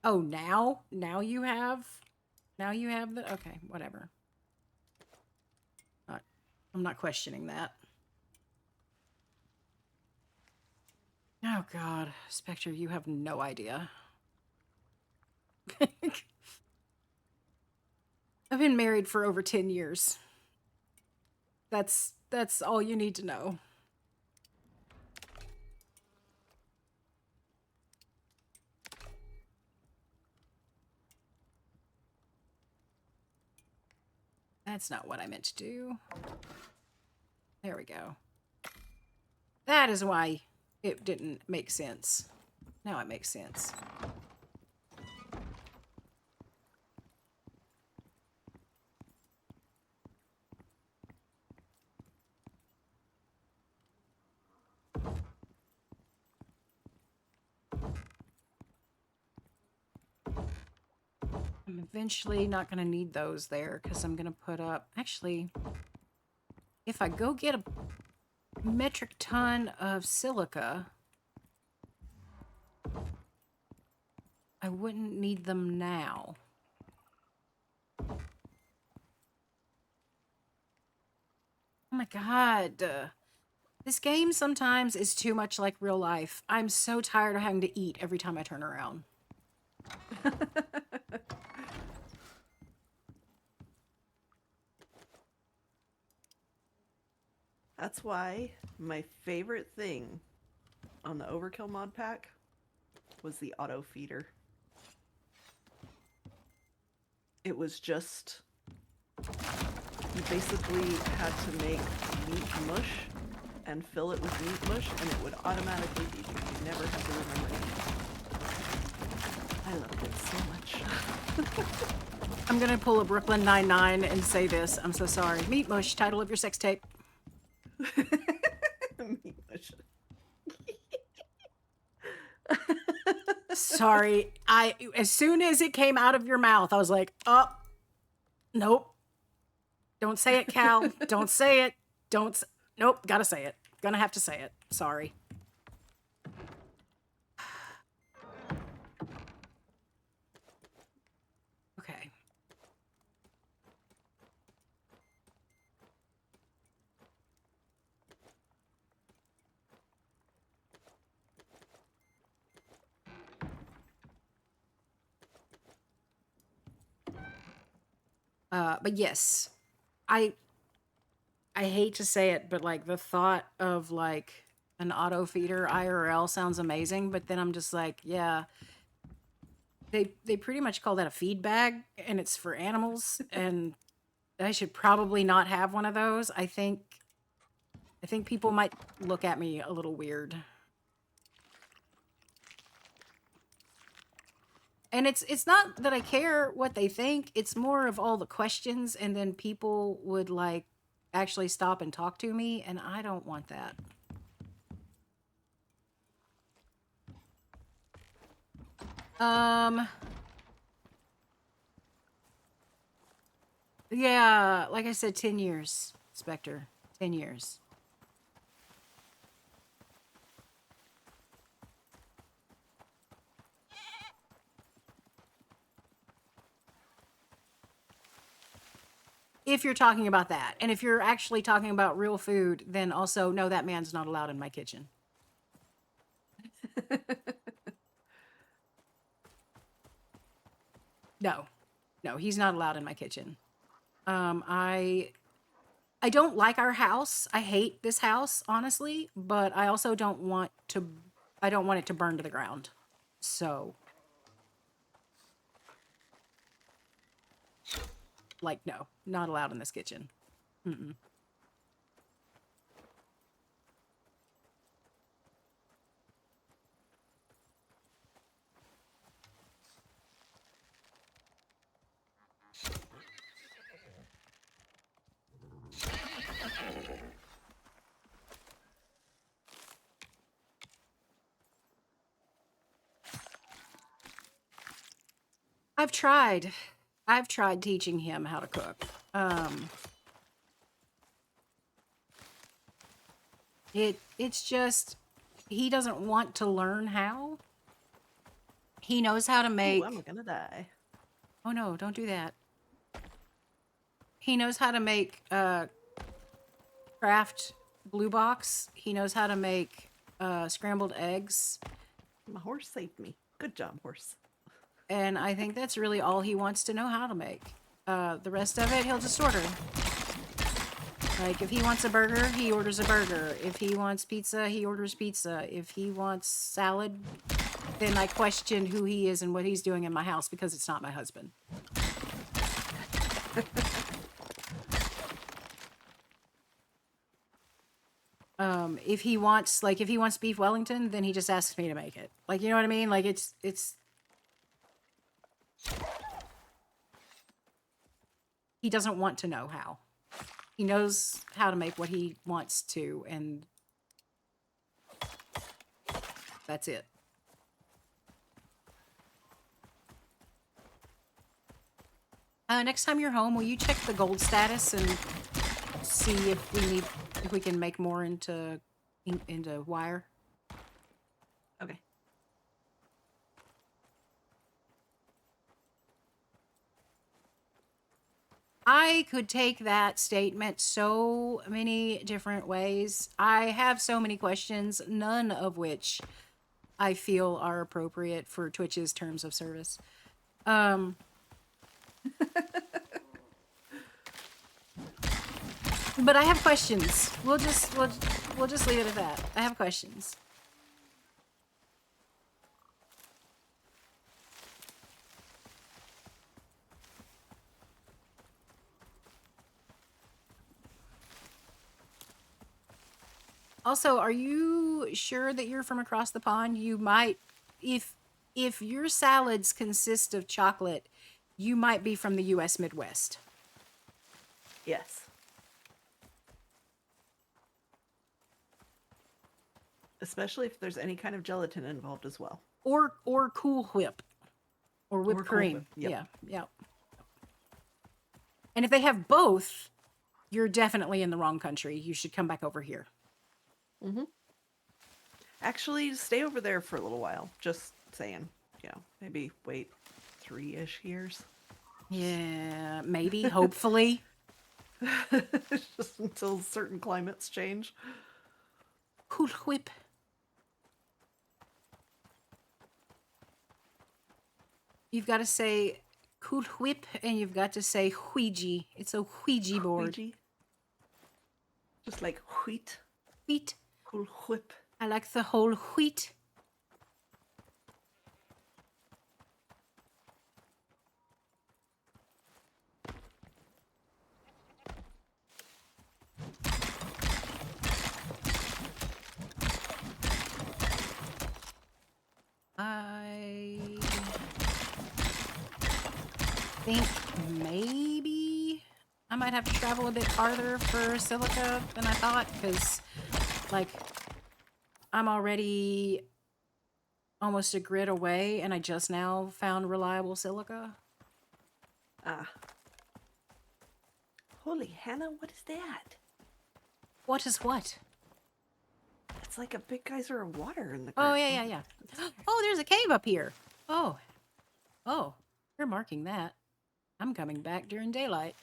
S1: Oh, now you have the, okay, whatever. I'm not questioning that. Oh God, Spectre, you have no idea. I've been married for over 10 years. That's all you need to know. That's not what I meant to do. There we go. That is why it didn't make sense. Now it makes sense. I'm eventually not going to need those there because I'm going to put up... Actually, if I go get a metric ton of silica, I wouldn't need them now. Oh my God. This game sometimes is too much like real life. I'm so tired of having to eat every time I turn around.
S3: That's why my favorite thing on the Overkill mod pack was the auto feeder. It was just, you basically had to make meat mush and fill it with meat mush and it would automatically feed you. You never had to remember anything. I loved it so much.
S1: I'm gonna pull a Brooklyn Nine-Nine and say this. I'm so sorry. Meat mush, title of your sex tape.
S3: Meat mush.
S1: Sorry. As soon as it came out of your mouth, I was like, oh, nope. Don't say it, Cal. Don't say it. Nope, gotta say it. Gonna have to say it. Sorry. But yes, I I hate to say it, but like the thought of like an auto feeder IRL sounds amazing, but then I'm just like, yeah, they pretty much call that a feed bag and it's for animals and I should probably not have one of those. I think people might look at me a little weird. And it's not that I care what they think, it's more of all the questions and then people would like actually stop and talk to me and I don't want that. Um yeah, like I said 10 years, Spectre. 10 years. If you're talking about that. And if you're actually talking about real food, then also no, that man's not allowed in my kitchen. No. No, he's not allowed in my kitchen. I don't like our house. I hate this house, honestly, but I also don't want it to burn to the ground. So, like, no, not allowed in this kitchen. Mm-mm. I've tried. I've tried teaching him how to cook. It's just he doesn't want to learn how. He knows how to
S3: Ooh, I'm
S1: make.
S3: gonna die.
S1: Oh no, don't do that. He knows how to make craft blue box. He knows how to make scrambled eggs.
S3: My horse saved me. Good job, horse.
S1: And I think that's really all he wants to know how to make. The rest of it, he'll just order. Like, if he wants a burger, he orders a burger. If he wants pizza, he orders pizza. If he wants salad, then I question who he is and what he's doing in my house because it's not my husband. If he wants beef Wellington, then he just asks me to make it. Like, you know what I mean? Like, it's he doesn't want to know how. He knows how to make what he wants to, and that's it. Next time you're home, will you check the gold status and see if we can make more into wire?
S3: Okay.
S1: I could take that statement so many different ways. I have so many questions, none of which I feel are appropriate for Twitch's terms of service. But I have questions. We'll just leave it at that. I have questions. Also, are you sure that you're from across the pond? You might, if your salads consist of chocolate, you might be from the U.S. Midwest.
S3: Yes. Especially if there's any kind of gelatin involved as well.
S1: Or Cool Whip. Or whipped
S3: Or Cool
S1: cream.
S3: Whip, yep.
S1: Yeah. And if they have both, you're definitely in the wrong country. You should come back over here.
S3: Mm-hmm. Actually, stay over there for a little while. Just saying. You know, maybe wait 3-ish years.
S1: Yeah, maybe, hopefully.
S3: Just until certain climates change.
S1: Cool Whip. You've got to say Cool Whip, and you've got to say Ouija. It's a Ouija board.
S3: Ouija. Just like wheat.
S1: Wheat.
S3: Cool whip.
S1: I like the whole wheat. I think maybe I might have to travel a bit farther for silica than I thought, because, like, I'm already almost a grid away, and I just now found reliable silica.
S3: Ah. Holy Hannah, what is that?
S1: What is what?
S3: It's like a big geyser of water in the
S1: Oh,
S3: ground.
S1: yeah, yeah, yeah. Oh, there's a cave up here. Oh. Oh, you're marking that. I'm coming back during daylight.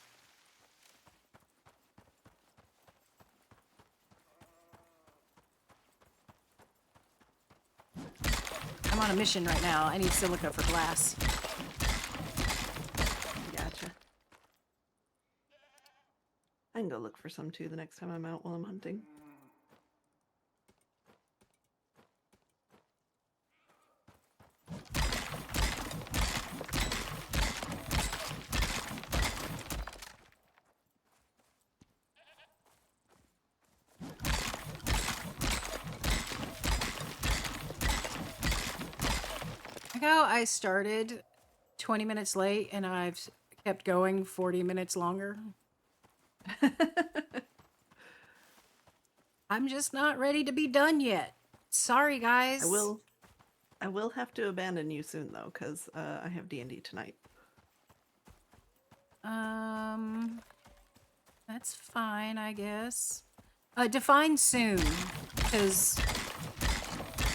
S1: I'm on a mission right now. I need silica for glass.
S3: Gotcha. I can go look for some too the next time I'm out while I'm hunting.
S1: Like how I started 20 minutes late and I've kept going 40 minutes longer. I'm just not ready to be done yet. Sorry, guys.
S3: I will have to abandon you soon though, because I have D&D tonight.
S1: That's fine, I guess. Define soon, because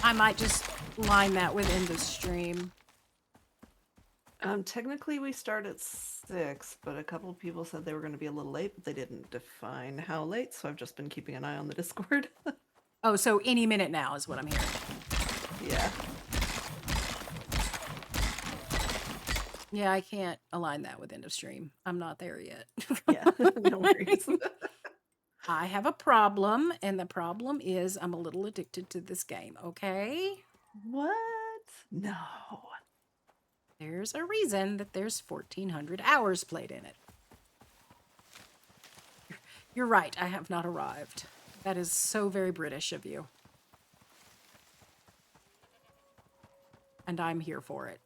S1: I might just line that with end of stream.
S3: Technically we start at 6, but a couple people said they were going to be a little late, but they didn't define how late, so I've just been keeping an eye on the Discord.
S1: Oh, so any minute now is what I'm hearing.
S3: Yeah.
S1: Yeah, I can't align that with end of stream. I'm not there yet.
S3: Yeah, no worries.
S1: I have a problem, and the problem is I'm a little addicted to this game, okay?
S3: What? No.
S1: There's a reason that there's 1,400 hours played in it. You're right, I have not arrived. That is so very British of you. And I'm here for it.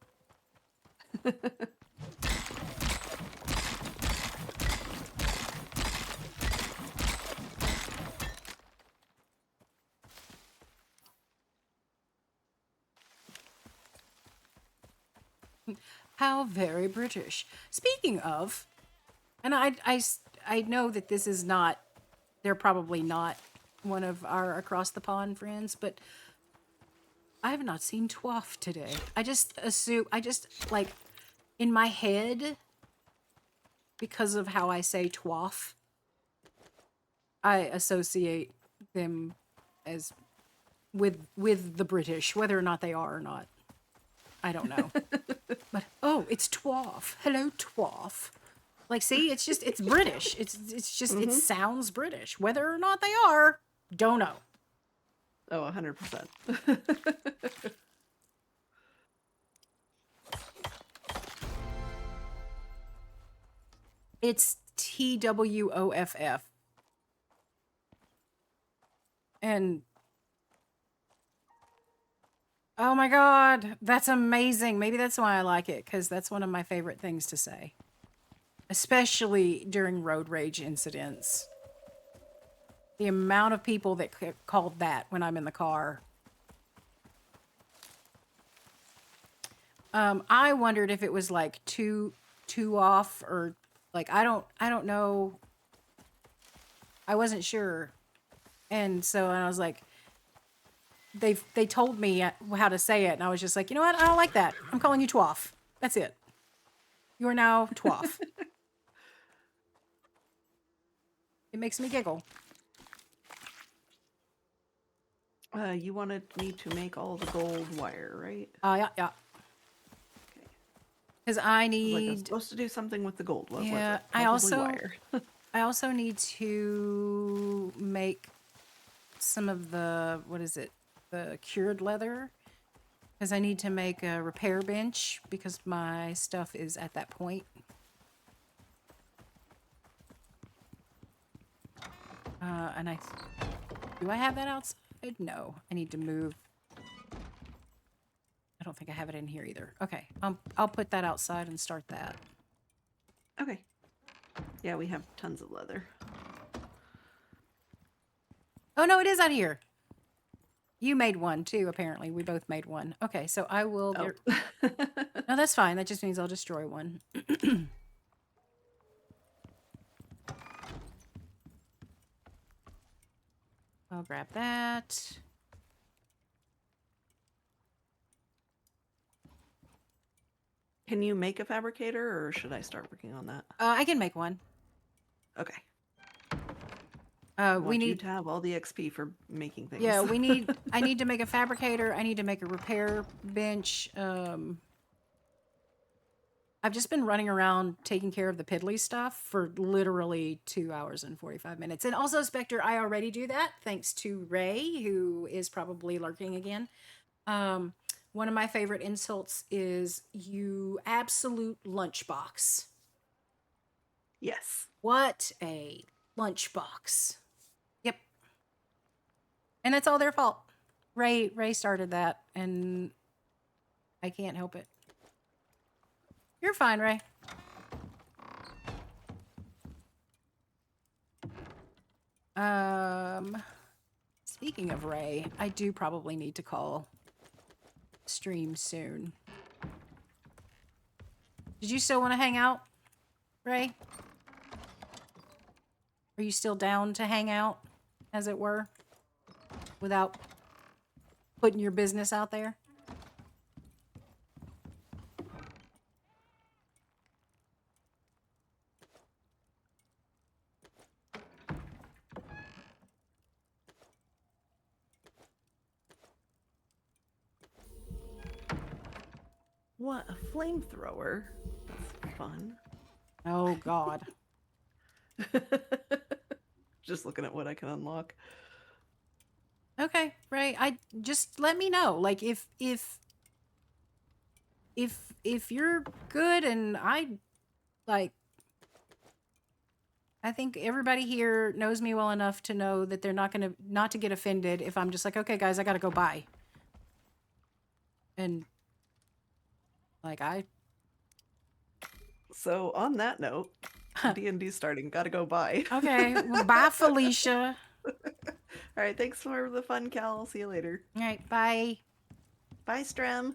S1: How very British. Speaking of, and I know that this is not, they're probably not one of our across the pond friends, but I have not seen Twaff today. I just like, in my head, because of how I say Twaff, I associate them as with the British, whether or not they are or not. I don't know. But oh, it's Twaff. Hello, Twaff. Like, see, it's just, it's British. It's just, it sounds British. Whether or not they are, don't know.
S3: Oh, 100%.
S1: It's TWOFF. And oh my God, that's amazing. Maybe that's why I like it, because that's one of my favorite things to say. Especially during road rage incidents. The amount of people that called that when I'm in the car. I wondered if it was like two off, or like, I don't know. I wasn't sure. And so I was like, they told me how to say it, and I was just like, you know what? I don't like that. I'm calling you Twaff. That's it. You are now Twaff. It makes me giggle.
S3: You wanted me to make all the gold wire, right?
S1: Yeah.
S3: Okay.
S1: Because I
S3: I was like, I was
S1: need,
S3: supposed to do something with the gold. What was
S1: yeah,
S3: it? Probably wire.
S1: I also need to make some of the, what is it? The cured leather. Because I need to make a repair bench because my stuff is at that point. And do I have that outside? No, I need to move. I don't think I have it in here either. Okay, I'll put that outside and start that.
S3: Okay. Yeah, we have tons of leather.
S1: Oh no, it is out here. You made one too, apparently. We both made one. Okay, so I will
S3: Oh.
S1: get... No, that's fine. That just means I'll destroy one. I'll grab that.
S3: Can you make a fabricator, or should I start working on that?
S1: I can make one.
S3: Okay.
S1: We
S3: Want you
S1: need...
S3: to have all the XP for making things.
S1: Yeah, we need... I need to make a fabricator. I need to make a repair bench. I've just been running around taking care of the piddly stuff for literally 2 hours and 45 minutes. And also, Spectre, I already do that thanks to Ray, who is probably lurking again. One of my favorite insults is you absolute lunchbox.
S3: Yes.
S1: What a lunchbox. Yep. And it's all their fault. Ray started that, and I can't help it. You're fine, Ray. Speaking of Ray, I do probably need to call stream soon. Did you still want to hang out, Ray? Are you still down to hang out, as it were, without putting your business out there?
S3: What, a flamethrower? That's fun.
S1: Oh, God.
S3: Just looking at what I can unlock.
S1: Okay, Ray. I just let me know. Like if you're good, and I think everybody here knows me well enough to know that they're not to get offended if I'm just like, okay, guys, I gotta go bye. And like
S3: So on that note, D&D starting. Gotta go bye.
S1: okay, well, bye, Felicia.
S3: All right, thanks for the fun, Cal. See you later.
S1: All right, bye.
S3: Bye, Strem.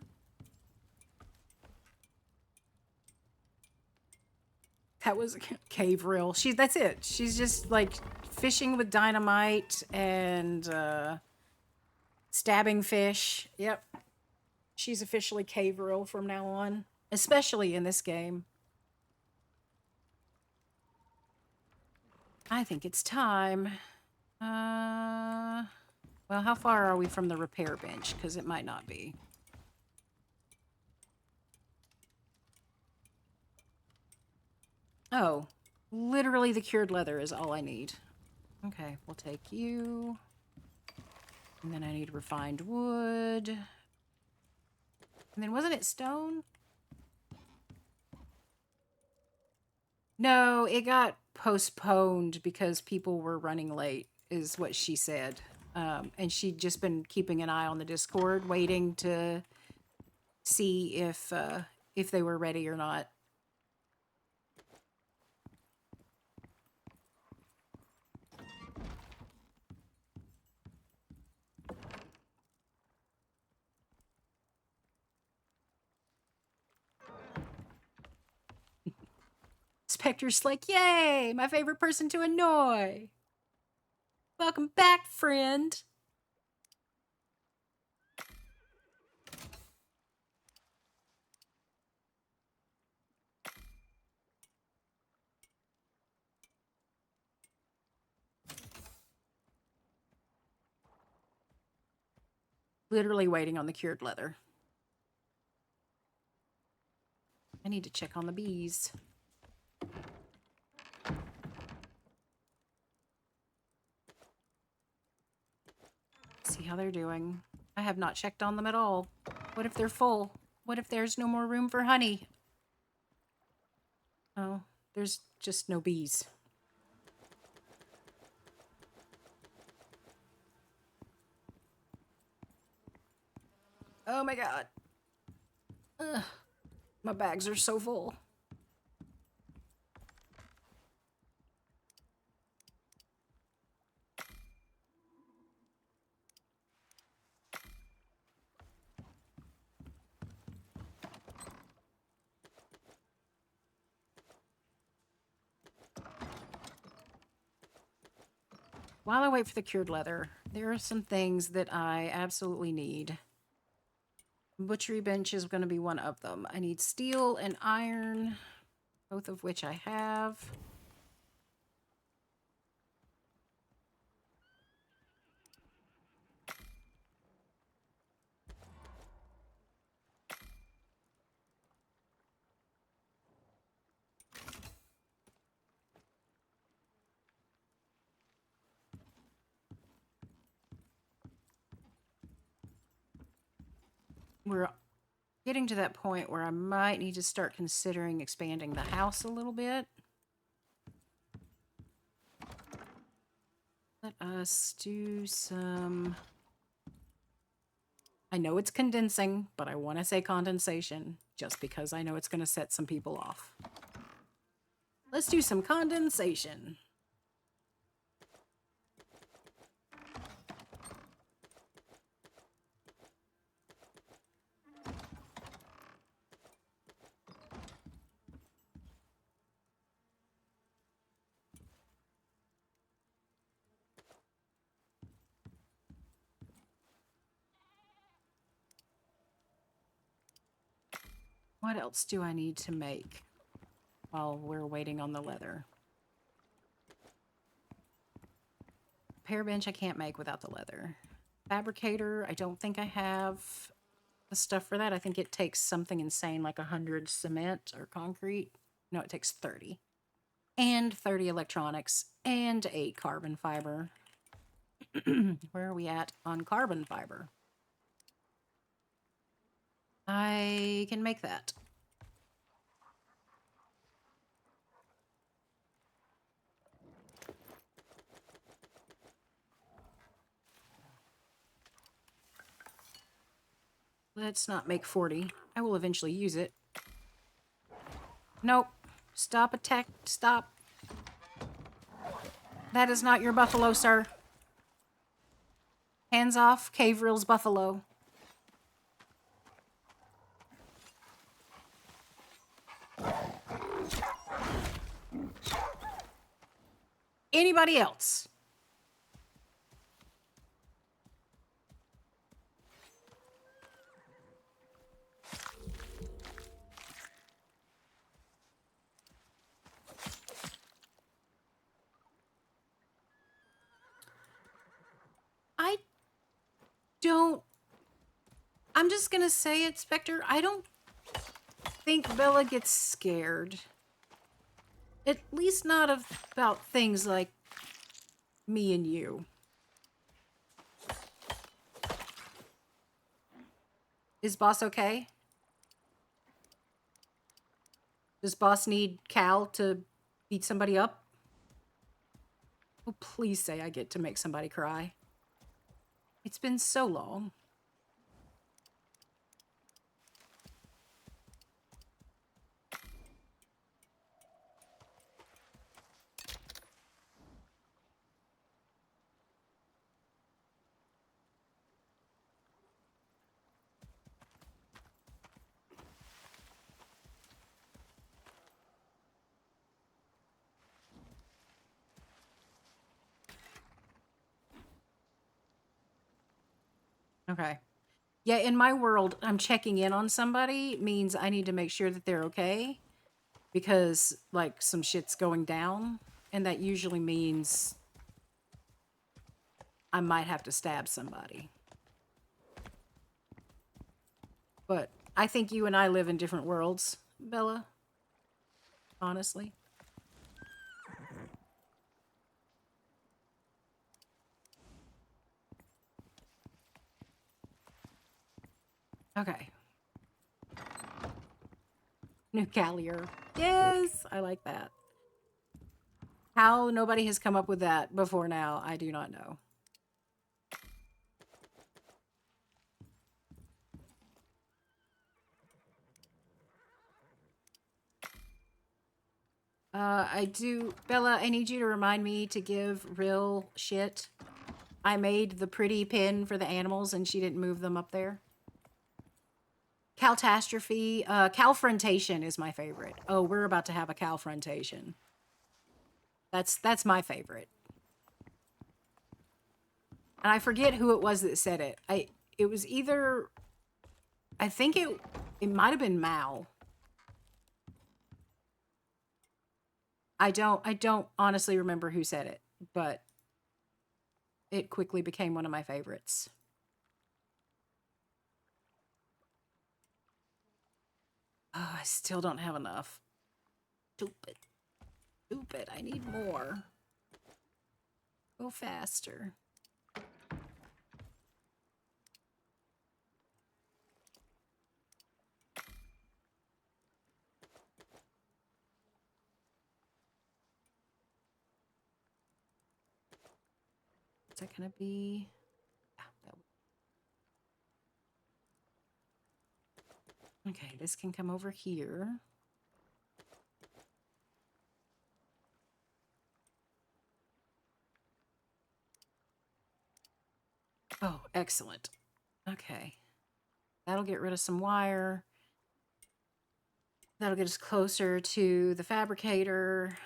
S1: That was a cave reel. That's it. She's just like fishing with dynamite and stabbing fish. Yep. She's officially cave reel from now on, especially in this game. I think it's time. Well, how far are we from the repair bench? Because it might not be. Oh, literally the cured leather is all I need. Okay, we'll take you. And then I need refined wood. And then wasn't it stone? No, it got postponed because people were running late, is what she said. And she'd just been keeping an eye on the Discord, waiting to see if they were ready or not. Spectre's like, yay, my favorite person to annoy. Welcome back, friend. Literally waiting on the cured leather. need to check on the bees. See how they're doing. I have not checked on them at all. What if they're full? What if there's no more room for honey? Oh, there's just no bees. Oh my god. Ugh, my bags are so full. While I wait for the cured leather, there are some things that I absolutely need. Butchery bench is going to be one of them. I need steel and iron, both of which I have. We're getting to that point where I might need to start considering expanding the house a little bit. Let us do some... I know it's condensing, but I want to say condensation just because I know it's going to set some people off. Let's do some condensation. What else do I need to make while we're waiting on the leather? Repair bench I can't make without the leather. Fabricator, I don't think I have the stuff for that. I think it takes something insane like 100 cement or concrete. No, it takes 30. And 30 electronics and 8 carbon fiber. Where are we at on carbon fiber? I can make that. Let's not make 40. I will eventually use it. Nope. Stop attack. Stop. That is not your buffalo, sir. Hands off Caveril's buffalo. Anybody else? I don't... I'm just gonna say it, Spectre. I don't think Bella gets scared. At least not about things like me and you. Is Boss okay? Does Boss need Cal to beat somebody up? Oh, please say I get to make somebody cry. It's been so long. Okay. Yeah, in my world, I'm checking in on somebody means I need to make sure that they're okay because, like, some shit's going down, and that usually means I might have to stab somebody. But I think you and I live in different worlds Bella. Honestly. Okay. New Callier. Yes, I like that. How nobody has come up with that before now, I do not know. Bella, I need you to remind me to give real shit. I made the pretty pin for the animals and she didn't move them up there. Catastrophe, Calfrontation is my favorite. Oh, we're about to have a Calfrontation. That's my favorite. And I forget who it was that said it. It was either, I think it might have been Mao. I don't honestly remember who said it, but it quickly became one of my favorites. Oh, I still don't have enough. Stupid. Stupid. I need more. Go faster. Is that gonna be? Yeah, okay, this can come over here. Oh, excellent. Okay. That'll get rid of some wire. That'll get us closer to the fabricator.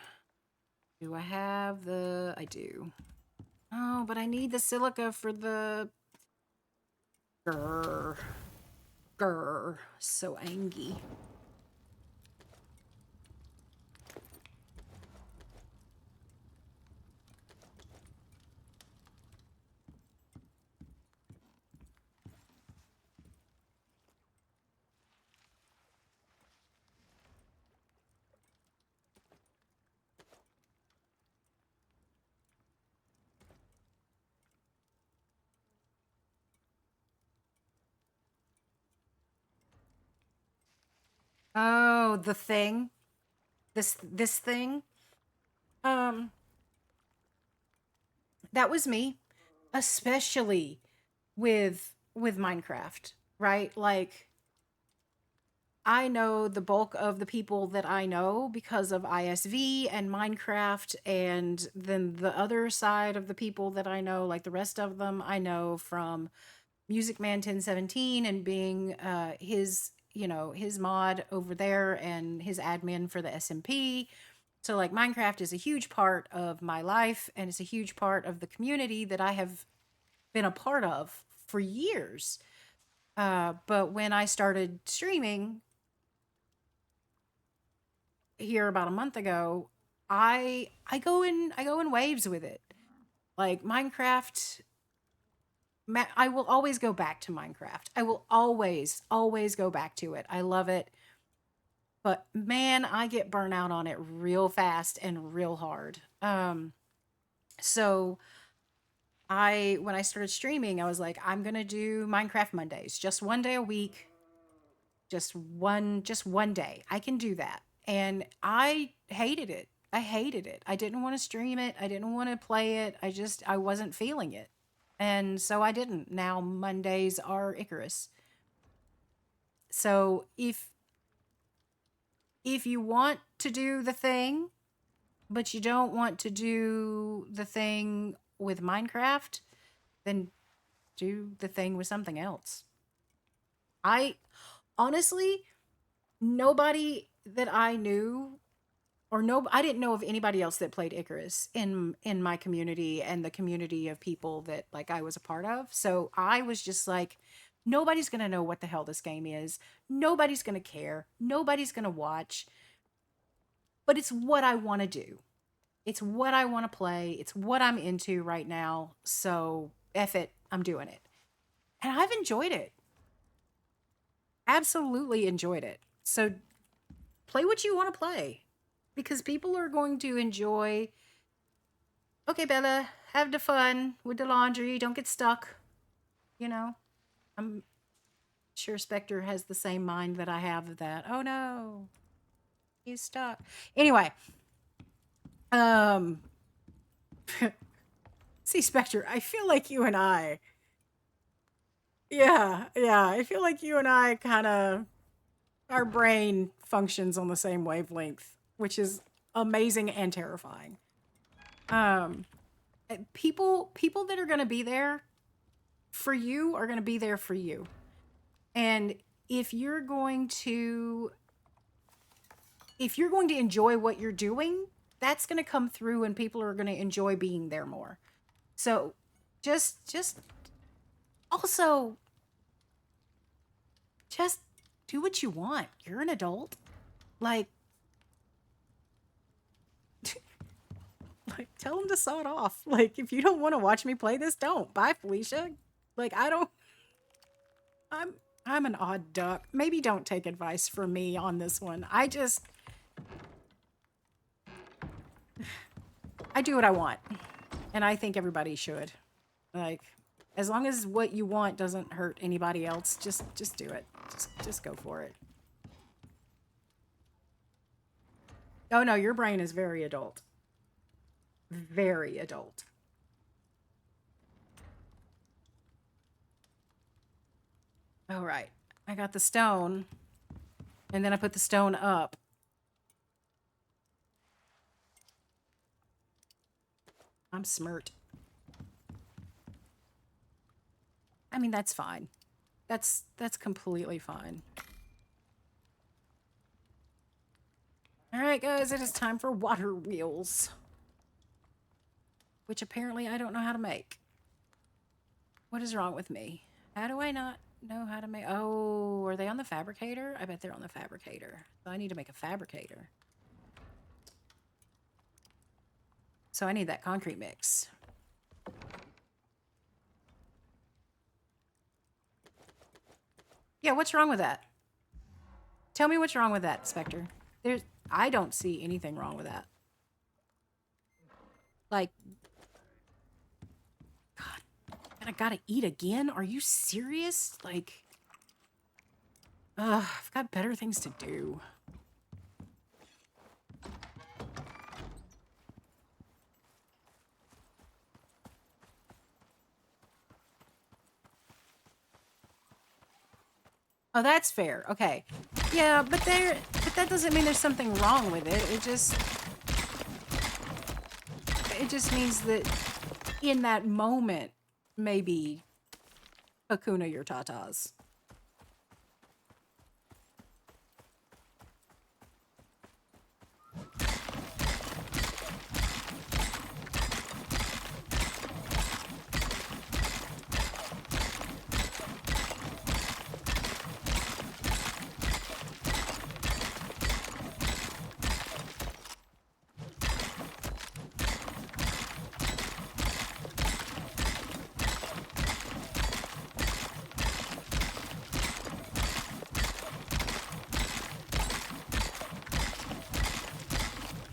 S1: Do I have the... I do. Oh, but I need the silica for the... Grr. Grr. So angry. Oh, the thing. This thing. Um, that was me, especially with Minecraft, right? Like I know the bulk of the people that I know because of ISV and Minecraft, and then the other side of the people that I know, like the rest of them, I know from Music Man 1017 and being his, you know, his mod over there and his admin for the SMP. So like Minecraft is a huge part of my life and it's a huge part of the community that I have been a part of for years. But when I started streaming here about a month ago, I go in waves with it. Like Minecraft, I will always go back to Minecraft. I will always go back to it. I love it. But man, I get burnt out on it real fast and real hard. So when I started streaming, I was like, I'm gonna do Minecraft Mondays, just one day a week, just one day. I can do that. And I hated it. I hated it. I didn't want to stream it. I didn't want to play it. I wasn't feeling it. And so I didn't. Now Mondays are Icarus. So if you want to do the thing, but you don't want to do the thing with Minecraft, then do the thing with something else. I honestly, nobody that I knew or no, I didn't know of anybody else that played Icarus in my community and the community of people that like I was a part of. So I was just like, nobody's gonna know what the hell this game is. Nobody's gonna care. Nobody's gonna watch. But it's what I want to do. It's what I want to play. It's what I'm into right now. So F it, I'm doing it. And I've enjoyed it. Absolutely enjoyed it. So play what you want to play. Because people are going to enjoy. Okay, Bella, have the fun with the laundry. Don't get stuck. You know, I'm sure Spectre has the same mind that I have of that. Oh no, he's stuck. Anyway, um, see, Spectre, I feel like you and I. Yeah, I feel like you and I kind of, our brain functions on the same wavelength, which is amazing and terrifying. Um, people that are going to be there for you are going to be there for you. And if you're going to enjoy what you're doing, that's going to come through and people are going to enjoy being there more. So just also just do what you want. You're an adult. Like like tell them to saw it off. Like if you don't want to watch me play this, don't. Bye, Felicia. Like I'm I'm an odd duck. Maybe don't take advice from me on this one. I do what I want. And I think everybody should. Like as long as what you want doesn't hurt anybody else, just do it. Just go for it. Oh no, your brain is very adult. Very adult. All right. I got the stone. And then I put the stone up. I'm smirt. I mean, that's fine. That's completely fine. All right, guys, it is time for water wheels. Which apparently I don't know how to make. What is wrong with me? How do I not know how to make... Oh, are they on the fabricator? I bet they're on the fabricator. So I need to make a fabricator. So I need that concrete mix. Yeah, what's wrong with that? Tell me what's wrong with that, Spectre. I don't see anything wrong with that. Like, God, and I gotta eat again? Are you serious? Like, I've got better things to do. Oh, that's fair. Okay. Yeah, but that doesn't mean there's something wrong with it. It just means that in that moment, maybe Hakuna your tatas.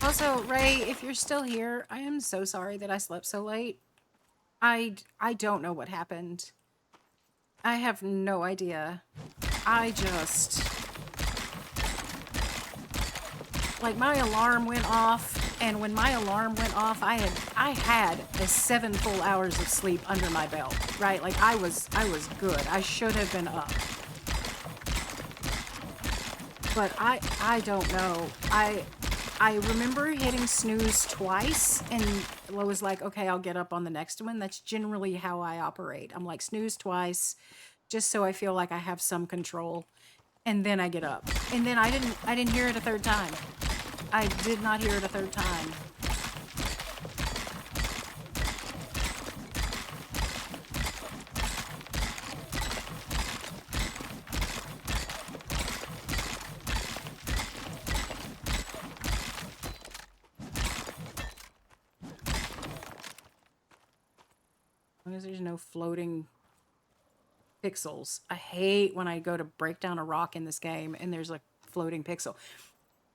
S1: Also, Ray, if you're still here, I am so sorry that I slept so late. I don't know what happened. I have no idea. I just... Like, my alarm went off, and when my alarm went off, I had a 7 full hours of sleep under my belt, right? Like, I was good. I should have been up. But I don't know. I remember hitting snooze twice and I was like, okay, I'll get up on the next one. That's generally how I operate. I'm like, snooze twice, just so I feel like I have some control. And then I get up. And then I didn't hear it a third time. I did not hear it a third time. As long as there's no floating pixels. I hate when I go to break down a rock in this game and there's a floating pixel.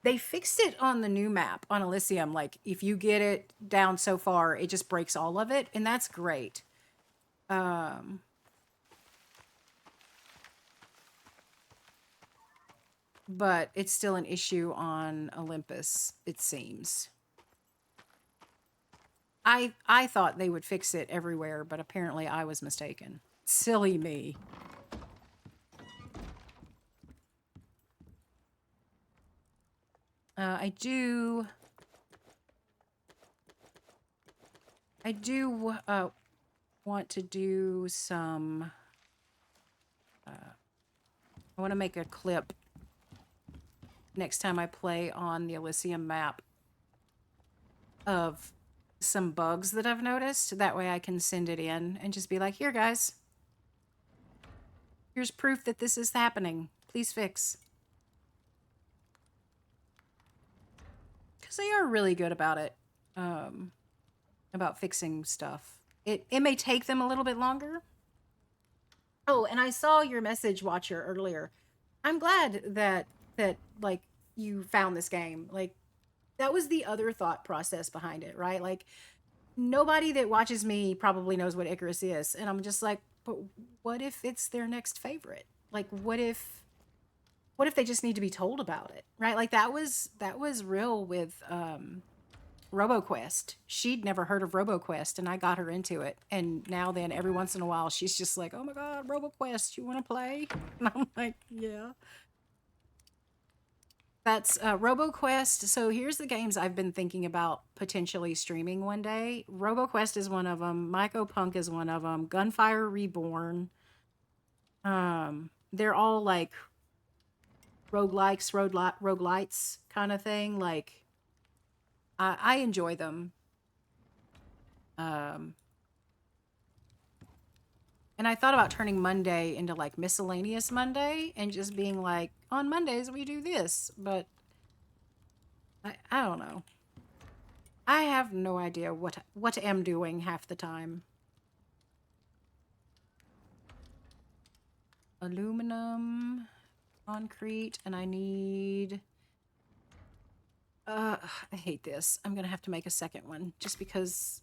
S1: They fixed it on the new map on Elysium. Like, if you get it down so far, it just breaks all of it, and that's great. But it's still an issue on Olympus, it seems. I thought they would fix it everywhere, but apparently I was mistaken. Silly me. I do want to do some... I want to make a clip next time I play on the Elysium map of some bugs that I've noticed. That way I can send it in and just be like, here, guys. Here's proof that this is happening. Please fix. Because they are really good about it. About fixing stuff. It may take them a little bit longer. Oh, and I saw your message, Watcher, earlier. I'm glad that like you found this game. Like, that was the other thought process behind it, right? Like, nobody that watches me probably knows what Icarus is, and I'm just like, but what if it's their next favorite? Like, what if they just need to be told about it, right? Like, that was real with RoboQuest. She'd never heard of RoboQuest, and I got her into it. And now then, every once in a while, she's just like, oh my god, RoboQuest, you want to play? And I'm like, yeah. That's RoboQuest. So here's the games I've been thinking about potentially streaming one day. RoboQuest is one of them. Mycopunk is one of them. Gunfire Reborn. They're all like roguelikes, roguelites kind of thing. Like, I enjoy them. And I thought about turning Monday into like miscellaneous Monday and just being like, on Mondays we do this, but I don't know. I have no idea what I'm doing half the time. Aluminum, concrete, and I need... I hate this. I'm gonna have to make a second one just because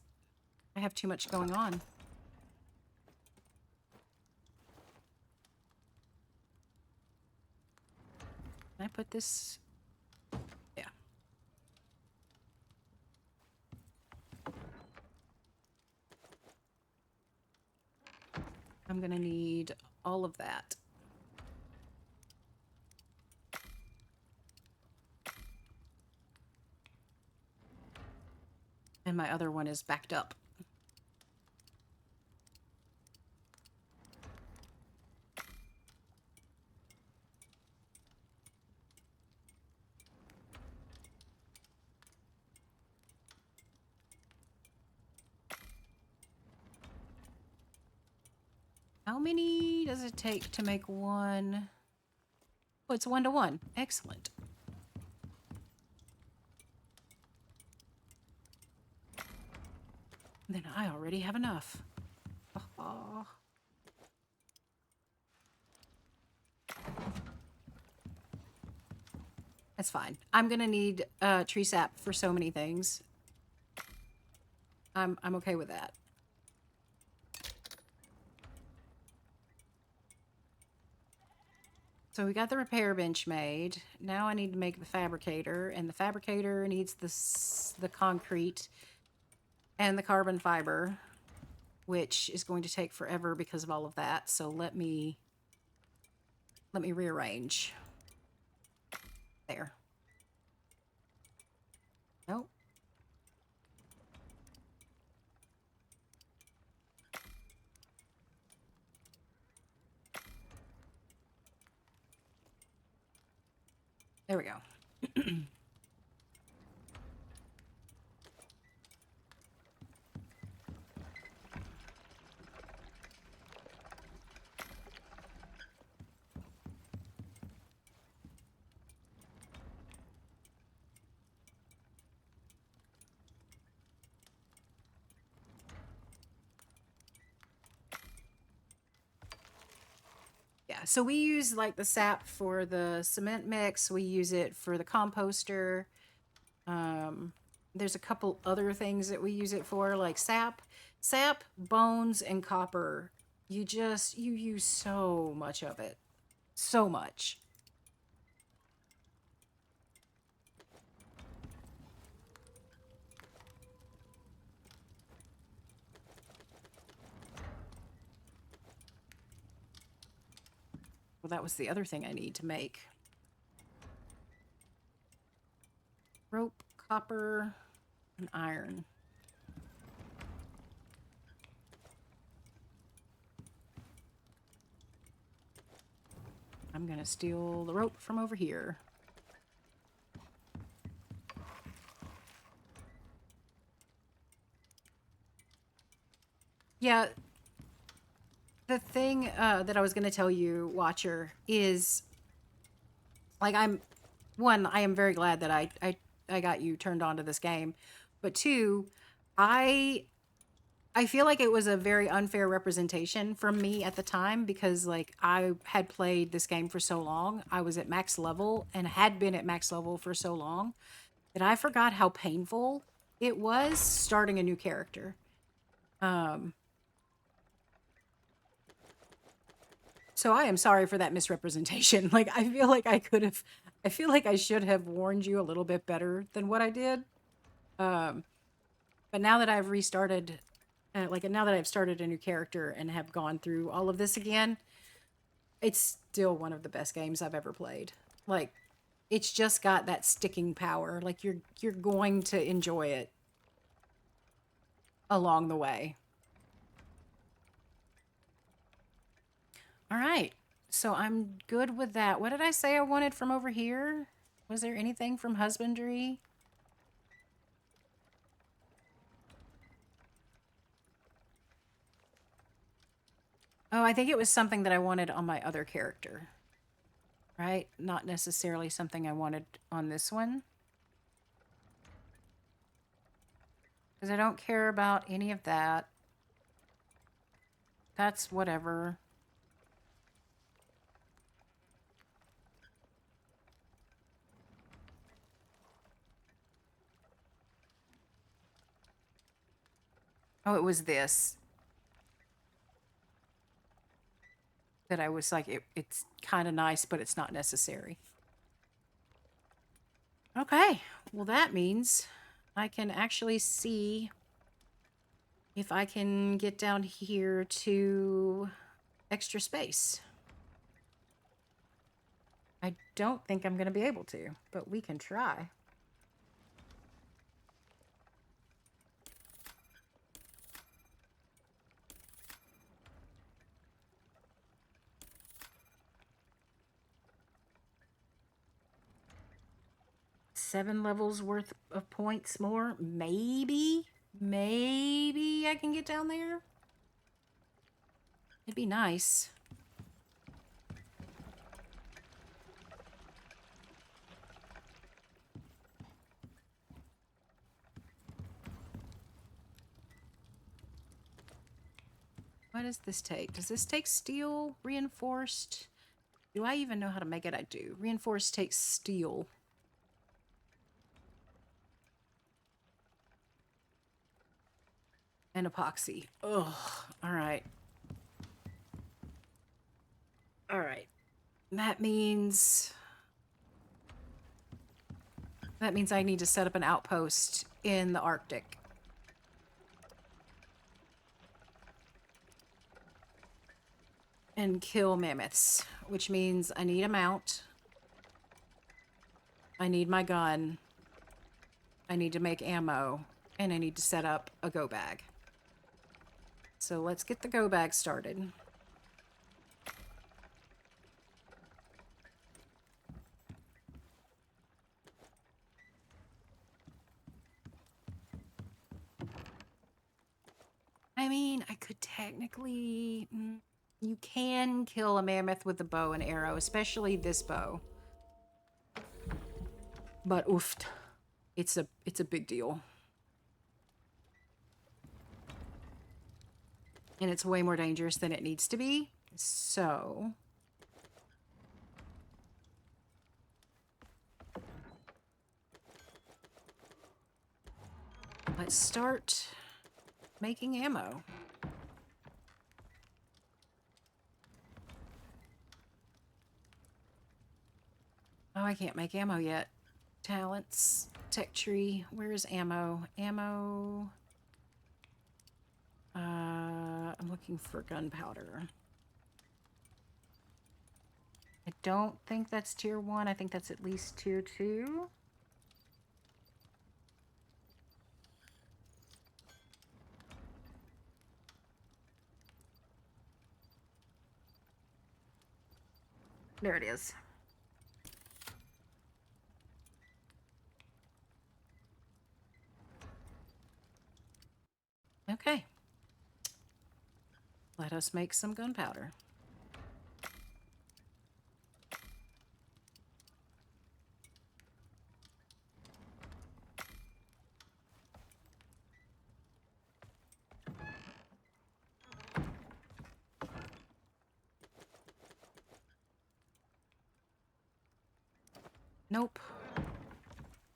S1: I have too much going on. Can I put this? Yeah. I'm gonna need all of that. And my other one is backed up. How many does it take to make one? Oh, it's 1-to-1. Excellent. Then I already have enough. Oh. That's fine. I'm gonna need tree sap for so many things. I'm okay with that. So we got the repair bench made. Now I need to make the fabricator, and the fabricator needs the concrete and the carbon fiber, which is going to take forever because of all of that. So let me rearrange. There. Nope. There we go. Yeah, So we use like the sap for the cement mix. We use it for the composter. There's a couple other things that we use it for, like sap, bones, and copper. You use so much of it. So much. Well, that was the other thing I need to make. Rope, copper, and iron. I'm gonna steal the rope from over here. Yeah, the thing that I was gonna tell you, Watcher, is like I am very glad that I got you turned on to this game, but two, I feel like it was a very unfair representation from me at the time because like I had played this game for so long. I was at max level and had been at max level for so long that I forgot how painful it was starting a new character. So I am sorry for that misrepresentation. Like I feel like I should have warned you a little bit better than what I did. But now that I've restarted, now that I've started a new character and have gone through all of this again, it's still one of the best games I've ever played. Like, it's just got that sticking power. Like you're going to enjoy it along the way. All right. So I'm good with that. What did I say I wanted from over here? Was there anything from husbandry? Oh, I think it was something that I wanted on my other character. Right? Not necessarily something I wanted on this one. Because I don't care about any of that. That's whatever. Oh, it was this. That I was like, it's kind of nice, but it's not necessary. Okay. Well, that means I can actually see if I can get down here to extra space. I don't think I'm going to be able to, but we can try. Seven levels worth of points more. Maybe I can get down there. It'd be nice. What does this take? Does this take steel reinforced? Do I even know how to make it? I do. Reinforced takes steel. And epoxy. Ugh. All right. All right. That means I need to set up an outpost in the Arctic. And kill mammoths, which means I need a mount. I need my gun. I need to make ammo. And I need to set up a go bag. So let's get the go bag started. I mean, I could technically... You can kill a mammoth with a bow and arrow, especially this bow. But oof, it's a big deal. And it's way more dangerous than it needs to be. So Let's start making ammo. Oh, I can't make ammo yet. Talents, tech tree. Where's ammo? Ammo. I'm looking for gunpowder. I don't think that's tier 1. I think that's at least tier 2. There it is. Okay. Let us make some gunpowder. Nope.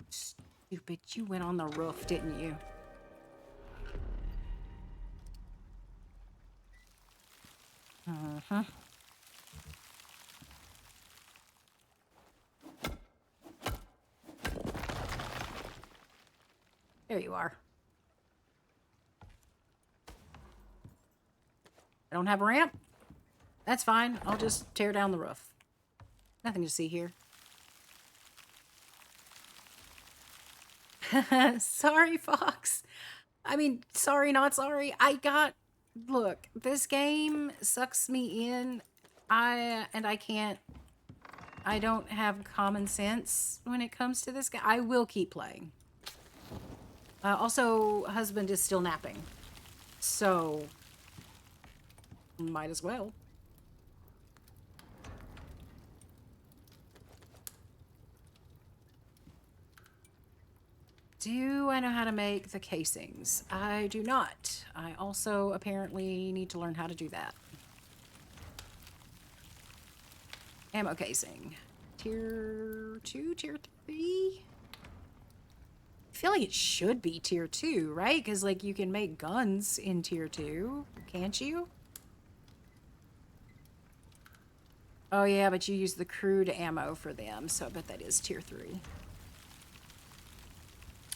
S1: Stupid, you went on the roof, didn't you? Uh-huh. There you are. I don't have a ramp? That's fine. I'll just tear down the roof. Nothing to see here. Sorry, Fox. I mean, sorry, not sorry. Look, this game sucks me in. I don't have common sense when it comes to this game. I will keep playing. Also, husband is still napping. So, might as well. Do I know how to make the casings? I do not. I also apparently need to learn how to do that. Ammo casing. Tier 2, tier 3? I feel like it should be tier 2, right? Because, like, you can make guns in tier 2, can't you? Oh, yeah, but you use the crude ammo for them, so I bet that is tier 3.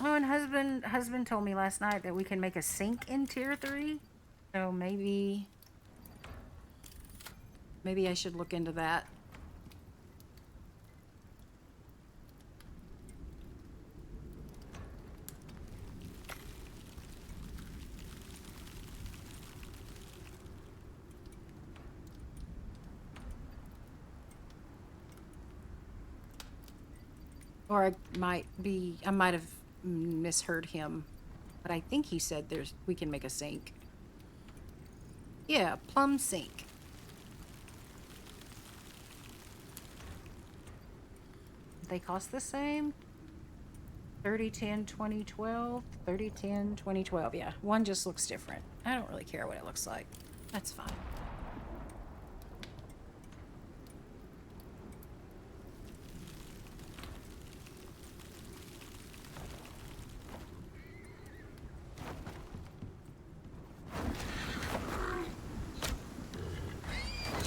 S1: Oh, and husband told me last night that we can make a sink in tier 3. So maybe I should look into that. Or I might have misheard him, but I think he said we can make a sink. Yeah, plum sink. They cost the same. 3010 2012, 3010 2012. Yeah, one just looks different. I don't really care what it looks like. That's fine.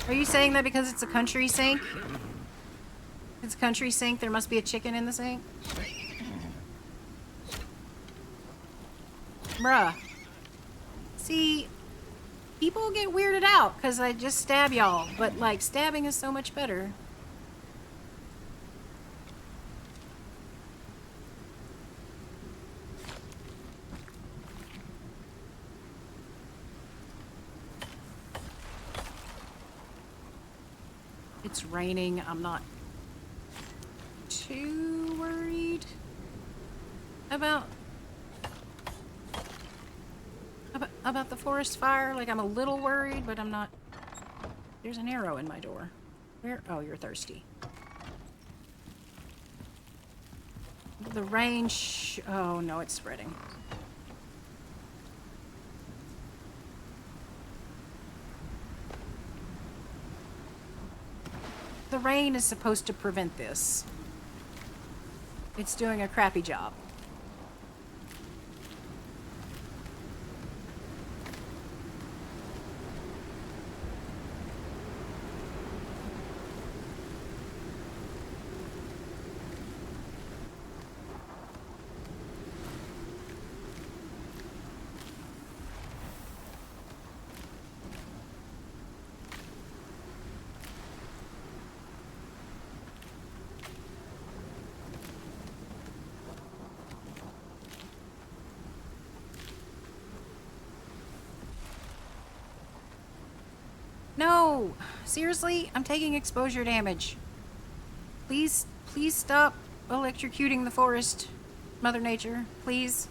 S1: Are you saying that because it's a country sink? It's a country sink, there must be a chicken in the sink? Bruh. See, people get weirded out because I just stab y'all, but like stabbing is so much better. It's raining. I'm not too worried about the forest fire. Like, I'm a little worried, but I'm not. There's an arrow in my door. Where? Oh, you're thirsty. The rain. Oh no, it's spreading. The rain is supposed to prevent this. It's doing a crappy job.
S4: No! Seriously? I'm taking exposure damage. Please, please stop electrocuting the forest, Mother Nature. Please.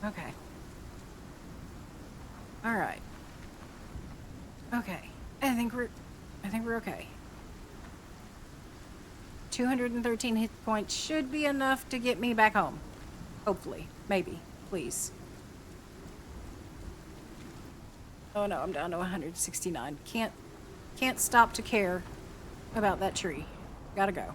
S4: Okay. All right. Okay. I think we're okay. 213 hit points should be enough to get me back home. Hopefully. Maybe. Please. Oh no, I'm down to 169. Can't stop to care about that tree. Gotta go.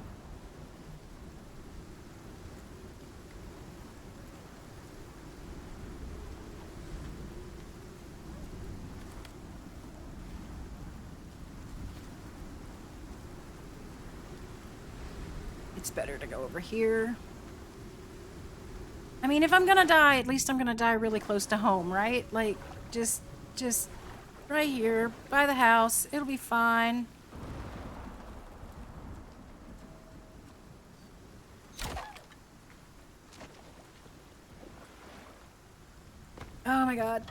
S4: It's better to go over here. I mean, if I'm gonna die, at least I'm gonna die really close to home, right? Like, just right here, by the house. It'll be fine. Oh my god.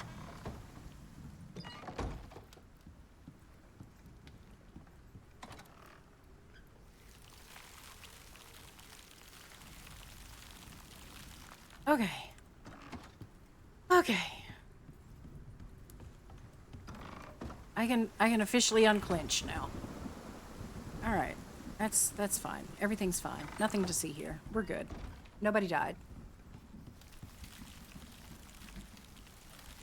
S4: Okay. Okay. I can officially unclench now. All right. That's fine. Everything's fine. Nothing to see here. We're good. Nobody died.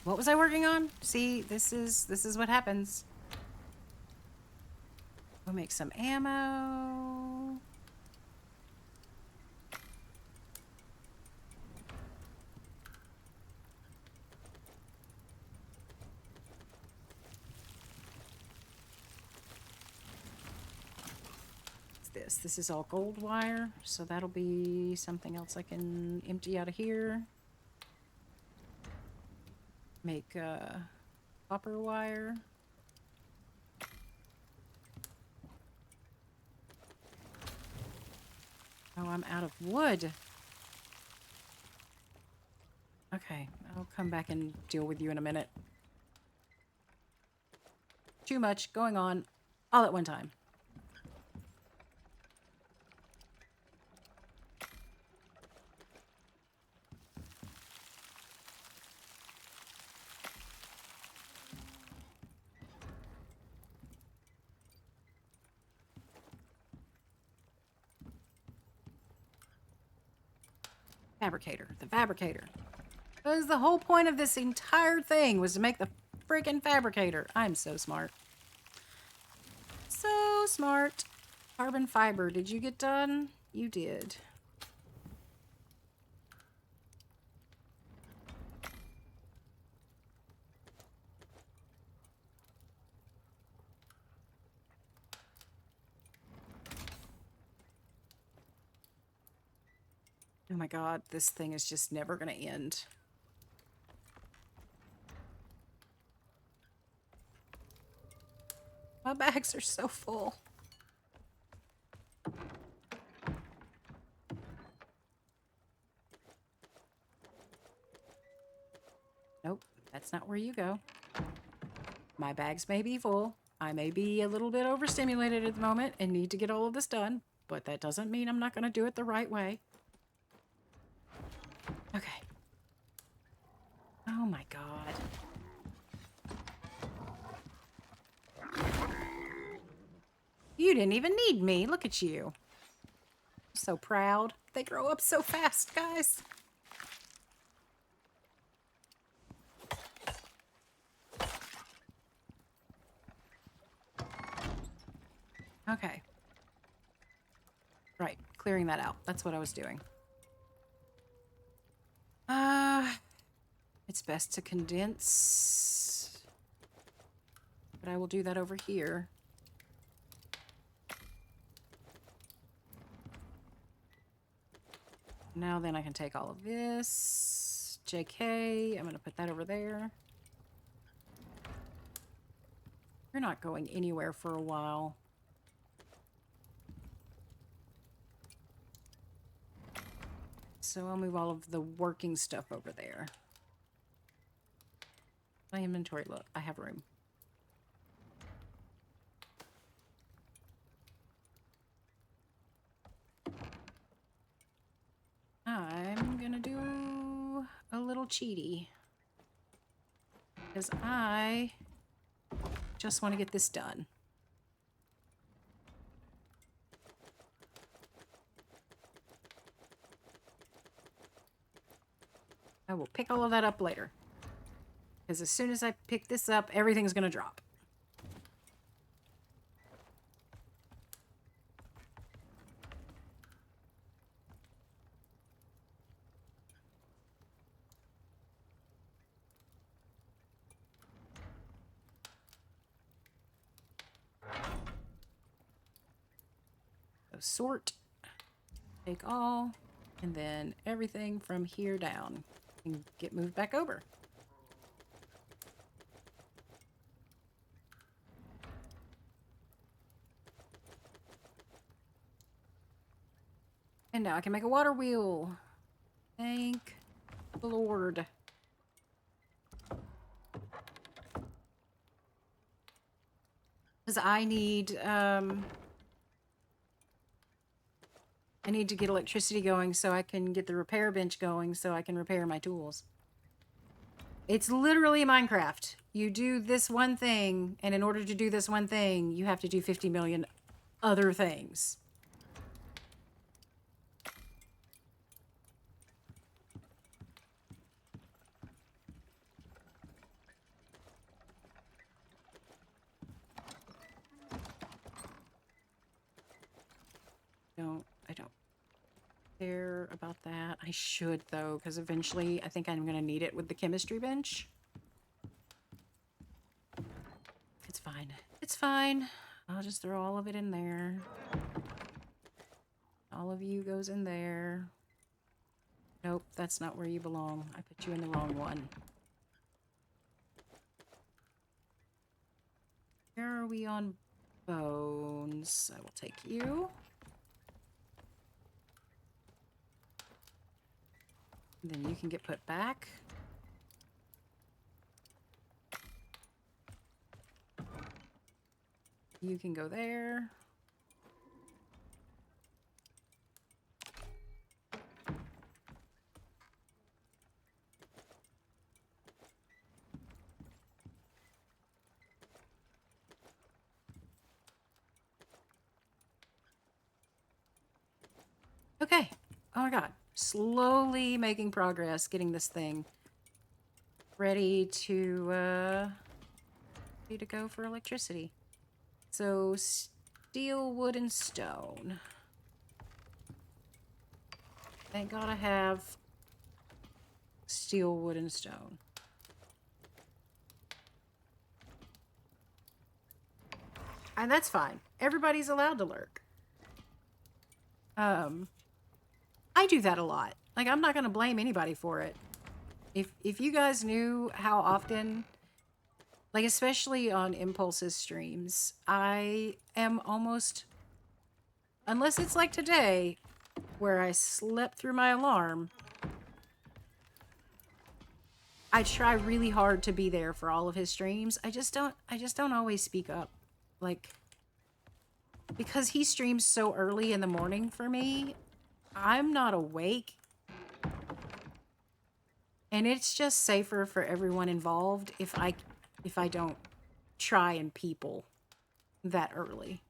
S4: What was I working on? See, this is what happens. We'll make some ammo. What's this? This is all gold wire, so that'll be something else I can empty out of here. Make copper wire. Oh, I'm out of wood. Okay, I'll come back and deal with you in a minute. Too much going on all at one time. Fabricator. The fabricator. That was the whole point of this entire thing, was to make the freaking fabricator. I'm so smart. So smart. Carbon fiber. Did you get done? You did. Oh my god, this thing is just never gonna end. My bags are so full. Nope, that's not where you go. My bags may be full. I may be a little bit overstimulated at the moment and need to get all of this done, but that doesn't mean I'm not going to do it the right way. Okay. Oh my god. You didn't even need me. Look at you. So proud. They grow up so fast, guys. Okay. Right, clearing that out. That's what I was doing. It's best to condense. But I will do that over here. Now then I can take all of this. JK, I'm going to put that over there. You're not going anywhere for a while. So I'll move all of the working stuff over there. My inventory, look, I have room. I'm gonna do a little cheaty. Because I just want to get this done. I will pick all of that up later. Because as soon as I pick this up, everything's gonna drop. So sort, take all, and then everything from here down can get moved back over. And now I can make a water wheel. Thank the Lord. Because I need to get electricity going so I can get the repair bench going so I can repair my tools. It's literally Minecraft. You do this one thing, and in order to do this one thing, you have to do 50 million other things. I don't care about that. I should, though, because eventually I think I'm going to need it with the chemistry bench. It's fine. It's fine. I'll just throw all of it in there. All of you goes in there. Nope, that's not where you belong. I put you in the wrong one. Where are we on bones? I will take you. And then you can get put back. You can go there. Okay. Oh my god. Slowly making progress getting this thing ready to go for electricity. So steel, wood, and stone. Thank God I have steel, wood, and stone. And that's fine. Everybody's allowed to lurk. I do that a lot. Like, I'm not going to blame anybody for it. If you guys knew how often, like, especially on Impulse's streams, I am almost, unless it's like today, where I slept through my alarm, I try really hard to be there for all of his streams. I just don't always speak up. Like, because he streams so early in the morning for me, I'm not awake. And it's just safer for everyone involved if I don't try and people that early.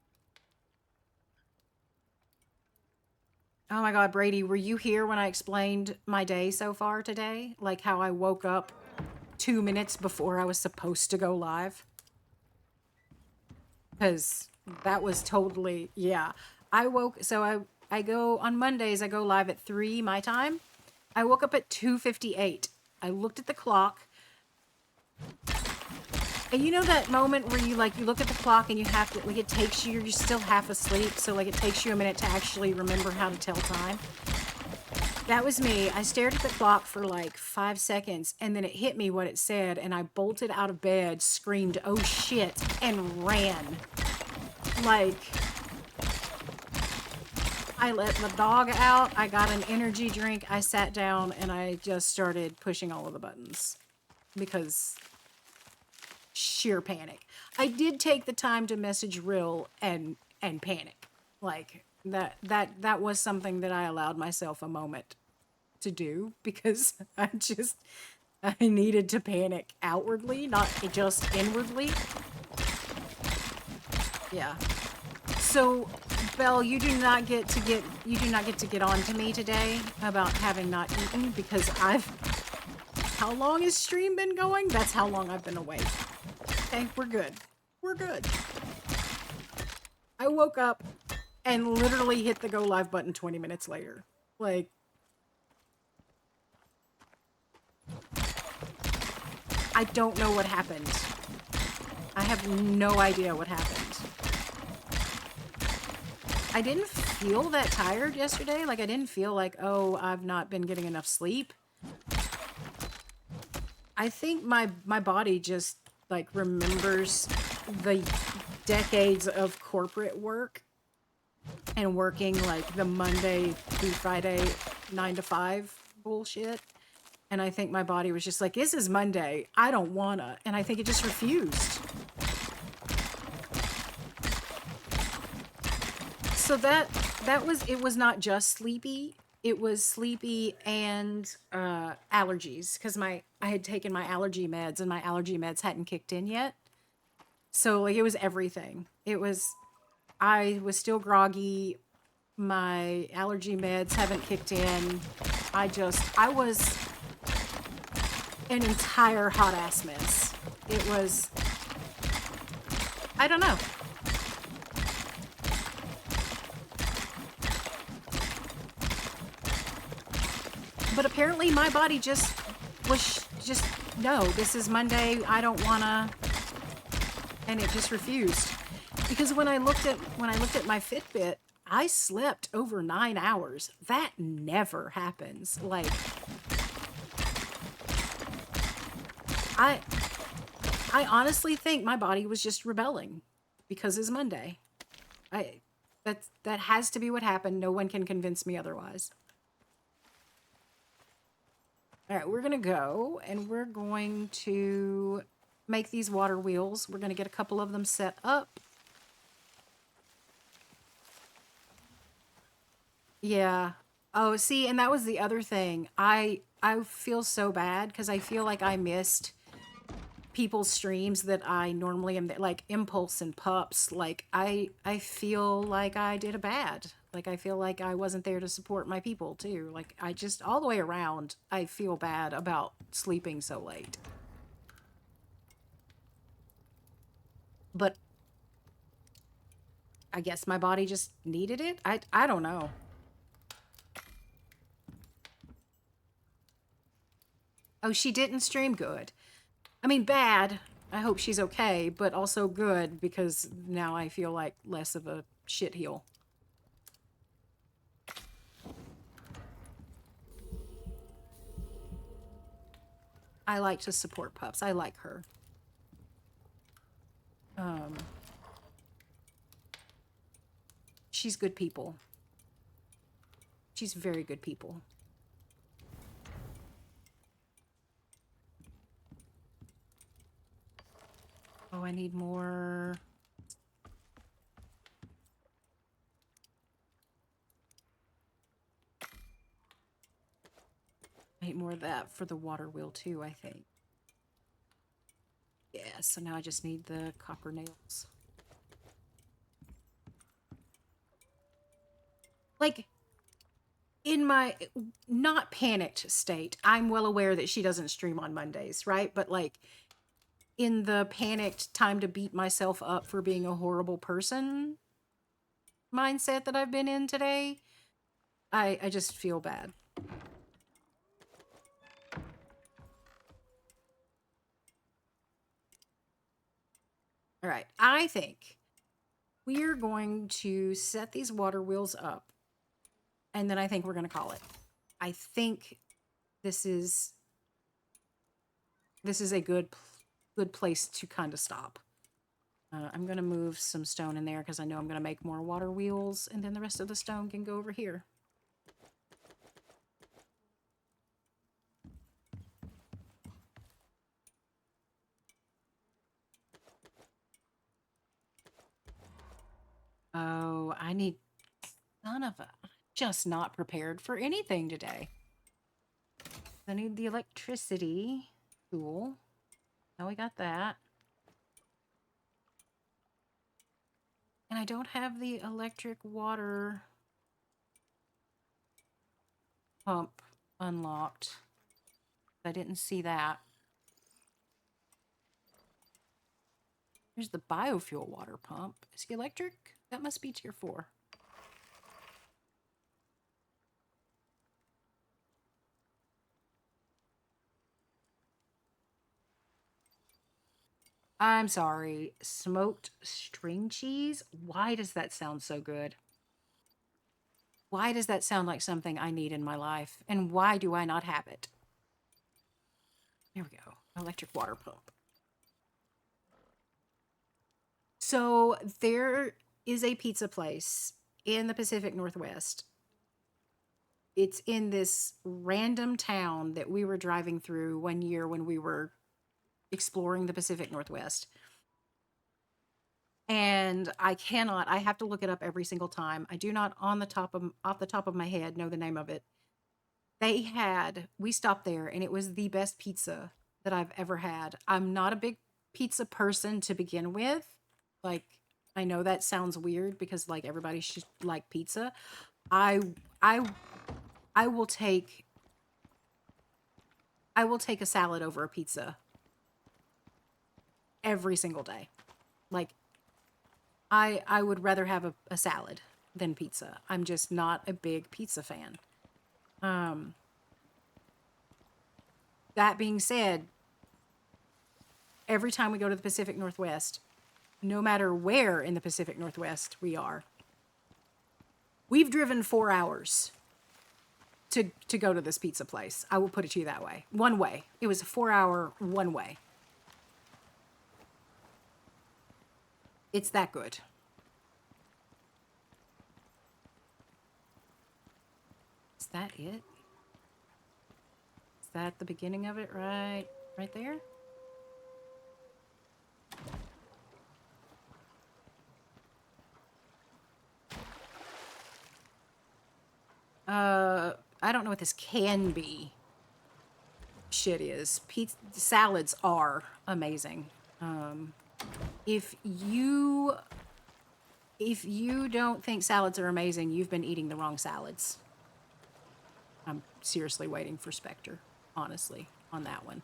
S4: Oh my god, Brady, were you here when I explained my day so far today? Like how I woke up 2 minutes before I was supposed to go live? Because that was totally, yeah. I go, on Mondays, I go live at 3 my time. I woke up at 2:58. I looked at the clock. And you know that moment where you look at the clock and you have to, like, it takes you, you're still half asleep. So, like, it takes you a minute to actually remember how to tell time. That was me. I stared at the clock for like 5 seconds and then it hit me what it said and I bolted out of bed, screamed, "Oh shit," and ran. Like, I let the dog out, I got an energy drink, I sat down and I just started pushing all of the buttons because sheer panic. I did take the time to message Rill and panic. Like that was something that I allowed myself a moment to do because I needed to panic outwardly, not just inwardly. Yeah. So, Belle, you do not get to get on to me today about having not eaten because how long has stream been going? That's how long I've been awake. Okay, we're good. We're good. I woke up and literally hit the go live button 20 minutes later. Like, I don't know what happened. I have no idea what happened. I didn't feel that tired yesterday. Like, I didn't feel like, oh, I've not been getting enough sleep. I think my body just, like, remembers the decades of corporate work and working, like, the Monday through Friday 9 to 5 bullshit. And I think my body was just like, this is Monday. I don't wanna. And I think it just refused. So it was not just sleepy. It was sleepy and allergies because I had taken my allergy meds and my allergy meds hadn't kicked in yet. So like it was everything. I was still groggy. My allergy meds haven't kicked in. I was an entire hot ass mess. It was, I don't know. But apparently my body just was just, no, this is Monday, I don't wanna, and it just refused. Because when I looked at my Fitbit, I slept over 9 hours. That never happens. Like, I honestly think my body was just rebelling because it's Monday. That has to be what happened. No one can convince me otherwise. All right, we're going to go and we're going to make these water wheels. We're going to get a couple of them set up. Yeah. Oh, see, and that was the other thing. I feel so bad because I feel like I missed people's streams that I normally am, like Impulse and Pups. Like I feel like I did a bad. Like I feel like I wasn't there to support my people too. Like I just all the way around I feel bad about sleeping so late. But I guess my body just needed it. I don't know. Oh, she didn't stream good. I mean, bad. I hope she's okay, but also good because now I feel like less of a shitheel. I like to support Pups. I like her. She's good people. She's very good people. Oh, I need more. I need more of that for the water wheel too, I think. Yeah, so now I just need the copper nails. Like, in my not panicked state, I'm well aware that she doesn't stream on Mondays, right? But like, in the panicked time to beat myself up for being a horrible person mindset that I've been in today, I just feel bad. All right, I think we're going to set these water wheels up, and then I think we're going to call it. I think this is a good place to kind of stop. I'm going to move some stone in there because I know I'm going to make more water wheels, and then the rest of the stone can go over here. Oh, I need... Son of a... Just not prepared for anything today. I need the electricity tool. Now we got that. And I don't have the electric water pump unlocked. I didn't see that. There's the biofuel water pump. Is he electric? That must be tier 4. I'm sorry. Smoked string cheese? Why does that sound so good? Why does that sound like something I need in my life? And why do I not have it? There we go. Electric water pump. So there is a pizza place in the Pacific Northwest. It's in this random town that we were driving through one year when we were exploring the Pacific Northwest. And I have to look it up every single time. I do not off the top of my head know the name of it. We stopped there and it was the best pizza that I've ever had. I'm not a big pizza person to begin with. Like, I know that sounds weird because like everybody should like pizza. I will take a salad over a pizza every single day. Like, I would rather have a salad than pizza. I'm just not a big pizza fan. That being said, every time we go to the Pacific Northwest, no matter where in the Pacific Northwest we are, we've driven 4 hours to go to this pizza place. I will put it to you that way. One way. It was a 4-hour one way. It's that good. Is that it? Is that the beginning of it right there? I don't know what this can be. Shit is. Salads are amazing. If you don't think salads are amazing, you've been eating the wrong salads. I'm seriously waiting for Spectre, honestly, on that one.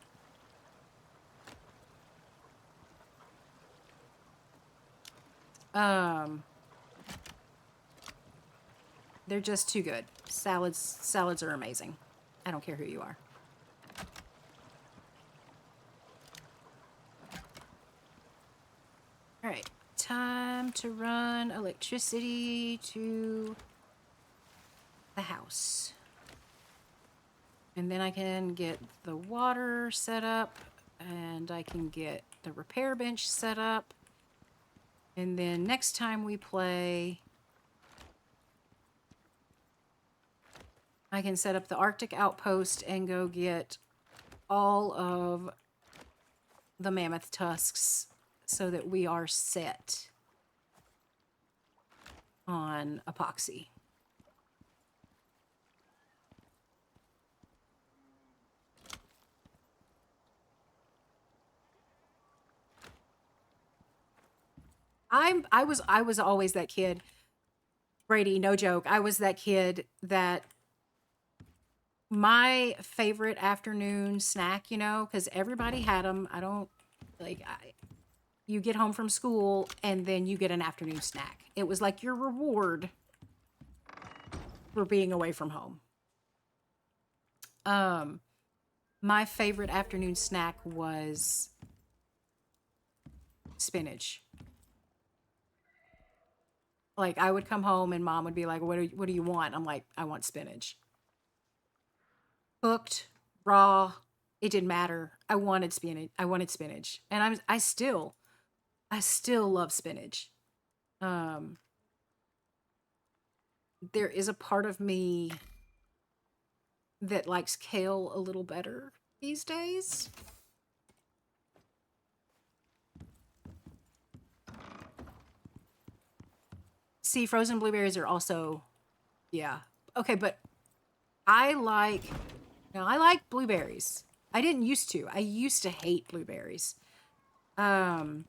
S4: They're just too good. Salads are amazing. I don't care who you are. All right, time to run electricity to the house. And then I can get the water set up, and I can get the repair bench set up. And then next time we play, I can set up the Arctic outpost and go get all of the mammoth tusks so that we are set on epoxy. I was always that kid, Brady, no joke. I was that kid that my favorite afternoon snack, because everybody had them. I don't like. You get home from school and then you get an afternoon snack. It was like your reward for being away from home. My favorite afternoon snack was spinach. Like, I would come home and mom would be like, what do you want? I'm like, I want spinach. cooked, raw, it didn't matter. I wanted spinach. And I still love spinach. Um, there is a part of me that likes kale a little better these days. See, frozen blueberries are also, yeah. Okay, but I like, now I like blueberries. I didn't used to. I used to hate blueberries. But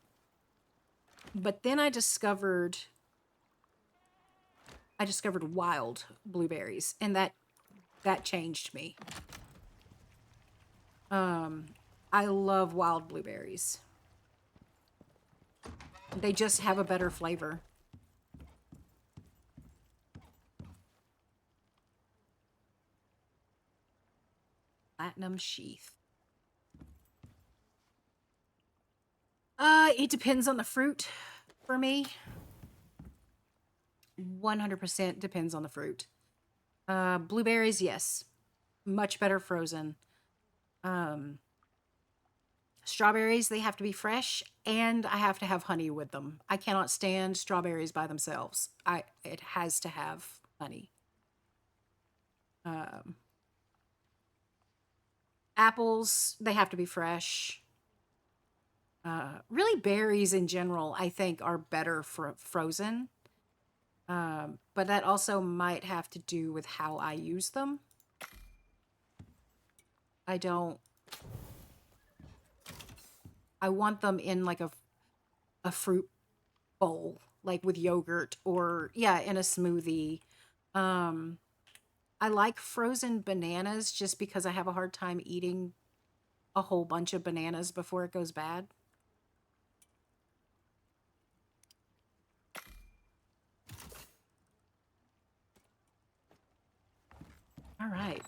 S4: then I discovered wild blueberries, and that changed me. I love wild blueberries. They just have a better flavor. Platinum sheath. It depends on the fruit for me. 100% depends on the fruit. Blueberries, yes. Much better frozen. Strawberries, they have to be fresh, and I have to have honey with them. I cannot stand strawberries by themselves. It has to have honey. Apples, they have to be fresh. Really, berries in general, I think, are better for frozen. But that also might have to do with how I use them. I want them in like a fruit bowl, like with yogurt, or yeah, in a smoothie. I like frozen bananas just because I have a hard time eating a whole bunch of bananas before it goes bad. All right.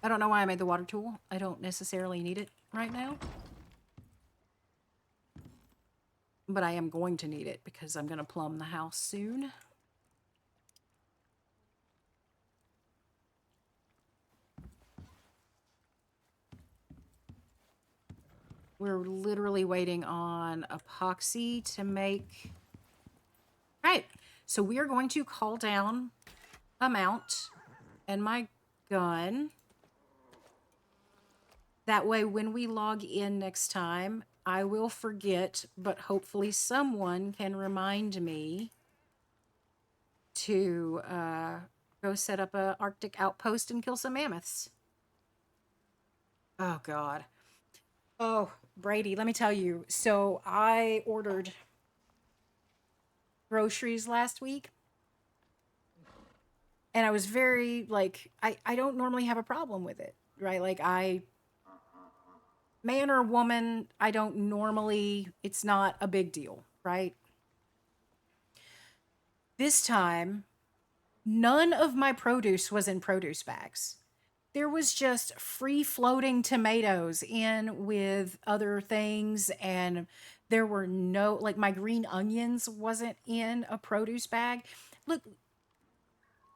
S4: I don't know why I made the water tool. I don't necessarily need it right now. But I am going to need it because I'm going to plumb the house soon. We're literally waiting on epoxy to make... All right. So we are going to call down a mount and my gun. That way, when we log in next time, I will forget, but hopefully someone can remind me to go set up a Arctic outpost and kill some mammoths. Oh, God. Oh, Brady, let me tell you. So I ordered groceries last week. And I was very, like, I don't normally have a problem with it, right? Like, man or woman, I don't normally, it's not a big deal, right? This time, none of my produce was in produce bags. There was just free floating tomatoes in with other things, and there were no, like, my green onions wasn't in a produce bag. Look,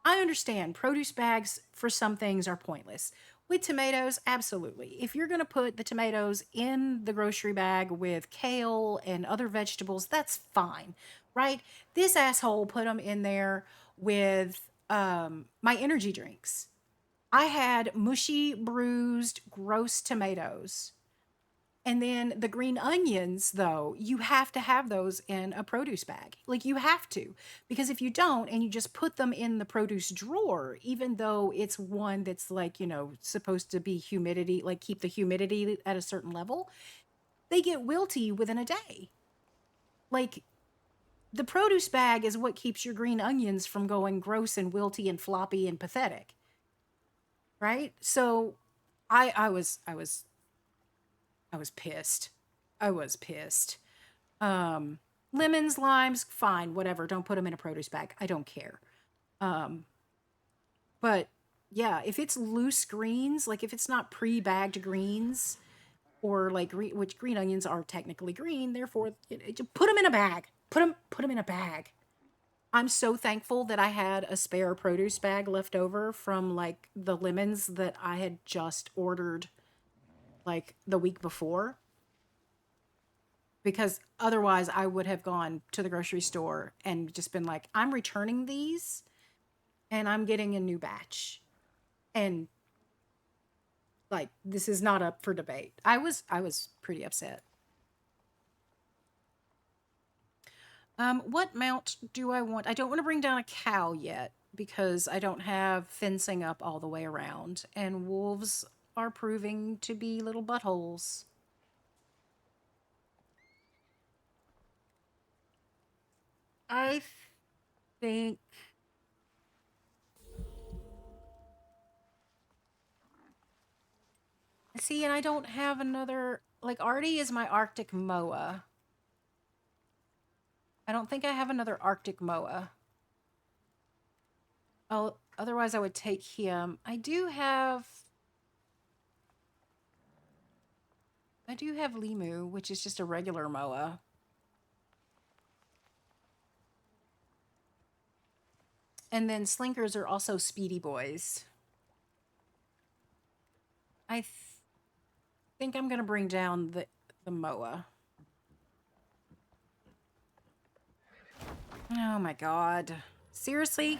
S4: I understand produce bags for some things are pointless. With tomatoes, absolutely. If you're going to put the tomatoes in the grocery bag with kale and other vegetables, that's fine, right? This asshole put them in there with my energy drinks. I had mushy, bruised, gross tomatoes. And then the green onions, though, you have to have those in a produce bag. Like, you have to. Because if you don't and you just put them in the produce drawer, even though it's one that's like, supposed to be humidity, like keep the humidity at a certain level, they get wilty within a day. Like, the produce bag is what keeps your green onions from going gross and wilty and floppy and pathetic. Right? So I was pissed. I was pissed. Lemons, limes, fine, whatever. Don't put them in a produce bag. I don't care. But yeah, if it's loose greens, like if it's not pre-bagged greens, or like which green onions are technically green, therefore put them in a bag. Put them in a bag. I'm so thankful that I had a spare produce bag left over from like the lemons that I had just ordered like the week before. Because otherwise I would have gone to the grocery store and just been like, I'm returning these and I'm getting a new batch. And like this is not up for debate. I was pretty upset. What mount do I want? I don't want to bring down a cow yet because I don't have fencing up all the way around, and wolves are proving to be little buttholes. I think. See, and I don't have another. Like, Artie is my Arctic Moa. I don't think I have another Arctic Moa. Oh, otherwise I would take him. I do have Limu, which is just a regular Moa. And then Slinkers are also speedy boys. I think I'm going to bring down the Moa. Oh my god. Seriously?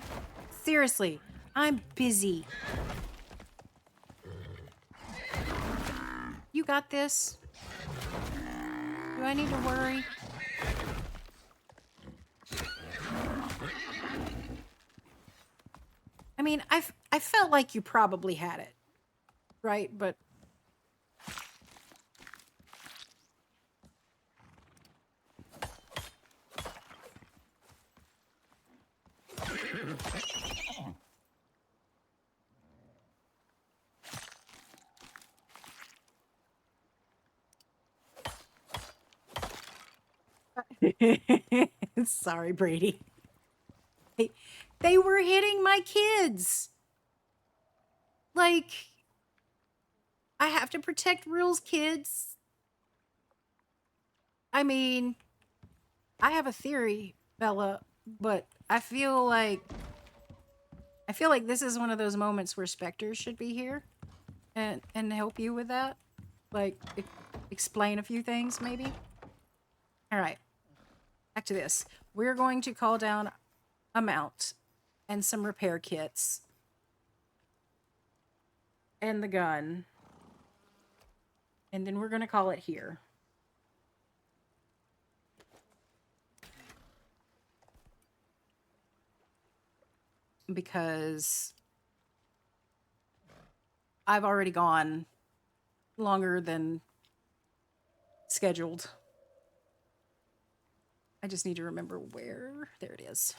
S4: Seriously. I'm busy. You got this? Do I need to worry? I mean, I felt like you probably had it, right? But sorry, Brady. They were hitting my kids. Like, I have to protect Real's kids. I mean, I have a theory, Bella, but I feel like this is one of those moments where Spectre should be here and help you with that. Like, explain a few things, maybe. All right. Back to this. We're going to call down a mount and some repair kits and the gun. And then we're going to call it here. Because I've already gone longer than scheduled. I just need to remember where. There it is.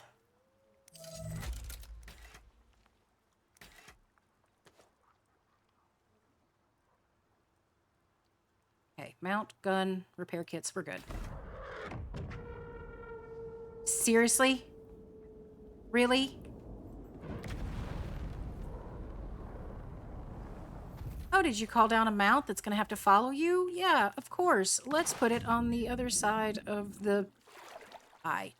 S4: Okay, mount, gun, repair kits, we're good. Seriously? Really? Oh, did you call down a mount that's going to have to follow you? Yeah, of course. Let's put it on the other side of the... I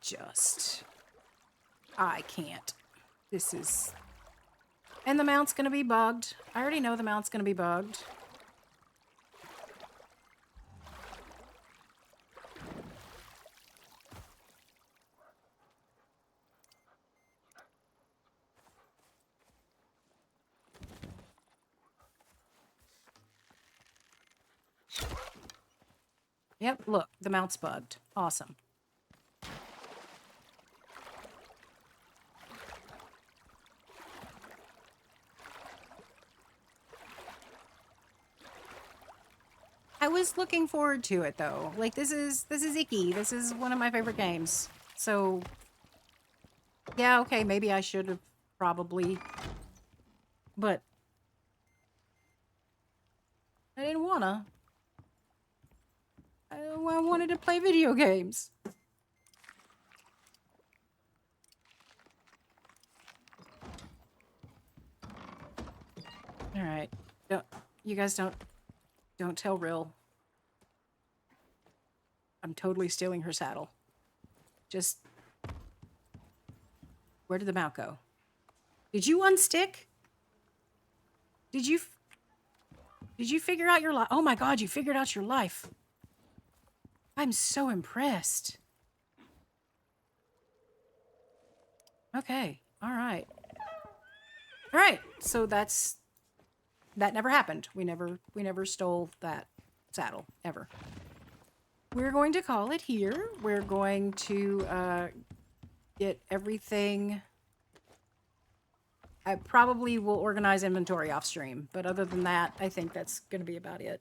S4: can't. This is... And the mount's going to be bugged. I already know the mount's going to be bugged. Yep, look, the mount's bugged. Awesome. I was looking forward to it though. Like this is icky. This is one of my favorite games. So yeah, okay, maybe I should have probably, but I didn't wanna. I wanted to play video games. All right, you guys don't tell Rill. I'm totally stealing her saddle. Just Where did the mount go? Did you unstick? Did you figure out your life? Oh my God, you figured out your life. I'm so impressed. Okay. All right. All right. So that never happened. We never stole that saddle ever. We're going to call it here. We're going to get everything. I probably will organize inventory off stream, but other than that, I think that's going to be about it.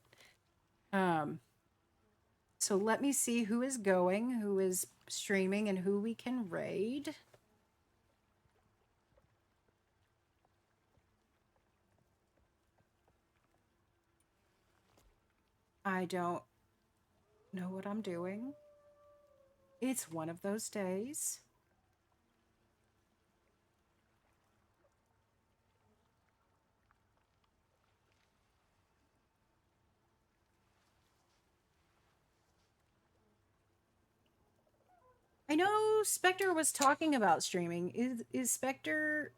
S4: So let me see who is going, who is streaming, and who we can raid. I don't know what I'm doing. It's one of those days. I know Spectre was talking about streaming. Is Spectre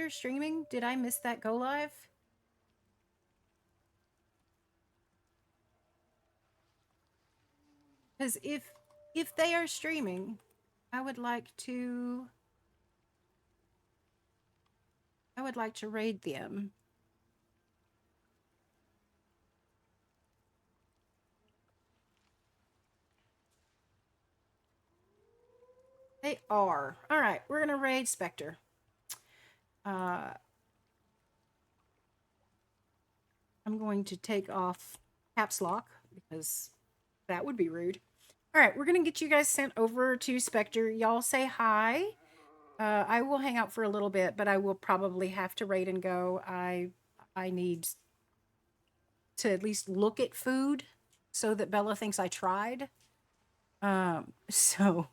S4: streaming? Did I miss that go live? Because if they are streaming, I would like to raid them. They are. All right, we're gonna raid Spectre. I'm going to take off caps lock because that would be rude. All right, we're gonna get you guys sent over to Spectre. Y'all say hi. I will hang out for a little bit, but I will probably have to raid and go. I need to at least look at food so that Bella thinks I tried. So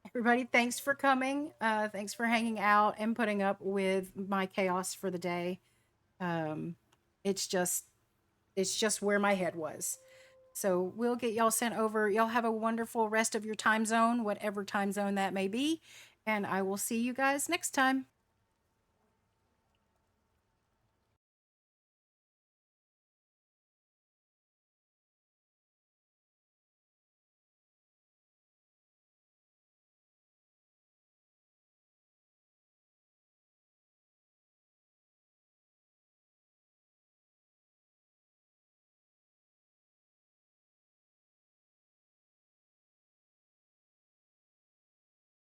S4: everybody, thanks for coming. Thanks for hanging out and putting up with my chaos for the day. It's just where my head was. So we'll get y'all sent over. Y'all have a wonderful rest of your time zone, whatever time zone that may be. And I will see you guys next time.